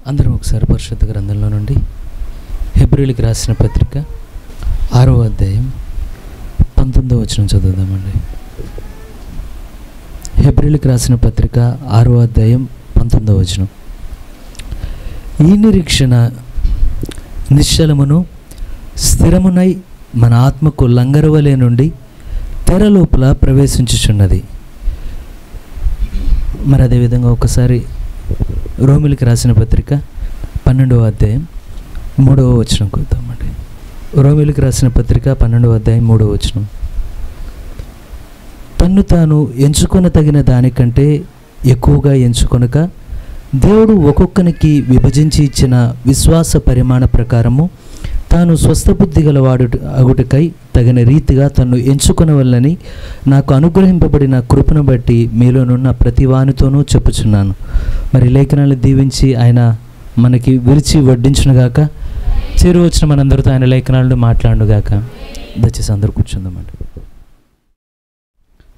అందరం ఒకసారి పరిశుద్ధ గ్రంథంలో నుండి హెబ్రీయులకు రాసిన పత్రిక 6వ అధ్యాయం 19వ వచనం చదువుదామండి. హెబ్రీయులకు రాసిన పత్రిక 6వ అధ్యాయం 19వ వచనం. ఈ నిరీక్షణ నిశ్చలమును స్థిరమునై మన ఆత్మకు లంగరువలే నుండి తెర లోపల ప్రవేశించుచున్నది. మరి అదేవిధంగా ఒకసారి రోమిలికి రాసిన పత్రిక 12వ అధ్యాయం 3వ వచనం కొద్దామండి. రోమిలికి రాసిన పత్రిక 12వ అధ్యాయం 3వ వచనం. తన్ను తాను ఎంచుకొన తగిన దానికంటే ఎక్కువగా ఎంచుకొనక దేవుడు ఒక్కొక్కనికి విభజించి ఇచ్చిన విశ్వాస పరిమాణ ప్రకారము తాను స్వస్థబుద్ధి గలవాడు అగుటకై తగిన రీతిగా తను ఎంచుకొనవల్లని నాకు అనుగ్రహింపబడిన కృపను బట్టి మీలోనున్న ప్రతి వానితోనూ చెప్పుచున్నాను. మరి లేఖనాలు దీవించి ఆయన మనకి విరిచి వడ్డించునుగాక. చేరు వచ్చిన మనందరితో ఆయన లేఖనాలను మాట్లాడుగాక. దయచేసి అందరూ కూర్చుందామండి.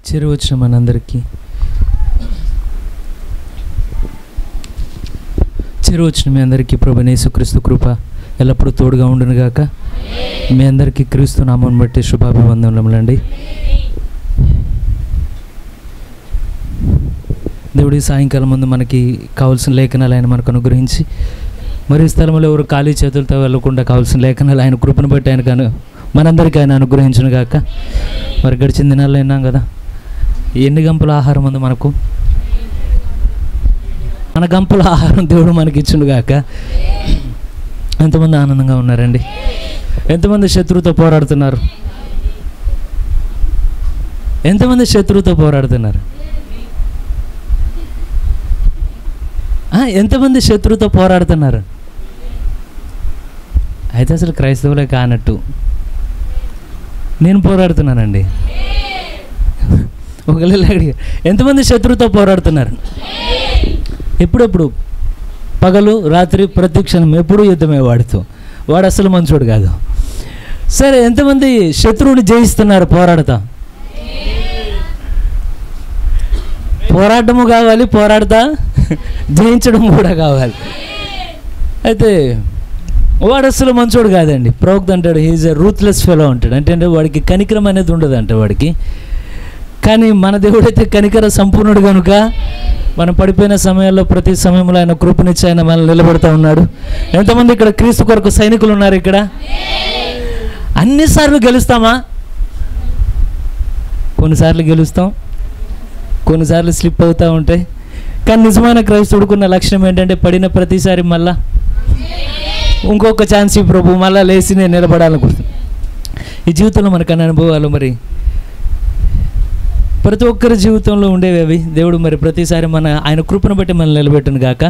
చేరు వచ్చిన మనందరికీ చేరు వచ్చిన మీ అందరికీ ప్రభువైన యేసుక్రీస్తు కృప ఎల్లప్పుడూ తోడుగా ఉండునుగాక. మీ అందరికీ క్రీస్తు నామం బట్టి శుభాభివందనములండి. దేవుడి సాయంకాలం ముందు మనకి కావాల్సిన లేఖనాలు ఆయన మనకు అనుగ్రహించి మరి స్థలంలో ఎవరు ఖాళీ చేతులతో వెళ్ళకుండా కావాల్సిన లేఖనాలు ఆయన కృపను బట్టి ఆయన మనందరికీ ఆయన అనుగ్రహించునుగాక. మరి గడిచిన దినాల్లో విన్నాం కదా, ఎన్ని గంపల ఆహారం ఉంది మనకు. మన గంపల ఆహారం దేవుడు మనకి ఇచ్చునుగాక. ఎంతమంది ఆనందంగా ఉన్నారండి? ఎంతమంది శత్రువుతో పోరాడుతున్నారు? ఎంతమంది శత్రువుతో పోరాడుతున్నారు? ఎంతమంది శత్రువుతో పోరాడుతున్నారు? అయితే అసలు క్రైస్తవులే కానట్టు నేను పోరాడుతున్నానండి. ఒకవేళ ఎంతమంది శత్రువుతో పోరాడుతున్నారు? ఎప్పుడెప్పుడు పగలు రాత్రి ప్రతి క్షణం ఎప్పుడూ యుద్ధమే వాడు అసలు మంచోడు కాదు. సరే, ఎంతమంది శత్రువుని జయిస్తున్నారు పోరాడతా? పోరాటము కావాలి, పోరాడతా జయించడం కూడా కావాలి. అయితే వాడు అసలు మంచోడు కాదండి. ప్రవక్త అంటాడు హీఈస్ ఎ రూత్లెస్ ఫెలో అంటాడు. అంటే వాడికి కనికరం అనేది ఉండదు అంట వాడికి. కానీ మన దేవుడైతే కనికర సంపూర్ణుడు కనుక మనం పడిపోయిన సమయాల్లో ప్రతి సమయంలో ఆయన కృపనిచ్చి ఆయన మనల్ని నిలబెడతా ఉన్నాడు. ఎంతమంది ఇక్కడ క్రీస్తు కొరకు సైనికులు ఉన్నారు? ఇక్కడ అన్నిసార్లు గెలుస్తామా? కొన్నిసార్లు గెలుస్తాం, కొన్నిసార్లు స్లిప్ అవుతూ ఉంటాయి. కానీ నిజమైన క్రైస్తవుడుకున్న లక్షణం ఏంటంటే పడిన ప్రతిసారి మళ్ళా ఇంకొక ఛాన్స్ ఈ ప్రభు మళ్ళా లేచి నేను నిలబడాలనుకుంటున్నాను. ఈ జీవితంలో మనకన్నా అనుభవాలు మరి ప్రతి ఒక్కరి జీవితంలో ఉండేవి అవి. దేవుడు మరి ప్రతిసారి ఆయన కృపను బట్టి మనల్ని నిలబెట్టును గాక.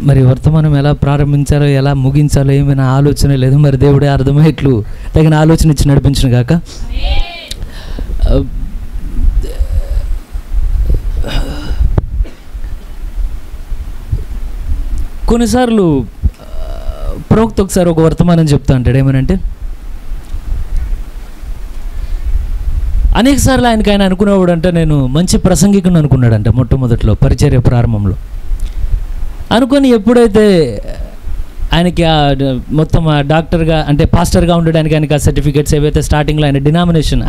మరి వర్తమానం ఎలా ప్రారంభించాలో ఎలా ముగించాలో ఏమైనా ఆలోచన లేదు. మరి దేవుడే అర్థమయ్యేట్లు తగిన ఆలోచన ఇచ్చి నడిపించును గాక. కొన్నిసార్లు ప్రవక్త ఒకసారి ఒక వర్తమానం చెప్తా అంటాడు. ఏమనంటే అనేకసార్లు ఆయన అనుకునేవాడంట నేను మంచి ప్రసంగికుని అనుకున్నాడంట. మొట్టమొదట్లో పరిచర్య ప్రారంభంలో అనుకొని ఎప్పుడైతే ఆయనకి మొత్తం డాక్టర్గా అంటే పాస్టర్గా ఉండడానికి ఆయనకి ఆ సర్టిఫికేట్స్ ఏవైతే స్టార్టింగ్లో ఆయన ఏ డినామినేషన్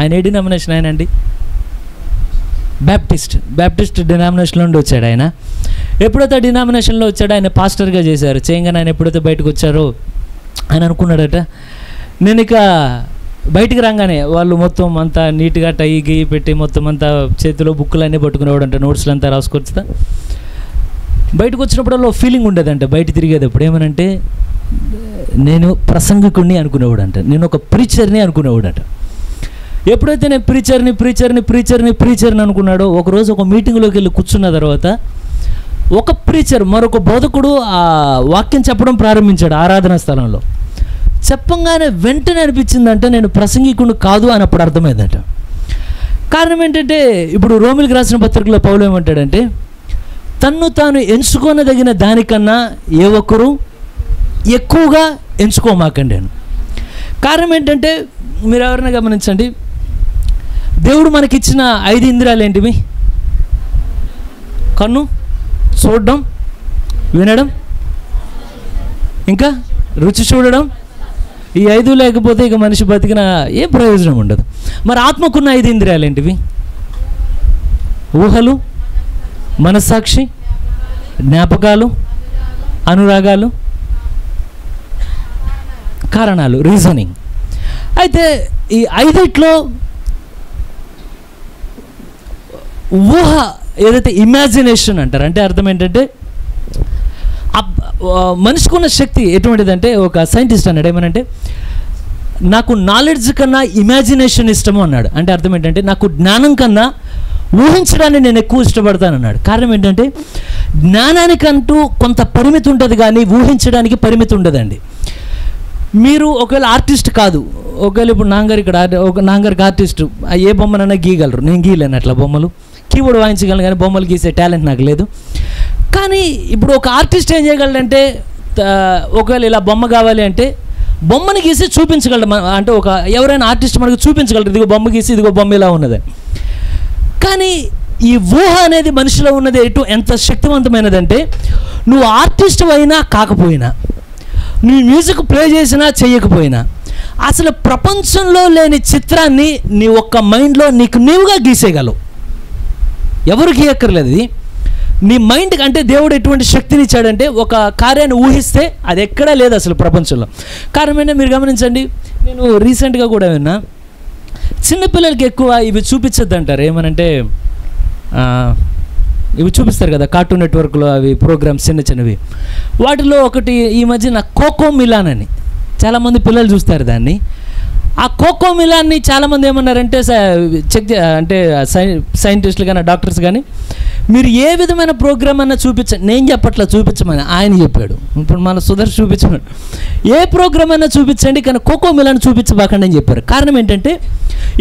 ఆయన అండి? బ్యాప్టిస్ట్ డినామినేషన్లో నుండి వచ్చాడు ఆయన. ఎప్పుడైతే డినామినేషన్లో వచ్చాడో ఆయన పాస్టర్గా చేశారు. చేయగానే ఆయన ఎప్పుడైతే బయటకు వచ్చారో ఆయన అనుకున్నాడట నేను ఇక బయటికి రాగానే వాళ్ళు మొత్తం అంతా నీట్గా టై గీ పెట్టి మొత్తం అంతా చేతిలో బుక్కులు అన్నీ పట్టుకునేవాడంట, నోట్స్లు అంతా రాసుకొచ్చుతా. బయటకు వచ్చినప్పుడల్లా ఫీలింగ్ ఉండేదంట బయట తిరిగేటప్పుడు. ఏమనంటే నేను ప్రసంగికుడిని అనుకునేవాడంట, నేను ఒక ప్రీచర్ని అనుకునేవాడట. ఎప్పుడైతే నేను ప్రీచర్ని అనుకున్నాడో ఒకరోజు ఒక మీటింగ్లోకి వెళ్ళి కూర్చున్న తర్వాత ఒక ప్రీచర్ మరొక బోధకుడు ఆ వాక్యం చెప్పడం ప్రారంభించాడు ఆరాధనా స్థలంలో. చెప్పంగానే వెంటనే అనిపించిందంటే నేను ప్రసంగికుడు కాదు అని అప్పుడు అర్థమైందట. కారణం ఏంటంటే ఇప్పుడు రోమిలికి రాసిన పత్రికలో పౌలు ఏమంటాడంటే తన్ను తాను ఎంచుకోనదగిన దానికన్నా ఏ ఒక్కరు ఎక్కువగా ఎంచుకోమాకండి అని. కారణం ఏంటంటే మీరు ఎవరైనా గమనించండి, దేవుడు మనకిచ్చిన 5 ఇంద్రియాలు ఏంటివి? కన్ను చూడడం, వినడం, ఇంకా రుచి చూడడం. ఈ 5 లేకపోతే ఇక మనిషి బతికిన ఏ ప్రయోజనం ఉండదు. మరి ఆత్మకున్న 5 ఇంద్రియాలు ఏంటివి? ఊహలు, మనస్సాక్షి, జ్ఞాపకాలు, అనురాగాలు, కారణాలు, రీజనింగ్. అయితే ఈ 5లో ఊహ ఏదైతే ఇమాజినేషన్ అంటారు, అంటే అర్థం ఏంటంటే మనిషికి ఉన్న శక్తి ఎటువంటిదంటే, ఒక సైంటిస్ట్ అన్నాడు ఏమనంటే, నాకు నాలెడ్జ్ కన్నా ఇమాజినేషన్ ఇష్టము అన్నాడు. అంటే అర్థం ఏంటంటే, నాకు జ్ఞానం కన్నా ఊహించడాన్ని నేను ఎక్కువ ఇష్టపడతాను అన్నాడు. కారణం ఏంటంటే, జ్ఞానానికంటూ కొంత పరిమితి ఉంటుంది కానీ ఊహించడానికి పరిమితి ఉండదండి. మీరు ఒకవేళ ఆర్టిస్ట్ కాదు, ఒకవేళ ఇప్పుడు నాన్నగారు ఇక్కడ నాన్నగారికి ఆర్టిస్టు ఏ బొమ్మనైనా గీయగలరు, నేను గీయలేను అట్లా బొమ్మలు. కీబోర్డ్ వాయించగలను కానీ బొమ్మలు గీసే టాలెంట్ నాకు లేదు. కానీ ఇప్పుడు ఒక ఆర్టిస్ట్ ఏం చేయగలడంటే, ఒకవేళ ఇలా బొమ్మ కావాలి అంటే బొమ్మని గీసి చూపించగలడు. అంటే ఎవరైనా ఆర్టిస్ట్ మనకు చూపించగలరు, ఇదిగో బొమ్మ గీసి ఇదిగో బొమ్మ ఇలా ఉన్నదని. కానీ ఈ ఊహ అనేది మనిషిలో ఉన్నది ఎంత శక్తివంతమైనదంటే, నువ్వు ఆర్టిస్ట్ అయినా కాకపోయినా, నువ్వు మ్యూజిక్ ప్లే చేసినా చేయకపోయినా, అసలు ప్రపంచంలో లేని చిత్రాన్ని నీ ఒక్క మైండ్లో నీకు నీవుగా గీసేయగలవు. ఎవరు గీయక్కర్లేదు. ఇది నీ మైండ్కి. అంటే దేవుడు ఎటువంటి శక్తిని ఇచ్చాడంటే, ఒక కార్యాన్ని ఊహిస్తే అది ఎక్కడా లేదు అసలు ప్రపంచంలో. కారణం ఏంటంటే మీరు గమనించండి, నేను రీసెంట్గా కూడా విన్నా, చిన్నపిల్లలకి ఎక్కువ ఇవి చూపించద్దు అంటారు. ఏమనంటే ఇవి చూపిస్తారు కదా కార్టూన్ నెట్వర్క్లో, అవి ప్రోగ్రామ్స్ చిన్న చిన్నవి. వాటిలో ఒకటి ఈ మధ్యన కోకో మిలాన్ అని, చాలామంది పిల్లలు చూస్తారు దాన్ని. ఆ కోకో మిలాన్ని చాలామంది ఏమన్నారంటే, అంటే సైంటిస్టులు కానీ డాక్టర్స్ కానీ, మీరు ఏ విధమైన ప్రోగ్రామ్ అన్నా చూపించండి, నేను చెప్పట్లా చూపించమని, ఆయన చెప్పాడు. ఇప్పుడు మన సుదర్శన్ చూపించమని, ఏ ప్రోగ్రామ్ అయినా చూపించండి కానీ కోకో మిలాన్ చూపించబాకండి అని చెప్పారు. కారణం ఏంటంటే,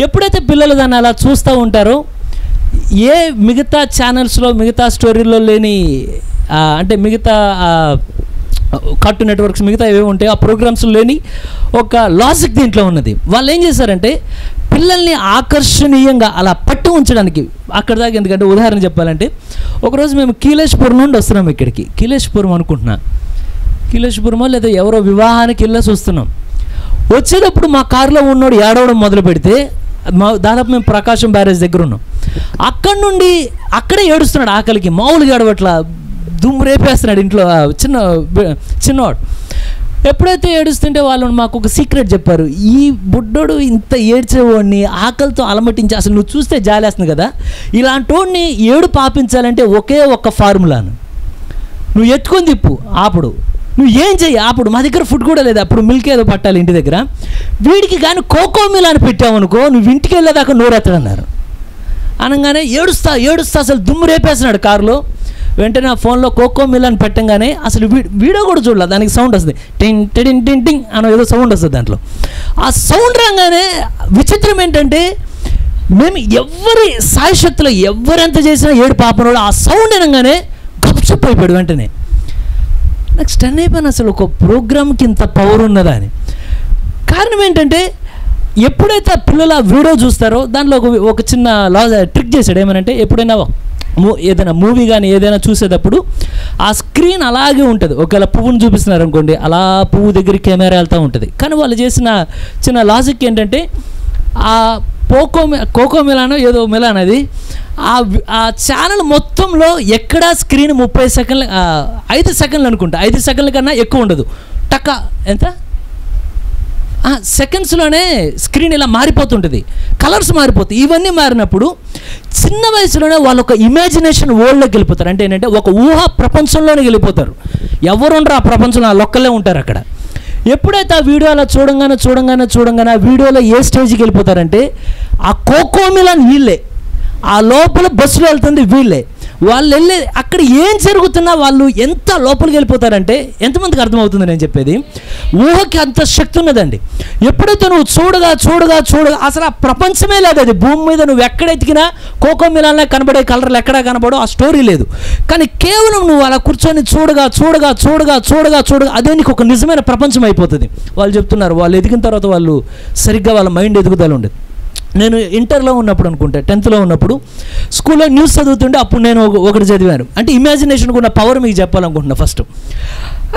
ఎప్పుడైతే పిల్లలు దాన్ని అలా చూస్తూ ఉంటారో, ఏ మిగతా ఛానల్స్లో మిగతా స్టోరీలో లేని, అంటే మిగతా కార్టూన్ నెట్వర్క్స్ మిగతా ఏవే ఉంటాయో ఆ ప్రోగ్రామ్స్లో లేని ఒక లాజిక్ దీంట్లో ఉన్నది. వాళ్ళు ఏం చేశారంటే, పిల్లల్ని ఆకర్షణీయంగా అలా పట్టు ఉంచడానికి అక్కడ దాకా. ఎందుకంటే ఉదాహరణ చెప్పాలంటే, ఒకరోజు మేము కీలేష్పురం నుండి వస్తున్నాం ఇక్కడికి, కీలేష్పురం అనుకుంటున్నా, కీలేష్పురమో లేదా ఎవరో వివాహానికి వెళ్ళేసి వస్తున్నాం. వచ్చేటప్పుడు మా కారులో ఉన్నోడు ఏడవడం మొదలు పెడితే, దాదాపు మేము ప్రకాశం బ్యారేజ్ దగ్గర ఉన్నాం, అక్కడి నుండి అక్కడే ఏడుస్తున్నాడు ఆకలికి, మామూలుగా ఏడవట్లా, దుమ్ము రేపేస్తున్నాడు ఇంట్లో. చిన్నవాడు ఎప్పుడైతే ఏడుస్తుంటే వాళ్ళు మాకు ఒక సీక్రెట్ చెప్పారు. ఈ బుడ్డోడు ఇంత ఏడ్చేవాడిని ఆకలితో అలమటించి, అసలు నువ్వు చూస్తే జాలేస్తుంది కదా, ఇలాంటి వాడిని ఏడు పాపించాలంటే ఒకే ఒక్క ఫార్ములాను, నువ్వు ఎత్తుకొని తిప్పు ఆపుడు, నువ్వు ఏం చెయ్యి ఆపుడు. మా దగ్గర ఫుడ్ కూడా లేదు, అప్పుడు మిల్క్ ఏదో పట్టాలి ఇంటి దగ్గర. వీడికి కానీ కోకో మిలాన్ పెట్టావనుకో, నువ్వు ఇంటికి వెళ్ళేదాకా నోరెత్తడన్నారు. అనగానే ఏడుస్తా అసలు దుమ్ము రేపేస్తున్నాడు కారులో. వెంటనే ఆ ఫోన్లో కోకో మిలాన్ పెట్టంగానే అసలు వీడియో కూడా చూడాలి, దానికి సౌండ్ వస్తుంది, టింగ్ టింగ్ టింగ్ టింగ్ అని ఏదో సౌండ్ వస్తుంది దాంట్లో. ఆ సౌండ్ రాగానే విచిత్రం ఏంటంటే, మేము ఎవరి సాయశక్తిలో ఎవరెంత చేసినా ఏడు పాపనోడు ఆ సౌండ్ అనగానే గప్చుప్ అయిపోయాడు. వెంటనే నాకు స్టన్ అయిపోయాను, అసలు ఒక ప్రోగ్రామ్కి ఇంత పవర్ ఉన్నదా అని. కారణం ఏంటంటే, ఎప్పుడైతే ఆ పిల్లలు ఆ వీడియో చూస్తారో దాంట్లో ఒక చిన్న ట్రిక్ చేశాడు. ఏమనంటే, ఎప్పుడైనా ఏదైనా మూవీ కానీ ఏదైనా చూసేటప్పుడు ఆ స్క్రీన్ అలాగే ఉంటుంది. ఒకవేళ పువ్వును చూపిస్తున్నారు అనుకోండి, అలా పువ్వు దగ్గర కెమెరా వెళ్తూ ఉంటుంది. కానీ వాళ్ళు చేసిన చిన్న లాజిక్ ఏంటంటే, ఆ కోకో మిలానో ఏదో మిలాన్ అది, ఆ ఛానల్ మొత్తంలో ఎక్కడా స్క్రీన్ 30 సెకండ్లు 5 సెకండ్లు అనుకుంటా, 5 సెకండ్ల కన్నా ఎక్కువ ఉండదు. టక్క ఎంత సెకండ్స్లోనే స్క్రీన్ ఇలా మారిపోతుంటుంది, కలర్స్ మారిపోతాయి. ఇవన్నీ మారినప్పుడు చిన్న వయసులోనే వాళ్ళు ఒక ఇమాజినేషన్ వరల్డ్లోకి వెళ్ళిపోతారు. అంటే ఏంటంటే, ఒక ఊహ ప్రపంచంలోనే వెళ్ళిపోతారు. ఎవరు ఉండరు ఆ ప్రపంచంలో, ఆ లొక్కలే ఉంటారు అక్కడ. ఎప్పుడైతే ఆ వీడియో అలా చూడంగానే ఆ వీడియోలో ఏ స్టేజ్కి వెళ్ళిపోతారంటే, ఆ కోకో మిలాన్ వీళ్ళే, ఆ లోపల బస్సులో వెళ్తుంది వీళ్ళే, వాళ్ళు వెళ్ళే అక్కడ ఏం జరుగుతున్నా వాళ్ళు ఎంత లోపలికి వెళ్ళిపోతారంటే, ఎంతమందికి అర్థమవుతుంది నేను చెప్పేది? ఊహకి అంత శక్తి ఉన్నదండి. ఎప్పుడైతే నువ్వు చూడగా అసలు ఆ ప్రపంచమే లేదు, అది భూమి మీద నువ్వు ఎక్కడ ఎతికినా కోకో మిలాన్లో కనబడే కలర్లు ఎక్కడా కనబడో ఆ స్టోరీ లేదు. కానీ కేవలం నువ్వు అలా కూర్చొని చూడగా అదే నీకు ఒక నిజమైన ప్రపంచం అయిపోతుంది. వాళ్ళు చెప్తున్నారు, వాళ్ళు ఎదిగిన తర్వాత వాళ్ళు సరిగ్గా వాళ్ళ మైండ్ ఎదుగుదల ఉండేది. నేను ఇంటర్లో ఉన్నప్పుడు అనుకుంటా, 10th ఉన్నప్పుడు స్కూల్లో న్యూస్ చదువుతుంటే అప్పుడు నేను ఒకటి చదివాను. అంటే ఇమాజినేషన్కి ఉన్న పవర్ మీకు చెప్పాలనుకుంటున్నా ఫస్ట్.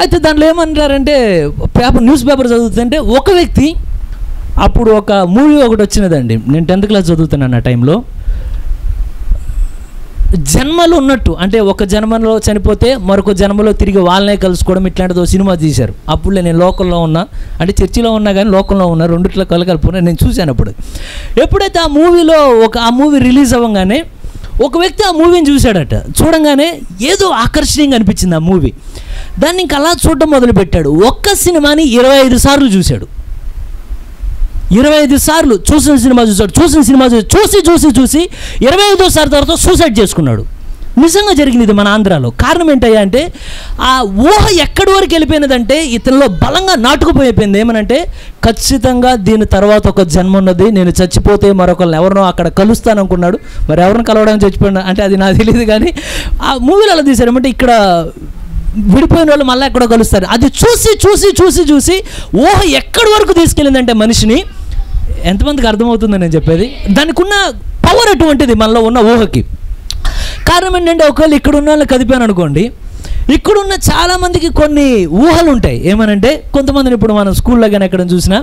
అయితే దాంట్లో ఏమంటారంటే న్యూస్ పేపర్ చదువుతుంటే ఒక వ్యక్తి, అప్పుడు ఒక మూవీ ఒకటి వచ్చినదండి, నేను 10th క్లాస్ చదువుతున్నాను ఆ టైంలో. జన్మలు ఉన్నట్టు, అంటే ఒక జన్మలో చనిపోతే మరొక జన్మలో తిరిగి వాళ్ళనే కలుసుకోవడం, ఇట్లాంటిది ఒక సినిమా తీశారు. అప్పుడు నేను లోకల్లో ఉన్నా, అంటే చర్చిలో ఉన్నా కానీ లోకల్లో ఉన్నా, రెండిట్లో కలుపుకున్నా. నేను చూశాను అప్పుడు. ఎప్పుడైతే ఆ మూవీ రిలీజ్ అవ్వగానే ఒక వ్యక్తి ఆ మూవీని చూశాడట. చూడంగానే ఏదో ఆకర్షణీయంగా అనిపించింది ఆ మూవీ. దాన్ని ఇంకా అలా చూడడం మొదలుపెట్టాడు. ఒక్క సినిమాని 25 సార్లు చూశాడు. 25 సార్లు చూసిన సినిమా చూసి 25వ తర్వాత సూసైడ్ చేసుకున్నాడు. నిజంగా జరిగింది ఇది మన ఆంధ్రాలో. కారణం ఏంటయ్యా అంటే ఆ ఊహ ఎక్కడి వరకు వెళ్ళిపోయినదంటే ఇతనిలో బలంగా నాటుకుపోయిపోయింది. ఏమనంటే ఖచ్చితంగా దీని తర్వాత ఒక జన్మ ఉన్నది, నేను చచ్చిపోతే మరొకరిని ఎవరినో అక్కడ కలుస్తాను అనుకున్నాడు. మరి ఎవరిని కలవడానికి చచ్చిపోయినా అంటే అది నాకు తెలియదు, కానీ ఆ మూవీలో అలా తీశారు. ఇక్కడ విడిపోయిన వాళ్ళు మళ్ళీ ఎక్కడో కలుస్తారు. అది చూసి ఊహ ఎక్కడి వరకు తీసుకెళ్ళిందంటే మనిషిని, ఎంతమందికి అర్థమవుతుందని నేను చెప్పేది? దానికి ఉన్న పవర్ అటువంటిది మనలో ఉన్న ఊహకి. కారణం ఏంటంటే ఒకవేళ ఇక్కడ ఉన్న వాళ్ళని కదిపాను అనుకోండి, ఇక్కడున్న చాలామందికి కొన్ని ఊహలు ఉంటాయి. ఏమనంటే కొంతమందిని ఇప్పుడు మనం స్కూల్లో కానీ ఎక్కడ చూసినా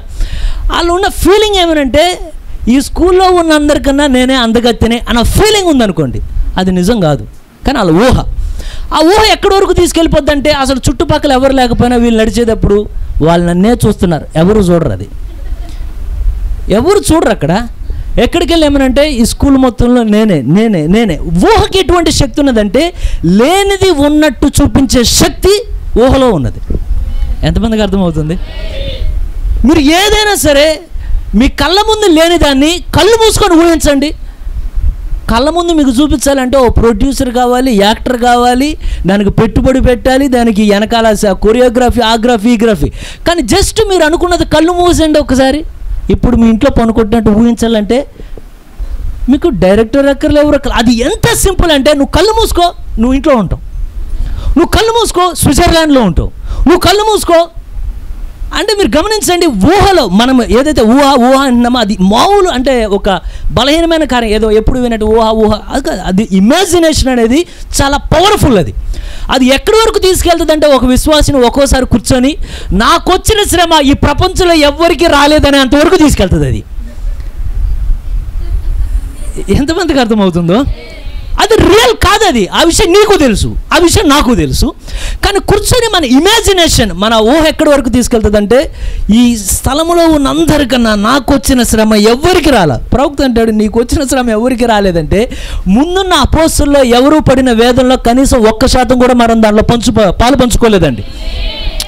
వాళ్ళు ఉన్న ఫీలింగ్ ఏమనంటే ఈ స్కూల్లో ఉన్న అందరికన్నా నేనే అందగత్తెనే అన్న ఫీలింగ్ ఉందనుకోండి. అది నిజం కాదు, కానీ వాళ్ళ ఊహ. ఆ ఊహ ఎక్కడి వరకు తీసుకెళ్ళిపోద్దంటే అసలు చుట్టుపక్కల ఎవరు లేకపోయినా వీళ్ళు నడిచేటప్పుడు వాళ్ళు నన్నే చూస్తున్నారు, ఎవరు చూడరు. అది ఎవరు చూడరు. అక్కడ ఎక్కడికి వెళ్ళి ఏమనంటే ఈ స్కూల్ మొత్తంలో నేనే. ఊహకి ఎటువంటి శక్తి ఉన్నదంటే లేనిది ఉన్నట్టు చూపించే శక్తి ఊహలో ఉన్నది. ఎంతమందికి అర్థమవుతుంది? మీరు ఏదైనా సరే మీ కళ్ళ ముందు లేని దాన్ని కళ్ళు మూసుకొని ఊహించండి. కళ్ళ ముందు మీకు చూపించాలంటే ఓ ప్రొడ్యూసర్ కావాలి, యాక్టర్ కావాలి, దానికి పెట్టుబడి పెట్టాలి, దానికి వెనకాల కొరియోగ్రఫీ, ఈగ్రఫీ. కానీ జస్ట్ మీరు అనుకున్నది కళ్ళు మూసండి ఒకసారి. ఇప్పుడు మీ ఇంట్లో పనుకుంటున్నట్టు ఊహించాలంటే మీకు డైరెక్టర్ ఎక్కర్లు ఎవరు. అది ఎంత సింపుల్ అంటే నువ్వు కళ్ళు మూసుకో, నువ్వు ఇంట్లో ఉంటావు. నువ్వు కళ్ళు మూసుకో, స్విట్జర్లాండ్లో ఉంటావు. నువ్వు కళ్ళు మూసుకో అంటే మీరు గమనించండి, ఊహలో మనం ఏదైతే ఊహ అంటున్నామో అది మామూలు అంటే ఒక బలహీనమైన కార్యం, ఏదో ఎప్పుడు వినట్టు ఊహ అది ఇమాజినేషన్ అనేది చాలా పవర్ఫుల్. అది ఎక్కడి వరకు తీసుకెళ్తుంది అంటే ఒక విశ్వాసిని ఒక్కోసారి కూర్చొని నాకు వచ్చిన శ్రమ ఈ ప్రపంచంలో ఎవ్వరికి రాలేదనే అంతవరకు తీసుకెళ్తుంది. అది ఎంతమందికి అర్థమవుతుందో? అది రియల్ కాదు. అది ఆ విషయం నీకు తెలుసు, ఆ విషయం నాకు తెలుసు. కానీ కూర్చొని మన ఇమాజినేషన్, మన ఊహ ఎక్కడి వరకు తీసుకెళ్తుందంటే ఈ స్థలంలో ఉన్న అందరికన్నా నాకు వచ్చిన శ్రమ ఎవరికి రాలా. ప్రవక్త అంటాడు నీకు వచ్చిన శ్రమ ఎవరికి రాలేదంటే ముందున్న అపోస్తుల్లో ఎవరు పడిన వేదనలో కనీసం 1% కూడా మనం దానిలో పాలు పంచుకోలేదండి.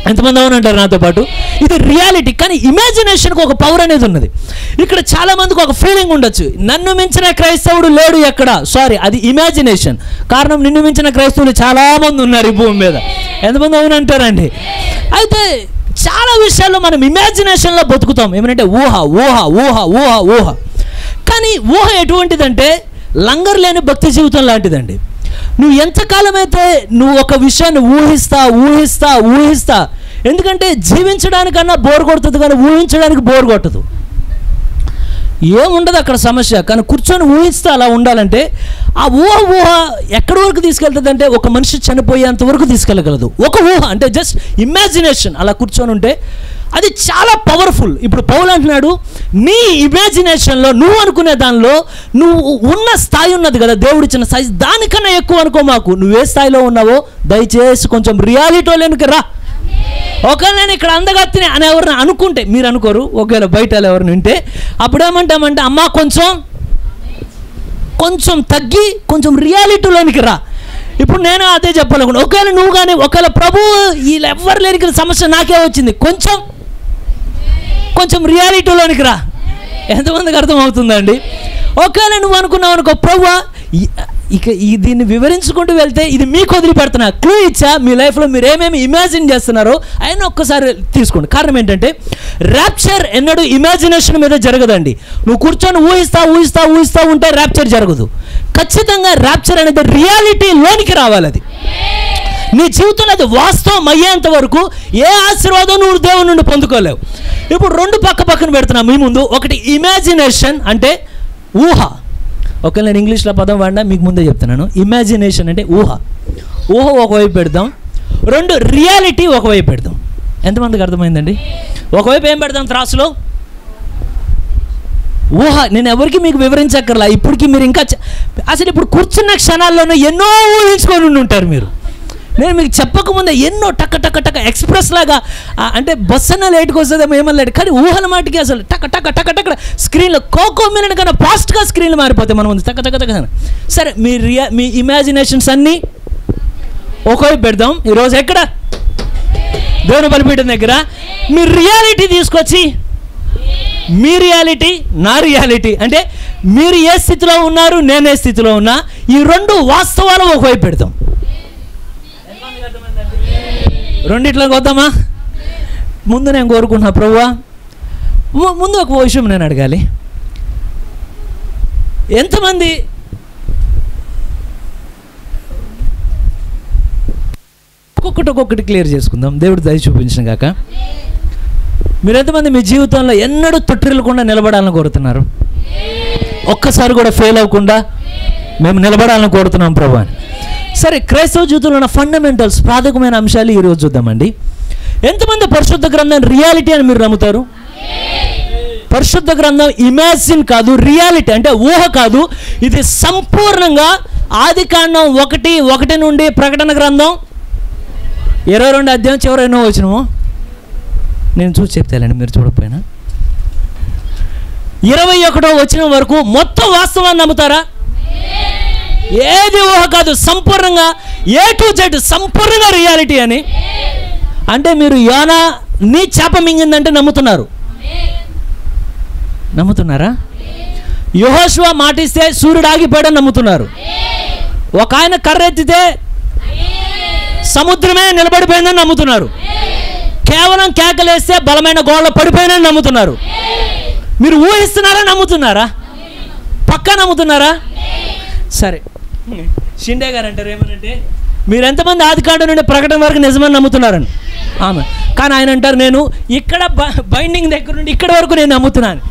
ఎంతమంది అవునంటారు నాతో పాటు? ఇది రియాలిటీ. కానీ ఇమాజినేషన్కి ఒక పవర్ అనేది ఉన్నది. ఇక్కడ చాలామందికి ఒక ఫీలింగ్ ఉండొచ్చు, నన్ను మించిన క్రైస్తవుడు లేడు ఎక్కడ. సారీ, అది ఇమాజినేషన్. కారణం నిన్ను మించిన క్రైస్తవులు చాలామంది ఉన్నారు ఈ భూమి మీద. ఎంతమంది అవునంటారండి? అయితే చాలా విషయాల్లో మనం ఇమాజినేషన్లో బతుకుతాం. ఏమంటే ఊహ. కానీ ఊహ ఎటువంటిదంటే లంగర్ లేని భక్తి జీవితం లాంటిదండి. నువ్వు ఎంతకాలం అయితే నువ్వు ఒక విషయాన్ని ఊహిస్తా. ఎందుకంటే జీవించడానికన్నా బోర్ కొడుతుంది, కానీ ఊహించడానికి బోర్ కొట్టదు. ఏముండదు అక్కడ సమస్య. కానీ కూర్చొని ఊహిస్తా అలా ఉండాలంటే ఆ ఊహ ఎక్కడి వరకు తీసుకెళ్తుంది అంటే ఒక మనిషి చనిపోయేంత వరకు తీసుకెళ్ళగలదు. ఒక ఊహ అంటే జస్ట్ ఇమాజినేషన్ అలా కూర్చొని ఉంటే అది చాలా పవర్ఫుల్. ఇప్పుడు పౌలు అంటున్నాడు నీ ఇమాజినేషన్లో నువ్వు అనుకునే దానిలో నువ్వు ఉన్న స్థాయి ఉన్నది కదా, దేవుడిచ్చిన స్థాయి, దానికన్నా ఎక్కువ అనుకో మాకు. నువ్వే స్థాయిలో ఉన్నావో దయచేసి కొంచెం రియాలిటీలోనికి రా. ఒకవేళ నేను ఇక్కడ అందగత్తిని అని ఎవరిని అనుకుంటే, మీరు అనుకోరు, ఒకవేళ బయట ఎవరిని వింటే అప్పుడేమంటామంటే అమ్మా కొంచెం తగ్గి కొంచెం రియాలిటీలోనికి రా. ఇప్పుడు నేను అదే చెప్పాలనుకున్నా. ఒకవేళ నువ్వు కానీ ఒకవేళ ప్రభు వీళ్ళు ఎవ్వరు లేని సమస్య నాకే వచ్చింది, కొంచెం రియాలిటీలోనికి రా. ఎంతమందికి అర్థమవుతుందండి? ఒకవేళ నువ్వు అనుకున్నావు అనుకో, ప్రభు ఇక దీన్ని వివరించుకుంటూ వెళ్తే ఇది మీకు వదిలిపెడుతున్నా, క్లూ ఇచ్చా, మీ లైఫ్లో మీరు ఏమేమి ఇమాజిన్ చేస్తున్నారో అయినా ఒక్కసారి తీసుకోండి. కారణం ఏంటంటే ర్యాప్చర్ ఎన్నడూ ఇమాజినేషన్ మీద జరగదండి. నువ్వు కూర్చొని ఊహిస్తా ఉంటే ర్యాప్చర్ జరగదు. ఖచ్చితంగా ర్యాప్చర్ అనేది రియాలిటీలోనికి రావాలి. అది నీ జీవితంలో అది వాస్తవం అయ్యేంత వరకు ఏ ఆశీర్వాదం నువ్వు దేవుని నుండి పొందుకోలేవు. ఇప్పుడు రెండు పక్కన పెడుతున్నా మీ ముందు. ఒకటి ఇమాజినేషన్ అంటే ఊహ. ఒకవేళ నేను ఇంగ్లీష్లో పదం వాడినా మీకు ముందే చెప్తున్నాను. ఇమాజినేషన్ అంటే ఊహ. ఊహ ఒకవైపు పెడదాం, 2 రియాలిటీ ఒకవైపు పెడదాం. ఎంతమందికి అర్థమైందండి? ఒకవైపు ఏం పెడదాం త్రాసులో? ఊహ. నేను ఎవరికి మీకు వివరించక్కర్లా. ఇప్పటికి మీరు ఇంకా అసలు ఇప్పుడు కూర్చున్న క్షణాల్లోనే ఎన్నో ఊహించుకొని ఉంటారు మీరు. నేను మీకు చెప్పకముందే ఎన్నో టక్క టక్క టక్క ఎక్స్ప్రెస్ లాగా, అంటే బస్ అన్న లేట్కి వస్తుందేమో ఏమన్నా లేట్, కానీ ఊహల మాటికి అసలు టక్క టక్క టక్క టక్క స్క్రీన్లో కోకో మినిట్ కన్నా ఫాస్ట్గా స్క్రీన్లు మారిపోతాయి మన ముందు టక్క టక్క టక్క. సరే, మీ ఇమాజినేషన్స్ అన్నీ ఒకవైపు పెడదాం. ఈరోజు ఎక్కడ? దేవుని బలిపీఠం దగ్గర. మీ రియాలిటీ తీసుకొచ్చి, మీ రియాలిటీ నా రియాలిటీ, అంటే మీరు ఏ స్థితిలో ఉన్నారు, నేను ఏ స్థితిలో ఉన్నా, ఈ 2 వాస్తవాలు ఒకవైపు పెడతాం. రెండిట్లోకి వద్దామా? ముందు నేను కోరుకుంటున్నా ప్రభువా, ముందు ఒక విషయం నేను అడగాలి. ఎంతమంది ఒక్కొక్కటి క్లియర్ చేసుకుందాం, దేవుడు దయ చూపించిన కాక. మీరు ఎంతమంది మీ జీవితంలో ఎన్నడూ తొట్టిల్లకుండా నిలబడాలని కోరుతున్నారు? ఒక్కసారి కూడా ఫెయిల్ అవ్వకుండా మేము నిలబడాలని కోరుతున్నాం ప్రభు అని. సరే, క్రైస్తవ జీవితంలో ఉన్న ఫండమెంటల్స్, ప్రాథమికమైన అంశాలు ఈరోజు చూద్దామండి. ఎంతమంది పరిశుద్ధ గ్రంథం రియాలిటీ అని మీరు నమ్ముతారు? పరిశుద్ధ గ్రంథం ఇమాజిన్ కాదు, రియాలిటీ అంటే ఊహ కాదు. ఇది సంపూర్ణంగా ఆదికాండం 1:1 నుండి ప్రకటన గ్రంథం 22 అధ్యాయం చివరి ఎన్నో వచనము నేను చూసి చెప్తానండి, మీరు చూడకపోయినా. 21వ వచనం వరకు మొత్తం వాస్తవాన్ని నమ్ముతారా? ఏది ఊహ కాదు, సంపూర్ణంగా A to Z సంపూర్ణంగా రియాలిటీ అని. అంటే మీరు యోనా నీ చేప మింగిందంటే నమ్ముతున్నారా? యెహోషువ మాటిస్తే సూర్యుడు ఆగిపోయాడని నమ్ముతున్నారు. ఒక ఆయన కర్ర ఎత్తితే సముద్రమే నిలబడిపోయిందని నమ్ముతున్నారు. కేవలం కేకలేస్తే బలమైన గోడలు పడిపోయినని నమ్ముతున్నారు. మీరు ఊహిస్తున్నారా, నమ్ముతున్నారా? పక్కా నమ్ముతున్నారా? సరే, షిండే గారు అంటారు ఏమనంటే, మీరు ఎంతమంది ఆదికాండం నుండి ప్రకటన వరకు నిజమని నమ్ముతున్నారని. ఆమె కానీ ఆయన అంటారు, నేను ఇక్కడ బైండింగ్ దగ్గర నుండి ఇక్కడ వరకు నేను నమ్ముతున్నాను.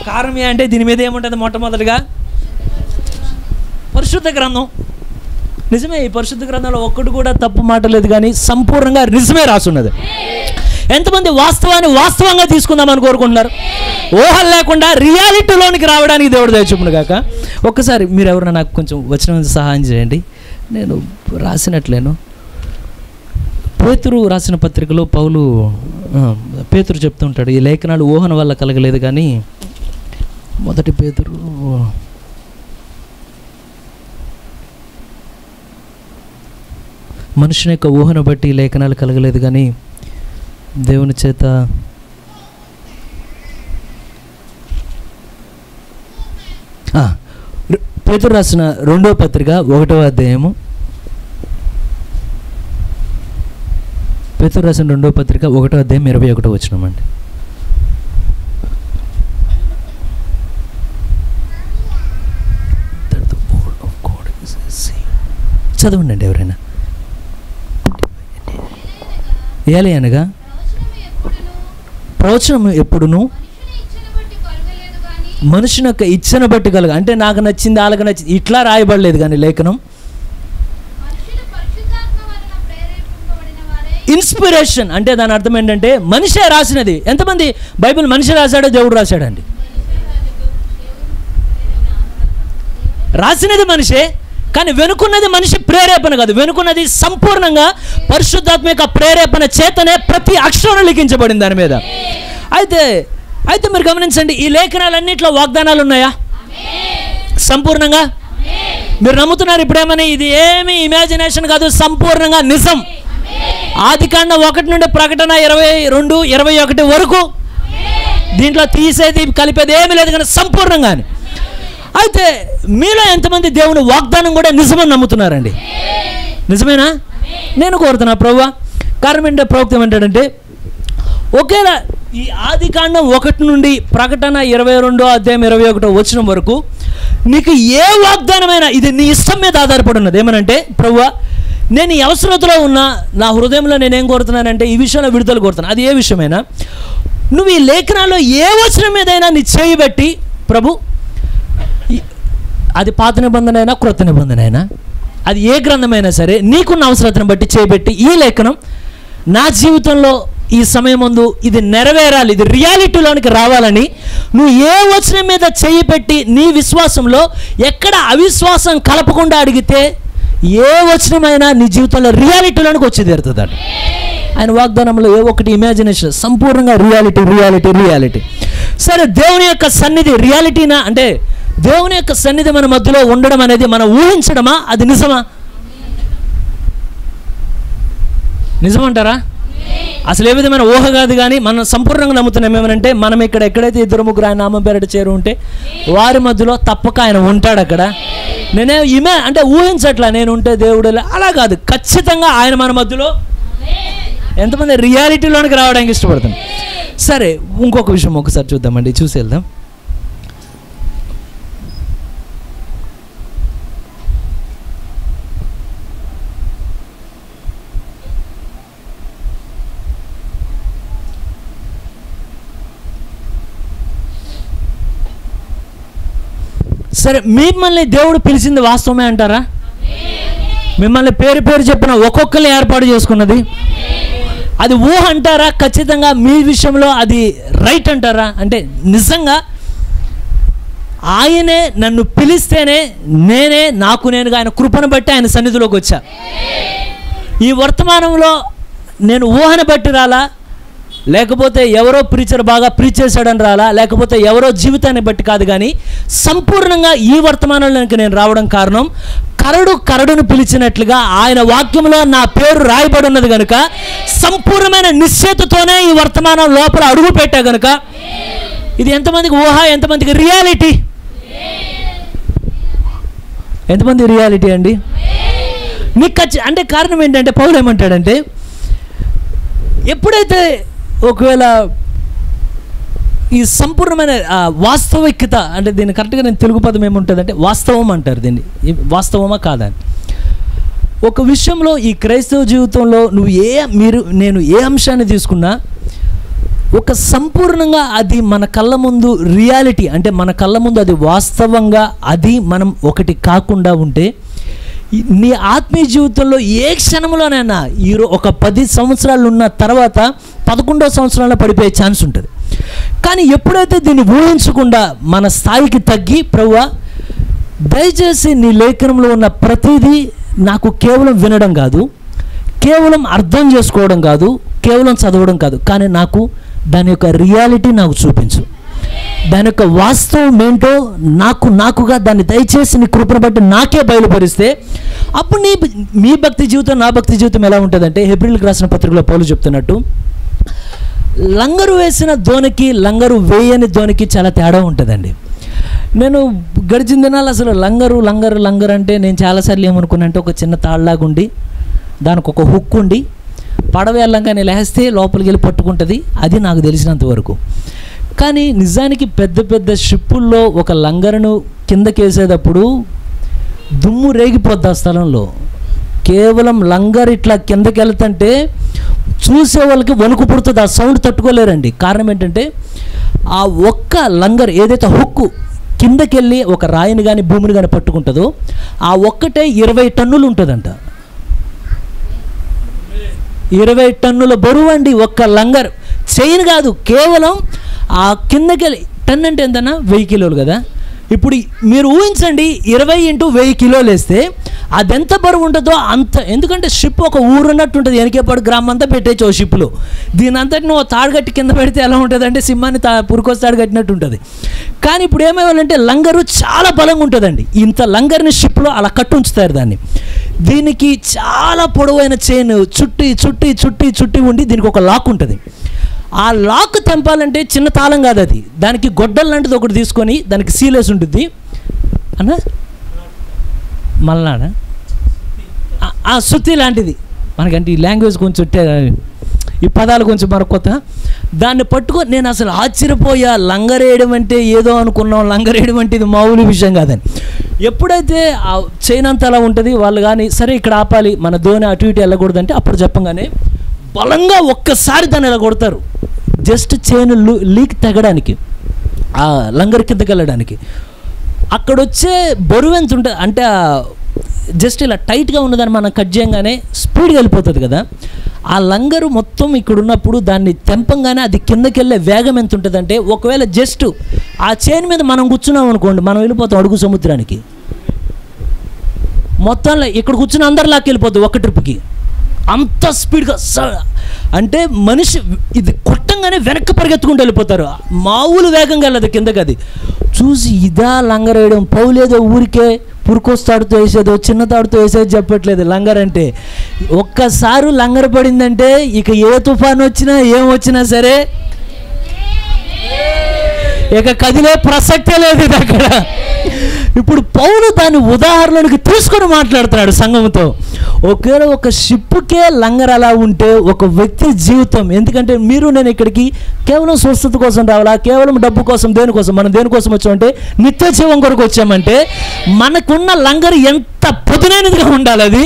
కారణం ఏంటంటే దీని మీద ఏముంటుంది? మొట్టమొదటిగా పరిశుద్ధ గ్రంథం. నిజమే, ఈ పరిశుద్ధ గ్రంథంలో ఒక్కటి కూడా తప్పు మాట లేదు, కానీ సంపూర్ణంగా నిజమే రాసున్నది. ఎంతమంది వాస్తవాన్ని వాస్తవంగా తీసుకుందామని కోరుకుంటున్నారు? ఊహలు లేకుండా రియాలిటీలోనికి రావడానికి దేవుడు దయచూపును గాక. ఒక్కసారి మీరు ఎవరైనా నాకు కొంచెం వచనం సహాయం చేయండి. నేను రాసినట్లేను. పేతురు రాసిన పత్రికలో పేతురు చెప్తుంటాడు, ఈ లేఖనాలు ఊహన వల్ల కలగలేదు కానీ, మొదటి పేతురు మనుషుని యొక్క ఊహను బట్టి లేఖనాలు కలగలేదు కానీ దేవుని చేత పేతురు రాసిన 2వ పత్రిక 1వ అధ్యాయము. పేతురు రాసిన 2వ పత్రిక 1వ అధ్యాయం 21వ వచనం అండి. చదవండి ఎవరైనా. ఏలయనగా ప్రవచనం ఎప్పుడును మనుషుని యొక్క ఇచ్చను బట్టి కలగ, అంటే నాకు నచ్చింది వాళ్ళకి నచ్చింది ఇట్లా రాయబడలేదు కానీ లేఖనం ఇన్స్పిరేషన్ అంటే దాని అర్థం ఏంటంటే మనిషే రాసినది. ఎంతమంది బైబిల్ మనిషి రాశాడో దేవుడు రాశాడండి? రాసినది మనిషే, కానీ వెనుకున్నది మనిషి ప్రేరేపణ కాదు. వెనుకున్నది సంపూర్ణంగా పరిశుద్ధాత్మిక ప్రేరేపణ చేతనే ప్రతి అక్షరం లిఖించబడింది దాని మీద. అయితే మీరు గమనించండి, ఈ లేఖనాలన్నింటిలో వాగ్దానాలు ఉన్నాయా? సంపూర్ణంగా మీరు నమ్ముతున్నారు ఇప్పుడేమని? ఇది ఏమి ఇమాజినేషన్ కాదు, సంపూర్ణంగా నిజం. ఆదికాండం 1 నుండి ప్రకటన 22, 21 వరకు దీంట్లో తీసేది కలిపేది ఏమీ లేదు, కానీ సంపూర్ణంగానే. అయితే మీలో ఎంతమంది దేవుని వాగ్దానం కూడా నిజమని నమ్ముతున్నారండి? నిజమేనా? నేను కోరుతున్నా ప్రభువా. కారణం ఏంటంటే ప్రవక్త ఏమంటాడంటే, ఒకేలా ఈ ఆదికాండం 1 నుండి ప్రకటన 22వ అధ్యాయం 21వ వచనం వరకు నీకు ఏ వాగ్దానమైనా ఇది నీ ఇష్టం మీద ఆధారపడి ఉన్నది. ఏమనంటే, ప్రభువా నేను ఈ అవసరతలో ఉన్నా, నా హృదయంలో నేనేం కోరుతున్నానంటే ఈ విషయంలో విడుదల కోరుతున్నాను. అది ఏ విషయమైనా నువ్వు ఈ లేఖనాల్లో ఏ వచనం మీదైనా నీ చేయబెట్టి, ప్రభు అది పాత నిబంధన అయినా క్రొత్త నిబంధన అయినా, అది ఏ గ్రంథమైనా సరే, నీకున్న అవసరతను బట్టి చేయబెట్టి ఈ లేఖనం నా జీవితంలో ఈ సమయం ముందు ఇది నెరవేరాలి, ఇది రియాలిటీలోనికి రావాలని నువ్వు ఏ వచనం మీద చేయి పెట్టి నీ విశ్వాసంలో ఎక్కడ అవిశ్వాసం కలపకుండా అడిగితే ఏ వచనమైనా నీ జీవితంలో రియాలిటీలోనికి వచ్చి తీరుతుందండి. ఆయన వాగ్దానంలో ఏ ఒకటి ఇమాజినేషన్, సంపూర్ణంగా రియాలిటీ రియాలిటీ రియాలిటీ. సరే, దేవుని యొక్క సన్నిధి రియాలిటీనా అంటే దేవుని యొక్క సన్నిధి మన మధ్యలో ఉండడం అనేది మనం ఊహించడమా? అది నిజమా? నిజమంటారా? అసలు ఏ విధమైన ఊహ కాదు. కానీ మనం సంపూర్ణంగా నమ్ముతున్నాం ఏమనంటే, మనం ఇక్కడ ఎక్కడైతే 2-3 ఆయన నామం పేరిట చేరు ఉంటే వారి మధ్యలో తప్పక ఆయన ఉంటాడు అక్కడ. నేనే అంటే ఊహించట్లా నేను ఉంటే దేవుడు అలా కాదు, ఖచ్చితంగా ఆయన మన మధ్యలో. ఎంతమంది రియాలిటీలోనికి రావడానికి ఇష్టపడుతుంది? సరే, ఇంకొక విషయం ఒకసారి చూద్దామండి, చూసి వెళ్దాం. సరే, మిమ్మల్ని దేవుడు పిలిచింది వాస్తవమే అంటారా? మిమ్మల్ని పేరు పేరు చెప్పిన ఒక్కొక్కరిని ఏర్పాటు చేసుకున్నది అది ఊహ అంటారా? ఖచ్చితంగా మీ విషయంలో అది రైట్ అంటారా? అంటే నిజంగా ఆయనే నన్ను పిలిస్తేనే నేనుగా ఆయన కృపను బట్టి ఆయన సన్నిధిలోకి వచ్చా. ఈ వర్తమానంలో నేను ఊహను బట్టి రాలా, లేకపోతే ఎవరో ప్రీచర్ బాగా ప్రీచ్ చేశాడని రాలా, లేకపోతే ఎవరో జీవితాన్ని బట్టి కాదు. కానీ సంపూర్ణంగా ఈ వర్తమానంలోకి నేను రావడం కారణం కరడును పిలిచినట్లుగా ఆయన వాక్యంలో నా పేరు రాయబడి ఉన్నది కనుక, సంపూర్ణమైన నిశ్చయతతోనే ఈ వర్తమానం లోపల అడుగు పెట్టా కనుక, ఇది ఎంతమందికి ఊహ, ఎంతమందికి రియాలిటీ? ఎంతమంది రియాలిటీ అండి? మీకు అంటే కారణం ఏంటంటే, పౌలు ఏమంటాడంటే, ఎప్పుడైతే ఒకవేళ ఈ సంపూర్ణమైన వాస్తవికత, అంటే దీన్ని కరెక్ట్గా నేను తెలుగు పదం ఏముంటుందంటే వాస్తవం అంటారు. దీన్ని వాస్తవమా కాదని ఒక విషయంలో ఈ క్రైస్తవ జీవితంలో నేను ఏ అంశాన్ని తీసుకున్నా ఒక సంపూర్ణంగా అది మన కళ్ళ ముందు రియాలిటీ, అంటే మన కళ్ళ ముందు అది వాస్తవంగా అది మనం ఒకటి కాకుండా ఉంటే, నీ ఆత్మీయ జీవితంలో ఏ క్షణంలోనైనా ఒక 10 సంవత్సరాలు ఉన్న తర్వాత 11వ సంవత్సరంలో పడిపోయే ఛాన్స్ ఉంటుంది. కానీ ఎప్పుడైతే దీన్ని ఊహించకుండా మన స్థాయికి తగ్గి, ప్రభువా దయచేసి నీ లేఖనంలో ఉన్న ప్రతిదీ నాకు కేవలం వినడం కాదు, కేవలం అర్థం చేసుకోవడం కాదు, కేవలం చదవడం కాదు, కానీ నాకు దాని యొక్క రియాలిటీ నాకు చూపించు, దాని యొక్క వాస్తవం ఏంటో నాకుగా దాన్ని దయచేసి నీ కృపను బట్టి నాకే బయలుపరిస్తే, అప్పుడు మీ భక్తి జీవితం నా భక్తి జీవితం ఎలా ఉంటుందంటే, హెబ్రీయులకు రాసిన పత్రికలో పౌలు చెప్తున్నట్టు, లంగరు వేసిన ధోనికి లంగరు వేయని ధోనికి చాలా తేడా ఉంటుందండి. నేను గడిచిన దినాలు అసలు లంగరు అంటే నేను చాలాసార్లు ఏమనుకున్నా అంటే, ఒక చిన్న తాళ్ళలాగా ఉండి దానికి ఒక హుక్ ఉండి పడవ వెళ్ళంగానే లేస్తే లోపలికి వెళ్ళి పట్టుకుంటుంది, అది నాకు తెలిసినంతవరకు. కానీ నిజానికి పెద్ద పెద్ద షిప్పుల్లో ఒక లంగరును కిందకేసేటప్పుడు దుమ్ము రేగిపోద్ది ఆ స్థలంలో. కేవలం లంగర్ ఇట్లా కిందకి వెళ్తుంటే చూసే వాళ్ళకి వణుకు పుడుతుంది, ఆ సౌండ్ తట్టుకోలేరండి. కారణం ఏంటంటే, ఆ ఒక్క లంగర్ ఏదైతే హుక్కు కిందకి వెళ్ళి ఒక రాయిని కానీ భూమిని కానీ పట్టుకుంటుందో, ఆ ఒక్కటే 20 టన్నులు ఉంటుందంట. 20 టన్నుల బరువు అండి ఒక్క లంగర్. చైన్ కాదు, కేవలం ఆ కిందకి వెళ్ళి, టన్ అంటే ఎంతన్నా 1000 కిలోలు కదా. ఇప్పుడు మీరు ఊహించండి, 20 × 1000 కిలోలు వేస్తే అదెంత బరువు ఉంటుందో అంత. ఎందుకంటే షిప్ ఒక ఊరు ఉన్నట్టు ఉంటుంది, వెనకేపాడు గ్రామం అంతా పెట్టేచ్చు ఓ షిప్లో. దీని అంతటి నువ్వు తాడుగట్టి కింద పెడితే ఎలా ఉంటుంది అంటే, సింహాన్ని పురుకోసి తాడు కట్టినట్టు ఉంటుంది. కానీ ఇప్పుడు ఏమేవాలంటే, లంగరు చాలా బలంగా ఉంటుందండి. ఇంత లంగర్ని షిప్లో అలా కట్టు ఉంచుతారు దాన్ని. దీనికి చాలా పొడవైన చైన్ చుట్టి ఉండి దీనికి ఒక లాక్ ఉంటుంది. ఆ లాక్ తెంపాలంటే చిన్న తాళం కాదు అది, దానికి గొడ్డలు లాంటిది ఒకటి తీసుకొని దానికి సీలేసి ఉంటుంది అన్న, మల్నాడ సుత్తి లాంటిది. మనకంటే ఈ లాంగ్వేజ్ కొంచెం ఈ పదాలు కొంచెం మనకు కొత్త. దాన్ని పట్టుకొని నేను అసలు ఆశ్చర్యపోయా. లంగరేయడం అంటే ఏదో అనుకున్నాం, లంగరేయడం అంటే ఇది మామూలు విషయం కాదని. ఎప్పుడైతే ఆ చైన్ అంతా అలా ఉంటుంది, వాళ్ళు కానీ సరే ఇక్కడ ఆపాలి, మన ధోని అటు ఇటు వెళ్ళకూడదంటే, అప్పుడు చెప్పంగానే బలంగా ఒక్కసారి దాన్ని ఇలా కొడతారు, జస్ట్ చైన్ లీక్ తెగడానికి, ఆ లంగర్ కిందకి వెళ్ళడానికి. అక్కడ వచ్చే బరువు ఎంత ఉంటుంది అంటే జస్ట్ ఇలా టైట్గా ఉన్నదాన్ని మనం కట్ చేయగానే స్పీడ్గా వెళ్ళిపోతుంది కదా. ఆ లంగరు మొత్తం ఇక్కడ ఉన్నప్పుడు దాన్ని తెంపంగానే అది కిందకి వెళ్ళే వేగం ఎంత ఉంటుందంటే, ఒకవేళ జస్ట్ ఆ చైన్ మీద మనం కూర్చున్నాం అనుకోండి, మనం వెళ్ళిపోతాం అడుగు సముద్రానికి. మొత్తంలో ఇక్కడ కూర్చుని అందరు లాక్కి వెళ్ళిపోతుంది ఒక ట్రిప్కి, అంత స్పీడ్గా. అంటే మనిషి ఇది కొట్టంగానే వెనక్కి పరిగెత్తుకుంటూ వెళ్ళిపోతారు, మామూలు వేగంగా వెళ్ళదు కిందకి. అది చూసి ఇదా లంగర్ వేయడం, పౌలేదో ఊరికే పురుకొస్తాడుతో వేసేదో చిన్న తాడుతో వేసేది చెప్పట్లేదు. లంగర్ అంటే ఒక్కసారి లంగర్ పడిందంటే ఇక ఏ తుఫాను వచ్చినా ఏం వచ్చినా సరే ఇక కదిలే ప్రసక్తే లేదు ఇది అక్కడ. ఇప్పుడు పౌలు దాని ఉదాహరణకి తీసుకొని మాట్లాడుతున్నాడు సంఘంతో. ఒకవేళ ఒక షిప్కే లంగర్ అలా ఉంటే ఒక వ్యక్తి జీవితం, ఎందుకంటే మీరు నేను ఇక్కడికి కేవలం స్వస్థత కోసం రావాలా, కేవలం డబ్బు కోసం, దేనికోసం? మనం దేనికోసం వచ్చామంటే నిత్య జీవం కొరకు వచ్చామంటే మనకున్న లంగర్ ఎంత పొదునైనదిగా ఉండాలి, అది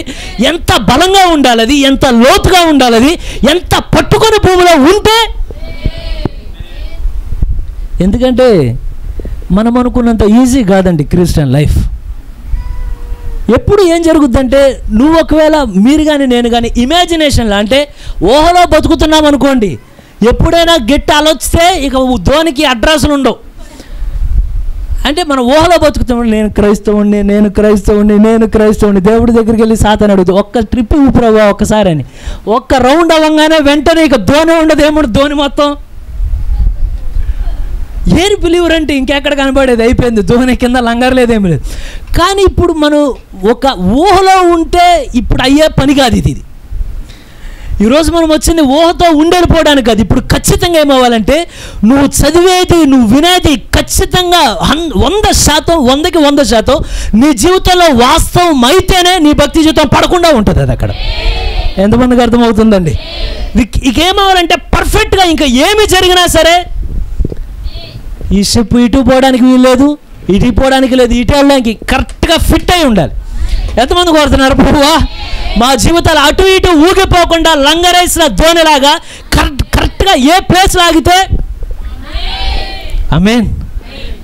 ఎంత బలంగా ఉండాలి, అది ఎంత లోతుగా ఉండాలి, అది ఎంత పట్టుకొని భూమిలో ఉంటే. ఎందుకంటే మనం అనుకున్నంత ఈజీ కాదండి క్రిస్టియన్ లైఫ్. ఎప్పుడు ఏం జరుగుద్దంటే, నువ్వు ఒకవేళ మీరు కానీ నేను కానీ ఇమాజినేషన్లో అంటే ఊహలో బతుకుతున్నాం అనుకోండి, ఎప్పుడైనా గట్టి ఆలోచిస్తే ఇక ధోనికి అడ్రస్లు ఉండవు. అంటే మనం ఊహలో బతుకుతాం, నేను క్రైస్తవుణ్ణి, నేను క్రైస్తవుణ్ణి, నేను క్రైస్తవుణ్ణి. దేవుడి దగ్గరికి వెళ్ళి సాతాను అడుగుతాం, ఒక్క ట్రిప్ ప్రభు ఒక్కసారి అని. ఒక్క రౌండ్ అవ్వగానే వెంటనే ఇక ధోని ఉండదు, ఏముండదు ధోని మొత్తం. ఏరి బిలీవర్ అంటే ఇంకెక్కడ కనబడేది, అయిపోయింది, ధోని కింద లంగర్ లేదేమీ లేదు. కానీ ఇప్పుడు మనం ఒక ఊహలో ఉంటే ఇప్పుడు అయ్యే పని కాదు ఇది. ఈరోజు మనం వచ్చింది ఊహతో ఉండేపోవడానికి కాదు. ఇప్పుడు ఖచ్చితంగా ఏమవ్వాలంటే, నువ్వు చదివేది, నువ్వు వినేది ఖచ్చితంగా 100%, 100కి 100% నీ జీవితంలో వాస్తవం అయితేనే నీ భక్తి జీవితం పడకుండా ఉంటుంది. అది అక్కడ ఎంతమందికి అర్థమవుతుందండి? ఇకేమవ్వాలంటే పర్ఫెక్ట్గా ఇంకా ఏమి జరిగినా సరే ఈ షిప్ ఇటు పోవడానికి వీల్లేదు, ఇటు పోవడానికి లేదు, ఇటు వెళ్ళడానికి కరెక్ట్గా ఫిట్ అయి ఉండాలి. ఎంతమంది కోరుతున్నారు ప్రభువా మా జీవితాలు అటు ఇటు ఊగిపోకుండా లంగరేసిన ధోనిలాగా కరెక్ట్గా ఏ ప్లేస్ లాగితే? ఆమేన్.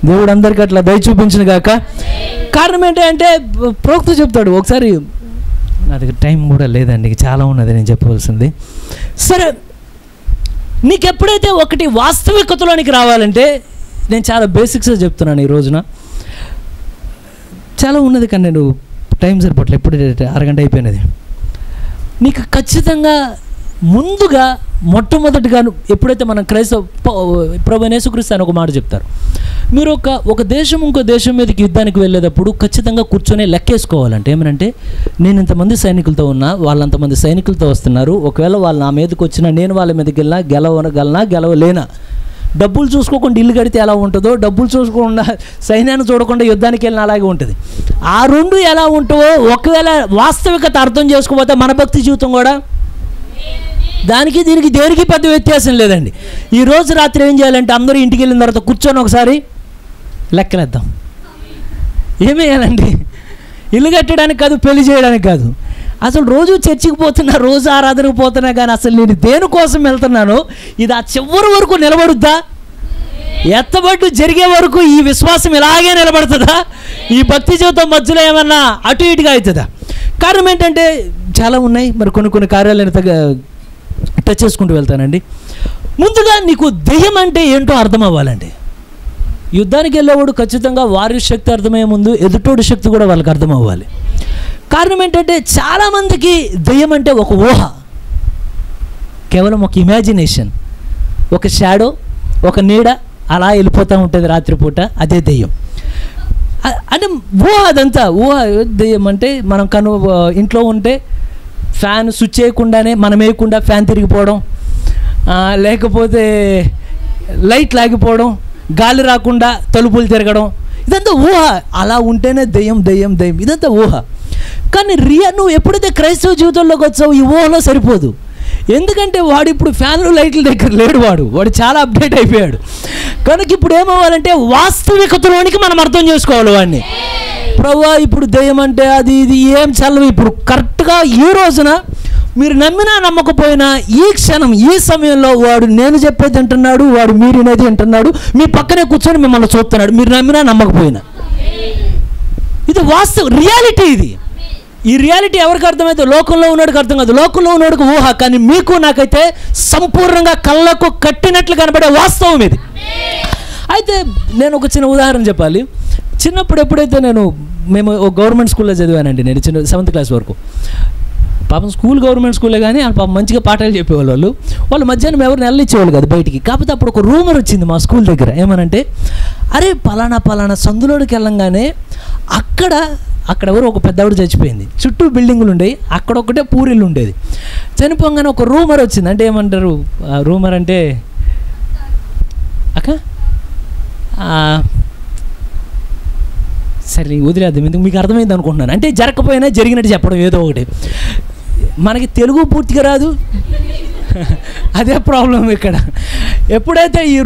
దేవుడు అందరికీ అట్లా దయ చూపించిన గాక. కారణం ఏంటంటే ప్రోక్త చెప్తాడు ఒకసారి, నా దగ్గర టైం కూడా లేదండి, చాలా ఉన్నది నేను చెప్పవలసింది. సరే, నీకు ఎప్పుడైతే ఒకటి వాస్తవికతలోనికి రావాలంటే, నేను చాలా బేసిక్స్గా చెప్తున్నాను ఈ రోజున, చాలా ఉన్నది కానీ నేను టైం సరిపోట్లే, ఎప్పుడు అరగంట అయిపోయినది. నీకు ఖచ్చితంగా ముందుగా మొట్టమొదటిగా ఎప్పుడైతే మనం ప్రభు యేసుక్రీస్తు అని ఒక మాట చెప్తారు, మీరు ఒక దేశం ఇంకో దేశం మీదకి యుద్ధానికి వెళ్ళేటప్పుడు ఖచ్చితంగా కూర్చొని లెక్కేసుకోవాలంటే ఏమనంటే, నేను ఇంతమంది సైనికులతో ఉన్నా, వాళ్ళంతమంది సైనికులతో వస్తున్నారు, ఒకవేళ వాళ్ళు నా మీదకి వచ్చినా నేను వాళ్ళ మీదకి వెళ్ళినా గెలవలేనా, డబ్బులు చూసుకోకుండా ఇల్లు కడితే ఎలా ఉంటుందో, డబ్బులు చూసుకోకుండా సైన్యాన్ని చూడకుండా యుద్ధానికి వెళ్ళిన అలాగే ఉంటుంది. ఆ రెండు ఎలా ఉంటావో ఒకవేళ వాస్తవికత అర్థం చేసుకోకపోతే మన భక్తి జీవితం కూడా దానికి దీనికి దేనికి పెద్ద వ్యత్యాసం లేదండి. ఈరోజు రాత్రి ఏం చేయాలంటే, అందరూ ఇంటికి వెళ్ళిన తర్వాత కూర్చొని ఒకసారి లెక్కలేద్దాం. ఏమేయాలండి? ఇల్లు కట్టడానికి కాదు, పెళ్లి చేయడానికి కాదు. అసలు రోజు చర్చికి పోతున్నా, రోజు ఆరాధనకు పోతున్నా, కానీ అసలు నేను దేనికోసం వెళ్తున్నాను, ఇది ఆ చివరి వరకు నిలబడుద్దా? ఎత్తబడ్డు జరిగే వరకు ఈ విశ్వాసం ఇలాగే నిలబడుతుందా? ఈ భక్తి జీవితం మధ్యలో ఏమన్నా అటు ఇటుగా అవుతుందా? కారణం ఏంటంటే చాలా ఉన్నాయి, మరి కొన్ని కార్యాలను టచ్ చేసుకుంటూ వెళ్తానండి. ముందుగా నీకు దెయ్యం అంటే ఏంటో అర్థం అవ్వాలండి. యుద్ధానికి వెళ్ళేవాడు ఖచ్చితంగా వారి శక్తి అర్థమయ్యే ముందు ఎదుటోడి శక్తి కూడా వాళ్ళకి అర్థం అవ్వాలి. కారణం ఏంటంటే చాలామందికి దెయ్యం అంటే ఒక ఊహ, కేవలం ఒక ఇమాజినేషన్, ఒక షాడో, ఒక నీడ అలా వెళ్ళిపోతూ ఉంటుంది రాత్రిపూట, అదే దెయ్యం. అంటే ఊహ, అదంతా ఊహ. దెయ్యం అంటే మనం ఇంట్లో ఉంటే ఫ్యాన్ స్విచ్ చేయకుండానే మనం వేయకుండా ఫ్యాన్ తిరిగిపోవడం, లేకపోతే లైట్ లాగిపోవడం, గాలి రాకుండా తలుపులు తిరగడం, ఇదంతా ఊహ. అలా ఉంటేనే దెయ్యం దెయ్యం దెయ్యం, ఇదంతా ఊహ. కానీ నువ్వు ఎప్పుడైతే క్రైస్తవ జీవితంలోకి వచ్చావు ఈ ఊహలో సరిపోదు. ఎందుకంటే వాడు ఇప్పుడు ఫ్యాన్లు లైట్ల దగ్గర లేడు, వాడు చాలా అప్డేట్ అయిపోయాడు. కనుక ఇప్పుడు ఏమవ్వాలంటే వాస్తవికతలోనికి మనం అర్థం చేసుకోవాలి వాడిని. ప్రభువా ఇప్పుడు దెయ్యం అంటే అది ఇది ఏం చల్లవు. ఇప్పుడు కరెక్ట్గా ఈ రోజున మీరు నమ్మినా నమ్మకపోయినా ఈ క్షణం ఈ సమయంలో వాడు నేను చెప్పేది అంటున్నాడు, వాడు మీరు వినేది అంటున్నాడు, మీ పక్కనే కూర్చొని మిమ్మల్ని చూస్తున్నాడు, మీరు నమ్మినా నమ్మకపోయినా. ఇది వాస్తవం, రియాలిటీ ఇది. ఈ రియాలిటీ ఎవరికి అర్థమైతే? లోకంలో ఉన్నవాడికి అర్థం కాదు, లోకంలో ఉన్నవాడికి ఊహ. కానీ మీకు నాకైతే సంపూర్ణంగా కళ్ళకు కట్టినట్లు కనబడే వాస్తవం ఇది. అయితే నేను ఒక చిన్న ఉదాహరణ చెప్పాలి. చిన్నప్పుడు ఎప్పుడైతే మేము గవర్నమెంట్ స్కూల్లో చదివానండి. నేను 7th క్లాస్ వరకు. పాపం స్కూల్ గవర్నమెంట్ స్కూలే కానీ వాళ్ళు పాపం మంచిగా పాఠాలు చెప్పేవాళ్ళు. వాళ్ళు మధ్యాహ్నం ఎవరిని వెళ్ళిచ్చేవాళ్ళు కాదు బయటికి. కాకపోతే అప్పుడు ఒక రూమర్ వచ్చింది మా స్కూల్ దగ్గర. ఏమనంటే, అరే పలానా సందులోకి వెళ్ళంగానే అక్కడ ఎవరు ఒక పెద్దవాడు చచ్చిపోయింది, చుట్టూ బిల్డింగులు ఉండేవి, అక్కడ ఒకటే పూరిల్లు ఉండేది. చనిపోగానే ఒక రూమర్ వచ్చింది. అంటే ఏమంటారు రూమర్ అంటే సరే వదిలేద్దాం, ఎందుకు మీకు అర్థమైంది అనుకుంటున్నాను. అంటే జరగకపోయినా జరిగినట్టు చెప్పడం ఏదో ఒకటి. మనకి తెలుగు పూర్తిగా రాదు, అదే ప్రాబ్లం ఇక్కడ. ఎప్పుడైతే ఈ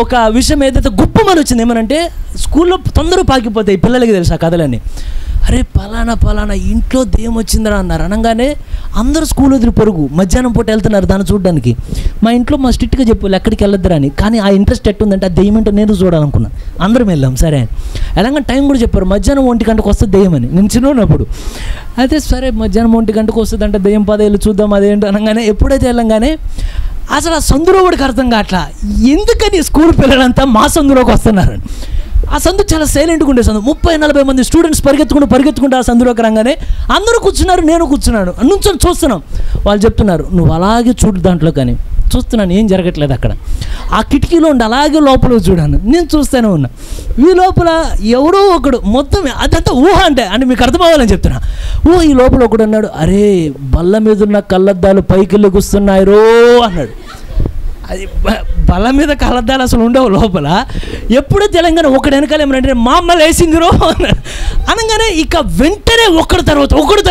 ఒక విషయం ఏదైతే గుప్పమని వచ్చింది, ఏమనంటే స్కూల్లో తొందరగా పాకిపోతాయి పిల్లలకి తెలుసు ఆ కథలన్నీ. అరే పలానా ఇంట్లో దెయ్యం వచ్చిందిరా అన్నారు. అనగానే అందరూ స్కూల్ వదిలి పొరుగు మధ్యాహ్నం పూట వెళ్తున్నారు దాన్ని చూడడానికి. మా ఇంట్లో మా స్ట్రిక్ట్గా చెప్పాలి ఎక్కడికి వెళ్ళొద్దురా అని. కానీ ఆ ఇంట్రెస్ట్ ఎట్టుందంటే ఆ దెయ్యం ఏంటో నేను చూడాలనుకున్నాను. అందరం వెళ్ళాం సరే అని. ఎలాగని టైం కూడా చెప్పారు, మధ్యాహ్నం 1 గంటకు వస్తుంది దెయ్యం అని. నేను చిన్నప్పుడు అయితే సరే మధ్యాహ్నం 1 గంటకు వస్తుంది అంటే దెయ్యం పదేళ్ళు చూద్దాం అదేంటో అనగానే ఎప్పుడైతే వెళ్ళంగానే అసలు ఆ సందులో వాడికి అర్థం కావట్లా ఎందుకని స్కూల్ పిల్లలంతా మా సందులోకి వస్తున్నారని. ఆ సందు చాలా సైలెంట్గా ఉండే సందు. 30-40 మంది స్టూడెంట్స్ పరిగెత్తుకుంటూ ఆ సందులోకి రాగానే అందరూ కూర్చున్నారు, నేను కూర్చున్నాను. నుంచొని చూస్తున్నాం. వాళ్ళు చెప్తున్నారు, నువ్వు అలాగే చూడు దాంట్లో. కానీ చూస్తున్నాను ఏం జరగట్లేదు అక్కడ. ఆ కిటికీలో ఉండి అలాగే లోపల చూడాను. నేను చూస్తూనే ఉన్నా. ఈ లోపల ఎవడో ఒకడు మొత్తం అదంతా ఊహ అంటే మీకు అర్థం అవ్వాలని చెప్తున్నా. ఈ లోపల ఒకడు అన్నాడు, అరే బల్ల మీద ఉన్న కళ్ళద్దాలు పైకి లెగుస్తున్నాయి రో అన్నాడు. అది బల్ల మీద కళ్ళద్దాలు అసలు ఉండవు లోపల. ఎప్పుడూ తెలంగాణ ఒకటి వెనకాల ఏమంటే మా అమ్మ లేసిందిరో అన్నాడు. అనగానే ఇక వెంటనే ఒకడు తర్వాత ఒకడు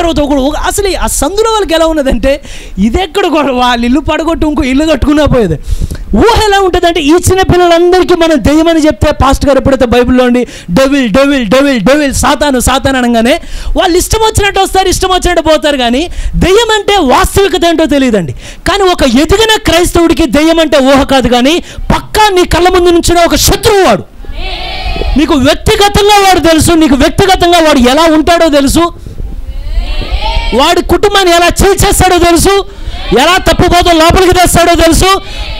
అసలు ఆ సందులో వాళ్ళకి ఎలా ఉన్నదంటే ఇదెక్కడ వాళ్ళ ఇల్లు పడగొట్టు ఇంకో ఇల్లు కట్టుకున్నా పోయేది. ఊహ ఎలా ఉంటుందంటే ఈ చిన్న పిల్లలందరికీ మనం దెయ్యమని చెప్తే పాస్ట్ గారు ఎప్పుడైతే బైబిల్లో ఉండి డెవిల్ డెవిల్ డెవిల్ డెవిల్ సాతాను అనగానే వాళ్ళు ఇష్టం వచ్చినట్టు వస్తారు, ఇష్టం వచ్చినట్టు పోతారు. కానీ దెయ్యం అంటే వాస్తవికత ఏంటో తెలియదండి. కానీ ఒక ఎదిగిన క్రైస్తవుడికి దెయ్యం అంటే ఊహ కాదు, కానీ పక్కా నీ కళ్ళ ముందు నుంచిన ఒక శత్రువు వాడు. నీకు వ్యక్తిగతంగా వాడు తెలుసు, నీకు వ్యక్తిగతంగా వాడు ఎలా ఉంటాడో తెలుసు, వాడి కుటుంబాన్ని ఎలా చేస్తాడో తెలుసు, ఎలా తప్పుపోతో లోపలికి తెస్తాడో తెలుసు.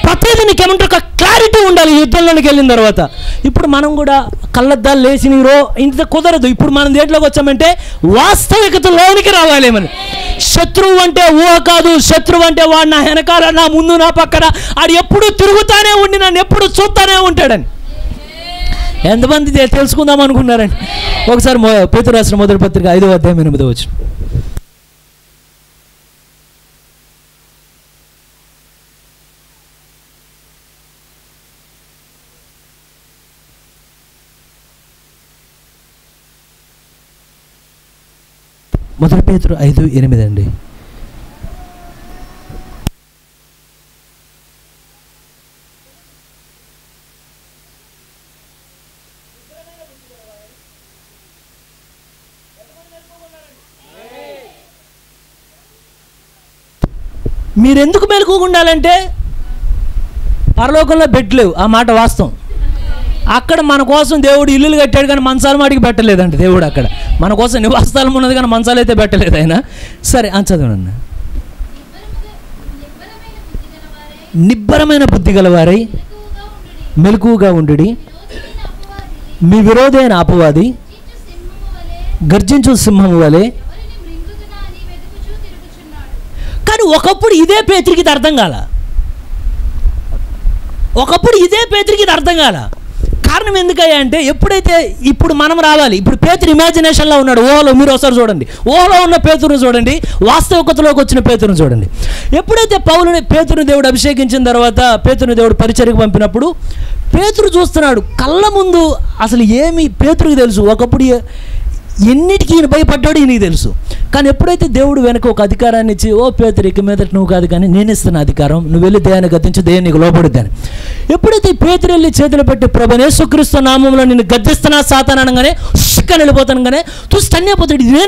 ప్రతిదీ నీకేమంటే ఒక క్లారిటీ ఉండాలి యుద్ధంలోనికి వెళ్ళిన తర్వాత. ఇప్పుడు మనం కూడా కళ్ళద్దాలు లేచి నీరో ఇంత కుదరదు. ఇప్పుడు మనం దేంట్లోకి వచ్చామంటే వాస్తవికతలోనికి రావాలేమని. శత్రువు అంటే ఊహ కాదు. శత్రువు అంటే వాడు నా వెనకాల, నా ముందు, నా పక్కన, ఆడు ఎప్పుడు తిరుగుతానే ఉండి నన్ను ఎప్పుడు చూస్తానే ఉంటాడని. ఎంతమంది తెలుసుకుందాం అనుకున్నారండి? ఒకసారి పేతురు రాసిన మొదటి పత్రిక 5వ అధ్యాయం 8వ వచనం. మొదటి పేతురు 5:8 అండి. మీరెందుకు మెలకువగా ఉండాలంటే పరలోకంలో బెడ్ లేవు, ఆ మాట వాస్తవం. అక్కడ మన కోసం దేవుడు ఇల్లులు కట్టాడు కానీ మంచాలు మాటికి పెట్టలేదండి దేవుడు. అక్కడ మన కోసం నివాసస్థలం ఉన్నది కానీ మంచాలు అయితే పెట్టలేదు ఆయన. సరే చదవనన్నా. నిబ్బరమైన బుద్ధి గలవారై మెలకువగా ఉండుడి, మీ విరోధైన అపవాది గర్జించు సింహము వలె. కానీ ఒకప్పుడు ఇదే పేతురికి ఇది అర్థం కాల. కారణం ఎందుకయ్యా అంటే ఎప్పుడైతే ఇప్పుడు మనం రావాలి. ఇప్పుడు పేతురు ఇమాజినేషన్లో ఉన్నాడు. ఊహలో మీరు ఒకసారి చూడండి, ఊహలో ఉన్న పేతురుని చూడండి, వాస్తవికతలోకి వచ్చిన పేతురుని చూడండి. ఎప్పుడైతే పేతురుని దేవుడు అభిషేకించిన తర్వాత పేతురుని దేవుడు పరిచర్యకు పంపినప్పుడు పేతురు చూస్తున్నాడు కళ్ళ ముందు. అసలు ఏమి పేతురుకి తెలుసు, ఒకప్పుడు ఎన్నిటికీ ఈయన భయపడ్డాడు ఈయనకి తెలుసు. కానీ ఎప్పుడైతే దేవుడు వెనక ఒక అధికారాన్ని ఇచ్చి, ఓ పేతురు ఇక మీదట నువ్వు కాదు కానీ నేను ఇస్తున్న అధికారం, నువ్వు వెళ్ళి దయ్యాన్ని గద్దించు, దయ్యం నీకు లోపడుద్దని. ఎప్పుడైతే పేతురు వెళ్ళి చేతులు పెట్టి ప్రభువే యేసుక్రీస్తు నామములో నిన్ను గద్దిస్తున్నా సాతాను అనగానే ఉష్క వెళ్ళిపోతాను కానీ తుస్తన్యపోతాడు. ఇది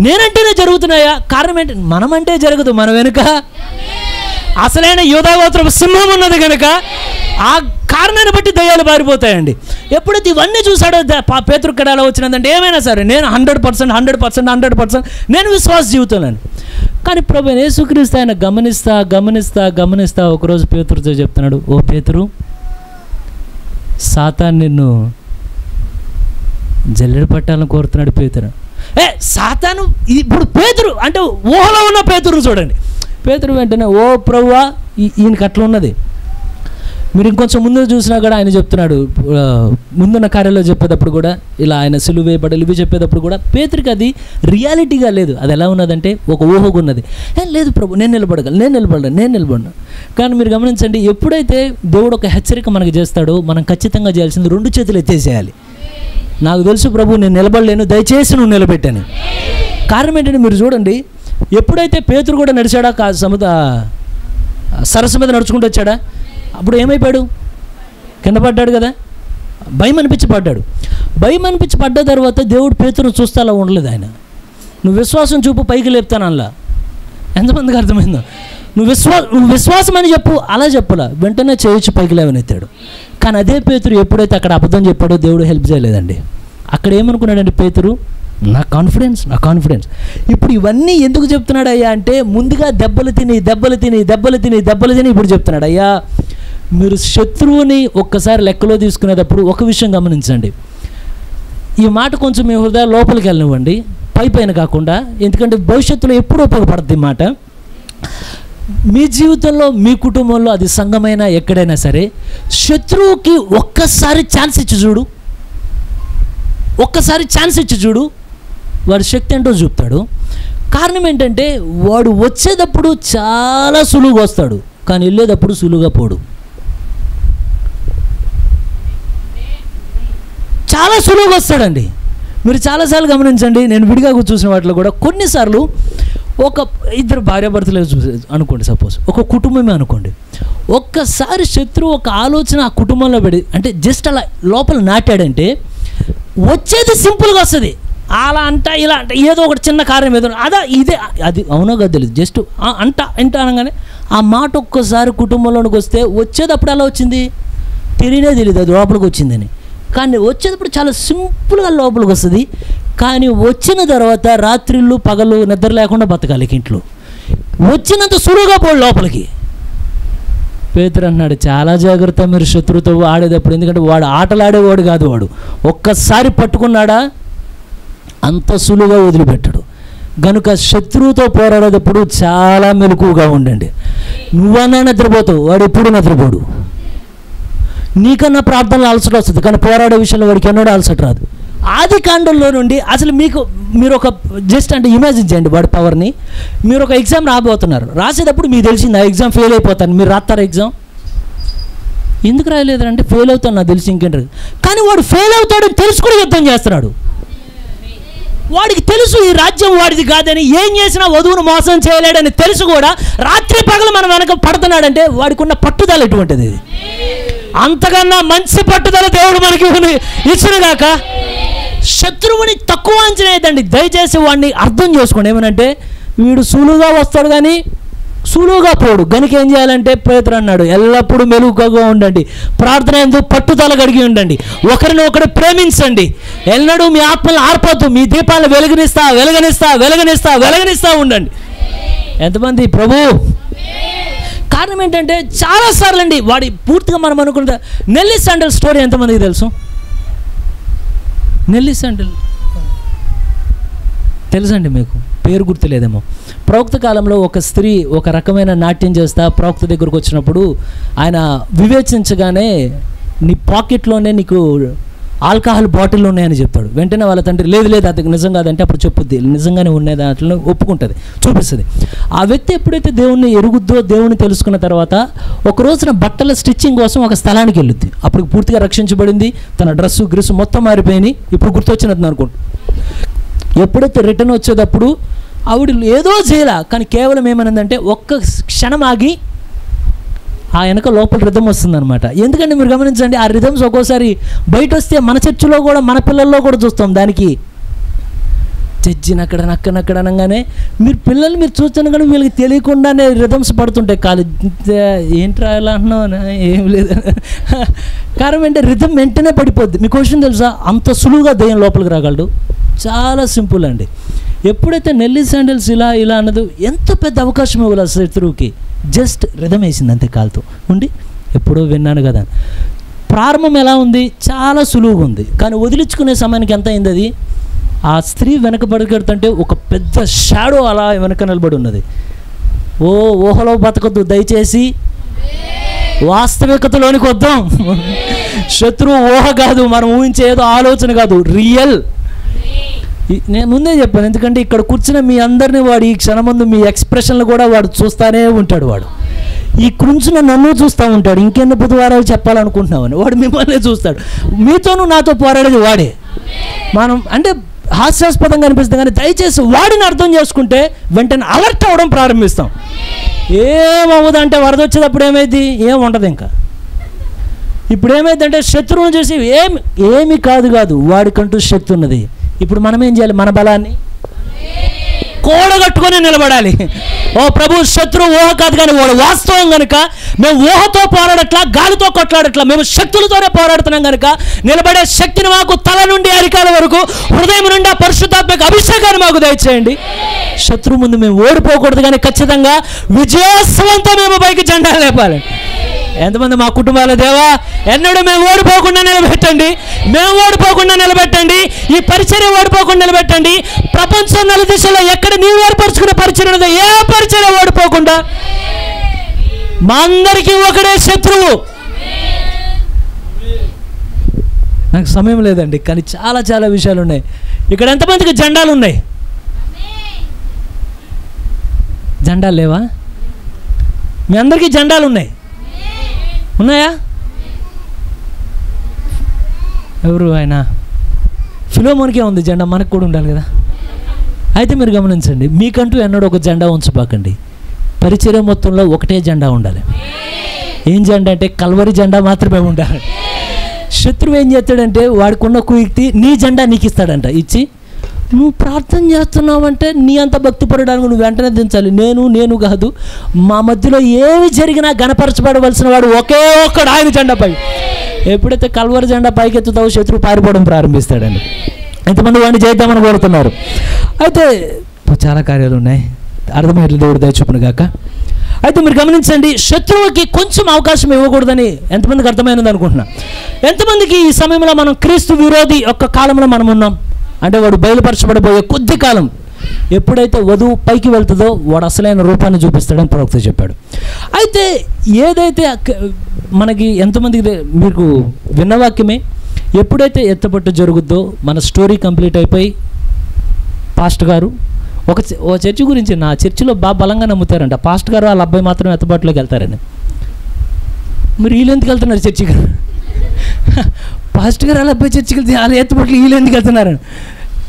నేనంటేనే జరుగుతున్నాయా? కారణం ఏంటి? మనమంటే జరగదు, మన వెనుక అసలైన యూదా గోత్రపు సింహం ఉన్నది కనుక ఆ కారణాన్ని బట్టి దయ్యాలు పారిపోతాయండి. ఎప్పుడైతే ఇవన్నీ చూసాడో పేతురు ఇక్కడ ఎలా వచ్చినదంటే ఏమైనా సరే నేను 100% నేను విశ్వాస జీవితంలో. కానీ ప్రభు యేసుక్రీస్తు ఆయన గమనిస్తా ఒకరోజు పేతురుతో చెప్తున్నాడు, ఓ పేతురు, సాతాను నిన్ను జల్లెడ పట్టాలని కోరుతున్నాడు. పేతురు సాతాను ఇప్పుడు పేతురు అంటే ఊహలో ఉన్న పేతురు చూడండి. పేతురు వెంటనే ఓ ప్రభువా ఈయనకి అట్లా ఉన్నది. మీరు ఇంకొంచెం ముందు చూసినా కూడా ఆయన చెప్తున్నాడు, ముందున్న కార్యాల్లో చెప్పేటప్పుడు కూడా ఇలా ఆయన సిలువ వేయబడాలి ఇవి చెప్పేటప్పుడు కూడా పేతురికి అది రియాలిటీగా లేదు. అది ఎలా ఉన్నదంటే ఒక ఊహగా ఉన్నది. లేదు ప్రభు నేను నిలబడను. కానీ మీరు గమనించండి, ఎప్పుడైతే దేవుడు ఒక హెచ్చరిక మనకు చేస్తాడో మనం ఖచ్చితంగా చేయాల్సింది 2 చేతులు ఎత్తేసేయాలి. నాకు తెలుసు ప్రభు నేను నిలబడలేను, దయచేసి నువ్వు నిలబెట్టాను. కారణం ఏంటంటే మీరు చూడండి, ఎప్పుడైతే పేతురు కూడా నడిచాడా సరస్సు మీద నడుచుకుంటూ వచ్చాడా, అప్పుడు ఏమైపోయాడు? కింద పడ్డాడు కదా, భయం అనిపించి పడ్డ తర్వాత దేవుడు పేతురును చూస్తే అలా ఉండలేదు. ఆయన నువ్వు విశ్వాసం చూపు పైకి లేపుతాను అలా. ఎంతమందికి అర్థమైందో? నువ్వు విశ్వాసం అని చెప్పు, అలా చెప్పలా, వెంటనే చేయొచ్చు పైకి లేవనెత్తాడు. కానీ అదే పేతురు ఎప్పుడైతే అక్కడ అబద్ధం చెప్పాడో దేవుడు హెల్ప్ చేయలేదండి. అక్కడ ఏమనుకున్నాడండి పేతురు, నా కాన్ఫిడెన్స్. ఇప్పుడు ఇవన్నీ ఎందుకు చెప్తున్నాడు అయ్యా అంటే, ముందుగా దెబ్బలు తిని ఇప్పుడు చెప్తున్నాడు, అయ్యా మీరు శత్రువుని ఒక్కసారి లెక్కలో తీసుకునేటప్పుడు ఒక విషయం గమనించండి. ఈ మాట కొంచెం మీ హృదయ లోపలికి వెళ్ళనివ్వండి, పైన కాకుండా, ఎందుకంటే భవిష్యత్తులో ఎప్పుడు ఉపయోగపడుతుంది ఈ మాట. మీ జీవితంలో మీ కుటుంబంలో అది సంఘమైనా ఎక్కడైనా సరే, శత్రువుకి ఒక్కసారి ఛాన్స్ ఇచ్చి చూడు, వాడి శక్తి ఏంటో చూపుతాడు. కారణం ఏంటంటే వాడు వచ్చేటప్పుడు చాలా సులువుగా వస్తాడు, కానీ వెళ్ళేటప్పుడు సులువుగా పోడు. చాలా సులువుగా వస్తాడండి. మీరు చాలాసార్లు గమనించండి, నేను విడిగా చూసిన వాటిలో కూడా కొన్నిసార్లు ఒక ఇద్దరు భార్యాభర్తలు అనుకోండి, సపోజ్ ఒక కుటుంబమే అనుకోండి, ఒక్కసారి శత్రువు ఒక ఆలోచన ఆ కుటుంబంలో పెడి అంటే జస్ట్ అలా లోపల నాటాడంటే వచ్చేది సింపుల్గా వస్తుంది. అలా ఇలా అంట ఏదో ఒకటి చిన్న కార్యం ఏదో అది అవునో కదా తెలియదు, జస్ట్ అంట అనగానే ఆ మాట ఒక్కసారి కుటుంబంలోనికి వస్తే వచ్చేటప్పుడు ఎలా వచ్చింది తెలియదు, అది లోపలికి వచ్చిందని. కానీ వచ్చేటప్పుడు చాలా సింపుల్గా లోపలికి వస్తుంది. కానీ వచ్చిన తర్వాత రాత్రిళ్ళు పగలు నిద్ర లేకుండా బతకాలి ఇంట్లో. వచ్చినంత సులువుగా పోడు లోపలికి. పేతురు అన్నాడు, చాలా జాగ్రత్త మీరు శత్రువుతో ఆడేటప్పుడు, ఎందుకంటే వాడు ఆటలాడేవాడు కాదు, వాడు ఒక్కసారి పట్టుకున్నాడా అంత సులువుగా వదిలిపెట్టాడు. కనుక శత్రువుతో పోరాడేటప్పుడు చాలా మెలకువగా ఉండండి. నువ్వన్నా నిద్రపోతావు, వాడు ఎప్పుడు నిద్రపోడు. నీకన్నా ప్రార్థనలు అలసట వస్తుంది, కానీ పోరాడే విషయంలో వాడికి ఎన్నడూ అలసట రాదు. ఆది కాండంలో నుండి అసలు మీరు ఒక జస్ట్ అంటే ఇమాజిన్ చేయండి వాడి పవర్ని. మీరు ఒక ఎగ్జామ్ రాబోతున్నారు, రాసేటప్పుడు మీకు తెలిసింది ఆ ఎగ్జామ్ ఫెయిల్ అయిపోతాను, మీరు రాస్తారా ఎగ్జామ్? ఎందుకు రాయలేదంటే ఫెయిల్ అవుతాను నాకు తెలిసి, ఇంకేంటారు. కానీ వాడు ఫెయిల్ అవుతాడని తెలుసుకుని యుద్ధం చేస్తున్నాడు. వాడికి తెలుసు ఈ రాజ్యం వాడిది కాదని, ఏం చేసినా వధువును మోసం చేయలేడని తెలుసు కూడా రాత్రి పగలు మనం వెనక పడుతున్నాడంటే వాడికి ఉన్న పట్టుదల ఎటువంటిది. అంతకన్నా మంచి పట్టుదల దేవుడు మనకి ఇచ్చినగాక. శత్రువుని తక్కువ అంచనా వేయద్దండి, దయచేసి వాడిని అర్థం చేసుకోండి. ఏమనంటే వీడు సులువుగా వస్తాడు కానీ సులువుగా పోడు. గనుక ఏం చేయాలంటే పేతురు అన్నాడు, ఎల్లప్పుడూ మెలుగుగా ఉండండి, ప్రార్థన యందు పట్టుదల కలిగి ఉండండి, ఒకరిని ఒకరు ప్రేమించండి, ఎన్నడూ మీ ఆత్మలు ఆర్పొద్దు, మీ దీపాలను వెలగనిస్తా ఉండండి. ఎంతమంది ప్రభు? కారణం ఏంటంటే చాలాసార్లు అండి వాడి పూర్తిగా మనం అనుకుంటా. నెల్లీ శాండల్ స్టోరీ ఎంతమందికి తెలుసు? నెల్లీ శాండల్ తెలుసండి మీకు? పేరు గుర్తులేదేమో. ప్రవక్త కాలంలో ఒక స్త్రీ ఒక రకమైన నాట్యం చేస్తా ప్రవక్త దగ్గరకు వచ్చినప్పుడు ఆయన వివేచించగానే నీ పాకెట్లోనే నీకు ఆల్కహాల్ బాటిల్ ఉన్నాయని చెప్తాడు. వెంటనే వాళ్ళ తండ్రి లేదు అది నిజం కాదంటే అప్పుడు చెప్పుద్ది నిజంగానే ఉన్నాయి, దాంట్లో ఒప్పుకుంటుంది, చూపిస్తుంది. ఆ వ్యక్తి ఎప్పుడైతే దేవుణ్ణి ఎరుగుద్దో, దేవుణ్ణి తెలుసుకున్న తర్వాత ఒక రోజున బట్టల స్టిచ్చింగ్ కోసం ఒక స్థలానికి వెళ్ళుద్ది. అప్పుడు పూర్తిగా రక్షించబడింది, తన డ్రెస్సు గ్రిస్సు మొత్తం మారిపోయినాయి. ఇప్పుడు గుర్తొచ్చినది అనుకోండి. ఎప్పుడైతే రిటర్న్ వచ్చేటప్పుడు ఆవిడ ఏదో చేయాల, కానీ కేవలం ఏమనిందంటే ఒక్క క్షణం ఆగి ఆ వెనక లోపల రిథం వస్తుందన్నమాట. ఎందుకంటే మీరు గమనించండి, ఆ రిథమ్స్ ఒక్కోసారి బయట వస్తే మన చర్చిలో కూడా మన పిల్లల్లో కూడా చూస్తాం. దానికి జడ్జిని అక్కడ అనగానే మీరు పిల్లలు మీరు చూస్తున్నా కానీ వీళ్ళకి తెలియకుండానే రిథమ్స్ పడుతుంటాయి. కాలు ఏంట్రా ఎలా అంటున్నావు, ఏం లేదు. కారణం ఏంటంటే రిథమ్ వెంటనే పడిపోద్ది. మీకు క్వశ్చన్ తెలుసా, అంత సులువుగా దయ్యం లోపలికి రాగలడు? చాలా సింపుల్ అండి. ఎప్పుడైతే నెల్లీ శాండిల్స్ ఇలా అన్నది, ఎంత పెద్ద అవకాశం ఇవ్వాలి శత్రువుకి. జస్ట్ రిథమ్ వేసింది అంతే కాలుతో ఉండి. ఎప్పుడో విన్నాను కదా. ప్రారంభం ఎలా ఉంది, చాలా సులువుగా ఉంది. కానీ వదిలించుకునే సమయానికి ఎంత అయింది అది, ఆ స్త్రీ వెనక పడుకెడుతుంటే ఒక పెద్ద షాడో అలా వెనక నిలబడి ఉన్నది. ఊహలో బతకొద్దు దయచేసి, వాస్తవికతలోనికి వద్దాం. శత్రువు ఊహ కాదు, మనం ఊహించే ఏదో ఆలోచన కాదు, రియల్. నేను ముందే చెప్పాను, ఎందుకంటే ఇక్కడ కూర్చున్న మీ అందరినీ వాడు ఈ క్షణం ముందు మీ ఎక్స్ప్రెషన్లు కూడా వాడు చూస్తూనే ఉంటాడు. వాడు ఈ కూర్చున్న నన్ను చూస్తూ ఉంటాడు. ఇంకెన్ని బుధవారాలు చెప్పాలనుకుంటున్నామని వాడు మిమ్మల్ని చూస్తాడు. మీతోనూ నాతో పోరాడేది వాడే. మనం అంటే హాస్యాస్పదంగా అనిపిస్తుంది, కానీ దయచేసి వాడిని అర్థం చేసుకుంటే వెంటనే అలర్ట్ అవ్వడం ప్రారంభిస్తాం. ఏమవుదంటే వరద వచ్చేటప్పుడు ఏమైంది, ఏం ఉండదు. ఇంకా ఇప్పుడు ఏమైందంటే శత్రువును చూసి ఏమి కాదు వాడికంటూ శక్తి ఉన్నది. ఇప్పుడు మనం ఏం చేయాలి, మన బలాన్ని కూడగట్టుకొని నిలబడాలి. ఓ ప్రభు, శత్రువు ఊహ కాదు కానీ వాడు వాస్తవం కనుక మేము ఊహతో పోరాడట్లా, గాలితో కొట్లాడట్లా, మేము శక్తులతోనే పోరాడుతున్నాం కనుక నిలబడే శక్తిని మాకు తల నుండి అరికాల వరకు హృదయం నుండి ఆ పరిశుద్ధాత్మక అభిషేకాన్ని మాకు దయచేయండి. శత్రువు ముందు మేము ఓడిపోకూడదు, కానీ ఖచ్చితంగా విజయోత్సవంతో మేము పైకి జెండా లేపాలి. ఎంతమంది మా కుటుంబాల దేవా, ఎన్నడూ మేము ఓడిపోకుండా నిలబెట్టండి, మేము ఓడిపోకుండా నిలబెట్టండి, ఈ పరిచర్య ఓడిపోకుండా నిలబెట్టండి. ప్రపంచం నలు దిశలో ఎక్కడ నీవు ఏర్పరచుకునే పరిచర్య ఉన్నదో ఏ పరిచర్య ఓడిపోకుండా. మా అందరికీ ఒకడే శత్రువు. నాకు సమయం లేదండి, కానీ చాలా విషయాలు ఉన్నాయి. ఇక్కడ ఎంతమందికి జెండాలు ఉన్నాయి? జెండాలు లేవా? మీ అందరికీ జెండాలు ఉన్నాయా? ఎవరు ఆయన? ఫిలోమోనికే ఉంది జెండా, మనకు కూడా ఉండాలి కదా. అయితే మీరు గమనించండి, మీకంటూ ఎన్నడూ ఒక జెండా ఉంచబాకండి. పరిచర్య మొత్తంలో ఒకటే జెండా ఉండాలి. ఏం జెండా అంటే కల్వరి జెండా మాత్రమే ఉండాలి. శత్రువు ఏం చేస్తాడంటే వాడికున్న కుయుక్తి నీ జెండా నీకు ఇస్తాడంట. ఇచ్చి నువ్వు ప్రార్థన చేస్తున్నావంటే నీ అంత భక్తి పడడానికి నువ్వు వెంటనే దించాలి. నేను కాదు, మా మధ్యలో ఏమి జరిగినా గణపరచబడవలసిన వాడు ఒకే ఒక్కడు, ఆయన జెండాపై. ఎప్పుడైతే కల్వరి జెండా పైకి ఎత్తుతావో శత్రువు పారిపోవడం ప్రారంభిస్తాడండి. ఎంతమంది వాడిని చేద్దామని కోరుతున్నారు? అయితే చాలా కార్యాలు ఉన్నాయి, అర్థమయ్యేట్లు దేవుడు దయచూపును గాక. అయితే మీరు గమనించండి, శత్రువుకి కొంచెం అవకాశం ఇవ్వకూడదని ఎంతమందికి అర్థమైనది అనుకుంటున్నా. ఎంతమందికి ఈ సమయంలో మనం క్రీస్తు విరోధి యొక్క కాలంలో మనం ఉన్నాం అంటే వాడు బయలుపరచబడబోయే కొద్ది కాలం ఎప్పుడైతే వధువు పైకి వెళ్తుందో వాడు అసలైన రూపాన్ని చూపిస్తాడని ప్రవక్త చెప్పాడు. అయితే ఏదైతే మనకి ఎంతమందికి మీకు విన్నవాక్యమే, ఎప్పుడైతే ఎత్తపట్టు జరుగుద్దో మన స్టోరీ కంప్లీట్ అయిపోయి పాస్టర్ గారు ఓ చర్చి గురించి, నా చర్చిలో బాగా బలంగా నమ్ముతారంట, పాస్టర్ గారు వాళ్ళ అబ్బాయి మాత్రం ఎత్తపట్టులోకి వెళ్తారని. మీరు వీళ్ళు ఎందుకు వెళ్తున్నారు చర్చికి? పాస్టర్ గారు వాళ్ళ అబ్బాయి చర్చికి వెళ్తే వాళ్ళు ఎత్తపట్లు వీళ్ళు ఎందుకు వెళ్తున్నారని.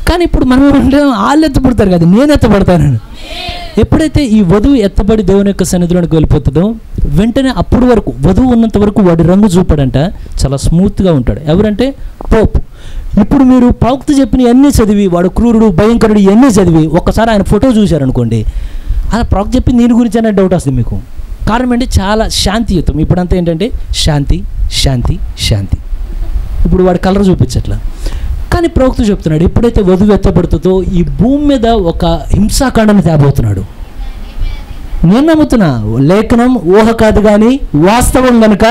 కానీ ఇప్పుడు మనం అంటే వాళ్ళు ఎత్తపడతారు కదా, నేను ఎత్తపడతానని. ఎప్పుడైతే ఈ వధువు ఎత్తబడి దేవుని యొక్క సన్నిధిలోకి వెళ్ళిపోతుందో వెంటనే అప్పుడు వరకు వధువు ఉన్నంత వరకు వాడి రంగు చూపాడంట, చాలా స్మూత్గా ఉంటాడు. ఎవరంటే పోప్. ఇప్పుడు మీరు ప్రవక్త చెప్పిన అన్నీ చదివి వాడు క్రూరుడు భయంకరుడు ఇవన్నీ చదివి ఒక్కసారి ఆయన ఫోటో చూశారనుకోండి, అలా ప్రవక్త చెప్పింది దీని గురించి అనే డౌట్ వస్తుంది మీకు. కారణం ఏంటి, చాలా శాంతియుతం. ఇప్పుడంతా ఏంటంటే శాంతి శాంతి శాంతి. ఇప్పుడు వాడి కలర్ చూపించట్లా. కానీ ప్రవక్త చెప్తున్నాడు ఎప్పుడైతే వధువు ఎత్తబడుతుందో ఈ భూమి మీద ఒక హింసాకాండను తేబోతున్నాడు. నేను నమ్ముతున్నా, లేఖనం ఊహ కాదు కానీ వాస్తవం కనుక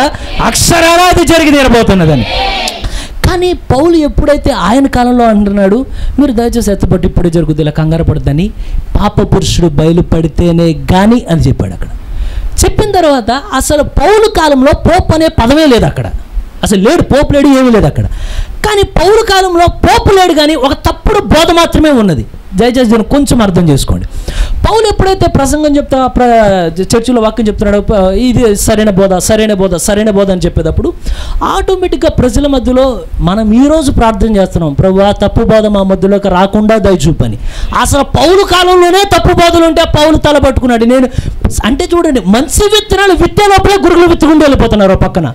అక్షరాలా అది జరిగి తీరబోతున్నదని. కానీ పౌలు ఎప్పుడైతే ఆయన కాలంలో అంటున్నాడు మీరు దయచేసి ఎత్తపట్టి ఇప్పుడే జరుగుతుంది, ఇలా కంగారు పడుతుందని, పాప పురుషుడు బయలుపడితేనే కానీ అని చెప్పాడు. అక్కడ చెప్పిన తర్వాత అసలు పౌలు కాలంలో పోప్ అనే పదమే లేదు అక్కడ, అసలు లేడు, పోపు లేడు, ఏమీ లేదు అక్కడ. కానీ పౌలు కాలంలో పోపు లేడు కానీ ఒక తప్పుడు బోధ మాత్రమే ఉన్నది. దయచేసి దీన్ని కొంచెం అర్థం చేసుకోండి. పౌలు ఎప్పుడైతే ప్రసంగం చెప్తా చర్చిలో వాక్యం చెప్తున్నాడో ఇది సరైన బోధ సరైన బోధ సరైన బోధ అని చెప్పేటప్పుడు ఆటోమేటిక్గా ప్రజల మధ్యలో మనం ఈరోజు ప్రార్థన చేస్తున్నాం, ప్రభువా తప్పు బోధ మా మధ్యలోకి రాకుండా దయచూపని. అసలు పౌలు కాలంలోనే తప్పు బోధలు ఉంటే పౌలు తల పట్టుకున్నాడు. నేను అంటే చూడండి, మంచి విత్తనాలు విత్తే లోపలే గురుగులు విత్తుకుంటూ వెళ్ళిపోతున్నారు పక్కన.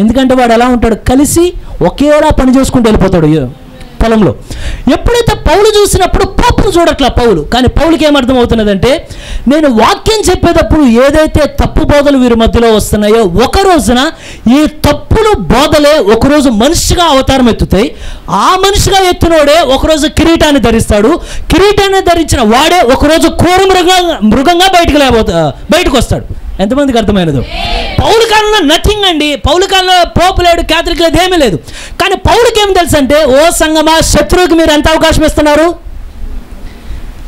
ఎందుకంటే వాడు ఎలా ఉంటాడు, కలిసి ఒకేలా పని చేసుకుంటూ వెళ్ళిపోతాడు. పొలంలో. ఎప్పుడైతే పౌలు చూసినప్పుడు పోపును చూడట్లా పౌలు, కానీ పౌలుకి ఏమర్థం అవుతున్నదంటే, నేను వాక్యం చెప్పేటప్పుడు ఏదైతే తప్పు బోధలు వీరి మధ్యలో వస్తున్నాయో, ఒక రోజున ఈ తప్పులు బోధలే ఒకరోజు మనిషిగా అవతారం ఎత్తుతాయి. ఆ మనిషిగా ఎత్తునోడే ఒకరోజు కిరీటాన్ని ధరిస్తాడు. కిరీటాన్ని ధరించిన వాడే ఒకరోజు క్రూర మృగంగా బయటకు వస్తాడు. ఎంతమందికి అర్థమైనదో? పౌలు కాలంలో నథింగ్ అండి. పౌలు కాలంలో పోపు లేడు, క్యాథలిక్ లేదు, ఏమీ లేదు. కానీ పౌలుకి ఏం తెలుసు అంటే, ఓ సంగమా, శత్రువుకి మీరు ఎంత అవకాశం ఇస్తున్నారు?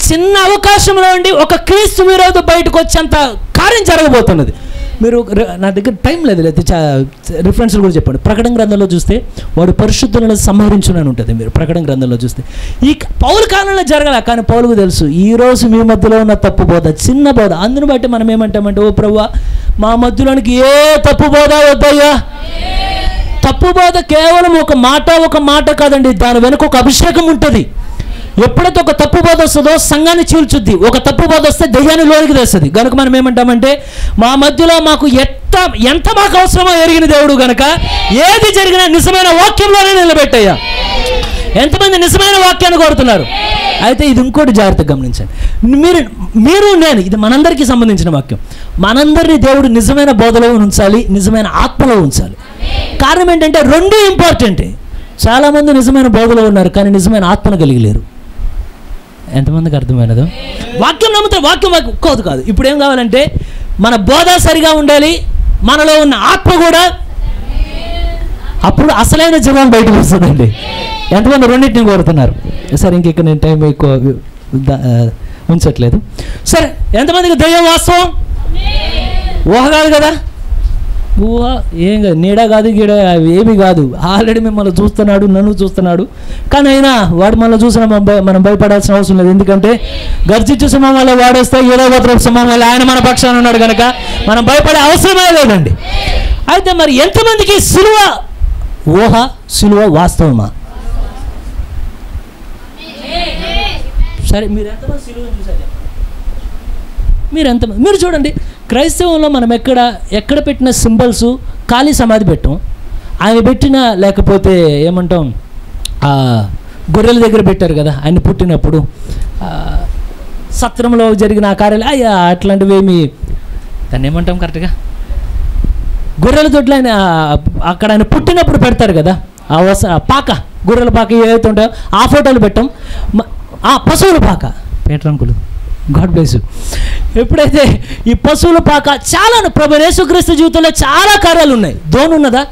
చిన్న అవకాశంలో ఉండి ఒక క్రీస్తు విరోధి బయటకు వచ్చేంత కార్యం జరగబోతున్నది. మీరు నా దగ్గర టైం లేదు, రిఫరెన్స్లు కూడా చెప్పండి. ప్రకటన గ్రంథంలో చూస్తే వాడు పరిశుద్ధులను సంహరించునని ఉంటుంది. మీరు ప్రకటన గ్రంథంలో చూస్తే ఈ పౌలు కాలంలో జరగాల, కానీ పౌలుకు తెలుసు ఈరోజు మీ మధ్యలో ఉన్న తప్పు బోధ, చిన్న బోధ. అందుని బట్టి మనం ఏమంటామంటే, ఓ ప్రభువా, మా మధ్యలోనికి ఏ తప్పు బోధ వద్దయ్యా. తప్పు బోధ కేవలం ఒక మాట కాదండి, దాని వెనుక ఒక అభిషేకం ఉంటుంది. ఎప్పుడైతే ఒక తప్పు బోధ వస్తుందో సంఘాన్ని చీల్చుద్ది. ఒక తప్పు బోధ వస్తే దెయ్యాన్ని లోనికి తెస్తుంది. కనుక మనం ఏమంటామంటే, మా మధ్యలో మాకు ఎంత మాకు అవసరమో ఎరిగిన దేవుడు కనుక ఏది జరిగినా నిజమైన వాక్యంలోనే నిలబెట్టయ్యా. ఎంతమంది నిజమైన వాక్యాన్ని కోరుతున్నారు? అయితే ఇది ఇంకోటి జాగ్రత్తగా గమనించండి. మీరు నేను, ఇది మనందరికీ సంబంధించిన వాక్యం. మనందరినీ దేవుడు నిజమైన బోధలో ఉంచాలి, నిజమైన ఆత్మలో ఉంచాలి. కారణం ఏంటంటే, రెండు ఇంపార్టెంటే. చాలామంది నిజమైన బోధలో ఉన్నారు, కానీ నిజమైన ఆత్మను కలిగి లేరు. ఎంతమందికి అర్థమైనదో? వాక్యం నమ్ముతారు, వాక్యం కాదు. ఇప్పుడు ఏం కావాలంటే, మన బోధ సరిగా ఉండాలి, మనలో ఉన్న ఆత్మ కూడా. అప్పుడు అసలైన జీవం బయటకు వస్తుందండి. ఎంతమంది రెండింటిని కోరుతున్నారు? సరే, ఇంక నేను టైం ఎక్కువ ఉంచట్లేదు. సరే, ఎంతమందికి దయ్యం వాస్తవం? ఊహ కాదు కదా, ఊహ ఏం కాదు, నీడ కాదు, గీడ ఏమి కాదు. ఆల్రెడీ మిమ్మల్ని చూస్తున్నాడు, నన్ను చూస్తున్నాడు. కానీ అయినా వాడు మనల్ని చూసిన మనం భయపడాల్సిన అవసరం లేదు. ఎందుకంటే గర్జించు సింహం వల్ల వాడేస్తే ఏదో గోత్రపు సింహం వల్ల ఆయన మన పక్షాన ఉన్నాడు కనుక మనం భయపడే అవసరమే లేదండి. అయితే మరి ఎంతమందికి సిలువ ఊహ, సిలువ వాస్తవమా? సరే, మీరు ఎంతమంది సిలువను చూసారు? మీరు చూడండి, క్రైస్తవంలో మనం ఎక్కడ పెట్టిన సింబల్స్ ఖాళీ సమాధి పెట్టాం. ఆయన పెట్టిన, లేకపోతే ఏమంటాం, గొర్రెల దగ్గర పెట్టారు కదా ఆయన పుట్టినప్పుడు, సత్రంలో జరిగిన ఆ కార్యాలు అట్లాంటివి ఏమి, దాన్ని ఏమంటాం కరెక్ట్గా, గొర్రెల దొడ్లు ఆయన అక్కడ ఆయన పుట్టినప్పుడు పెడతారు కదా, పాక, గొర్రెల పాక ఏవైతే ఉంటాయో ఆ ఫోటోలు పెట్టాం. పశువుల పాక, పేట్రంకులు, గాడ్ బ్లెస్ యు. ఎప్పుడైతే ఈ పశువుల పాక, చాలా ప్రభు యేసుక్రీస్తు జీవితంలో చాలా కార్యాలు ఉన్నాయి. ధోని ఉన్నదా?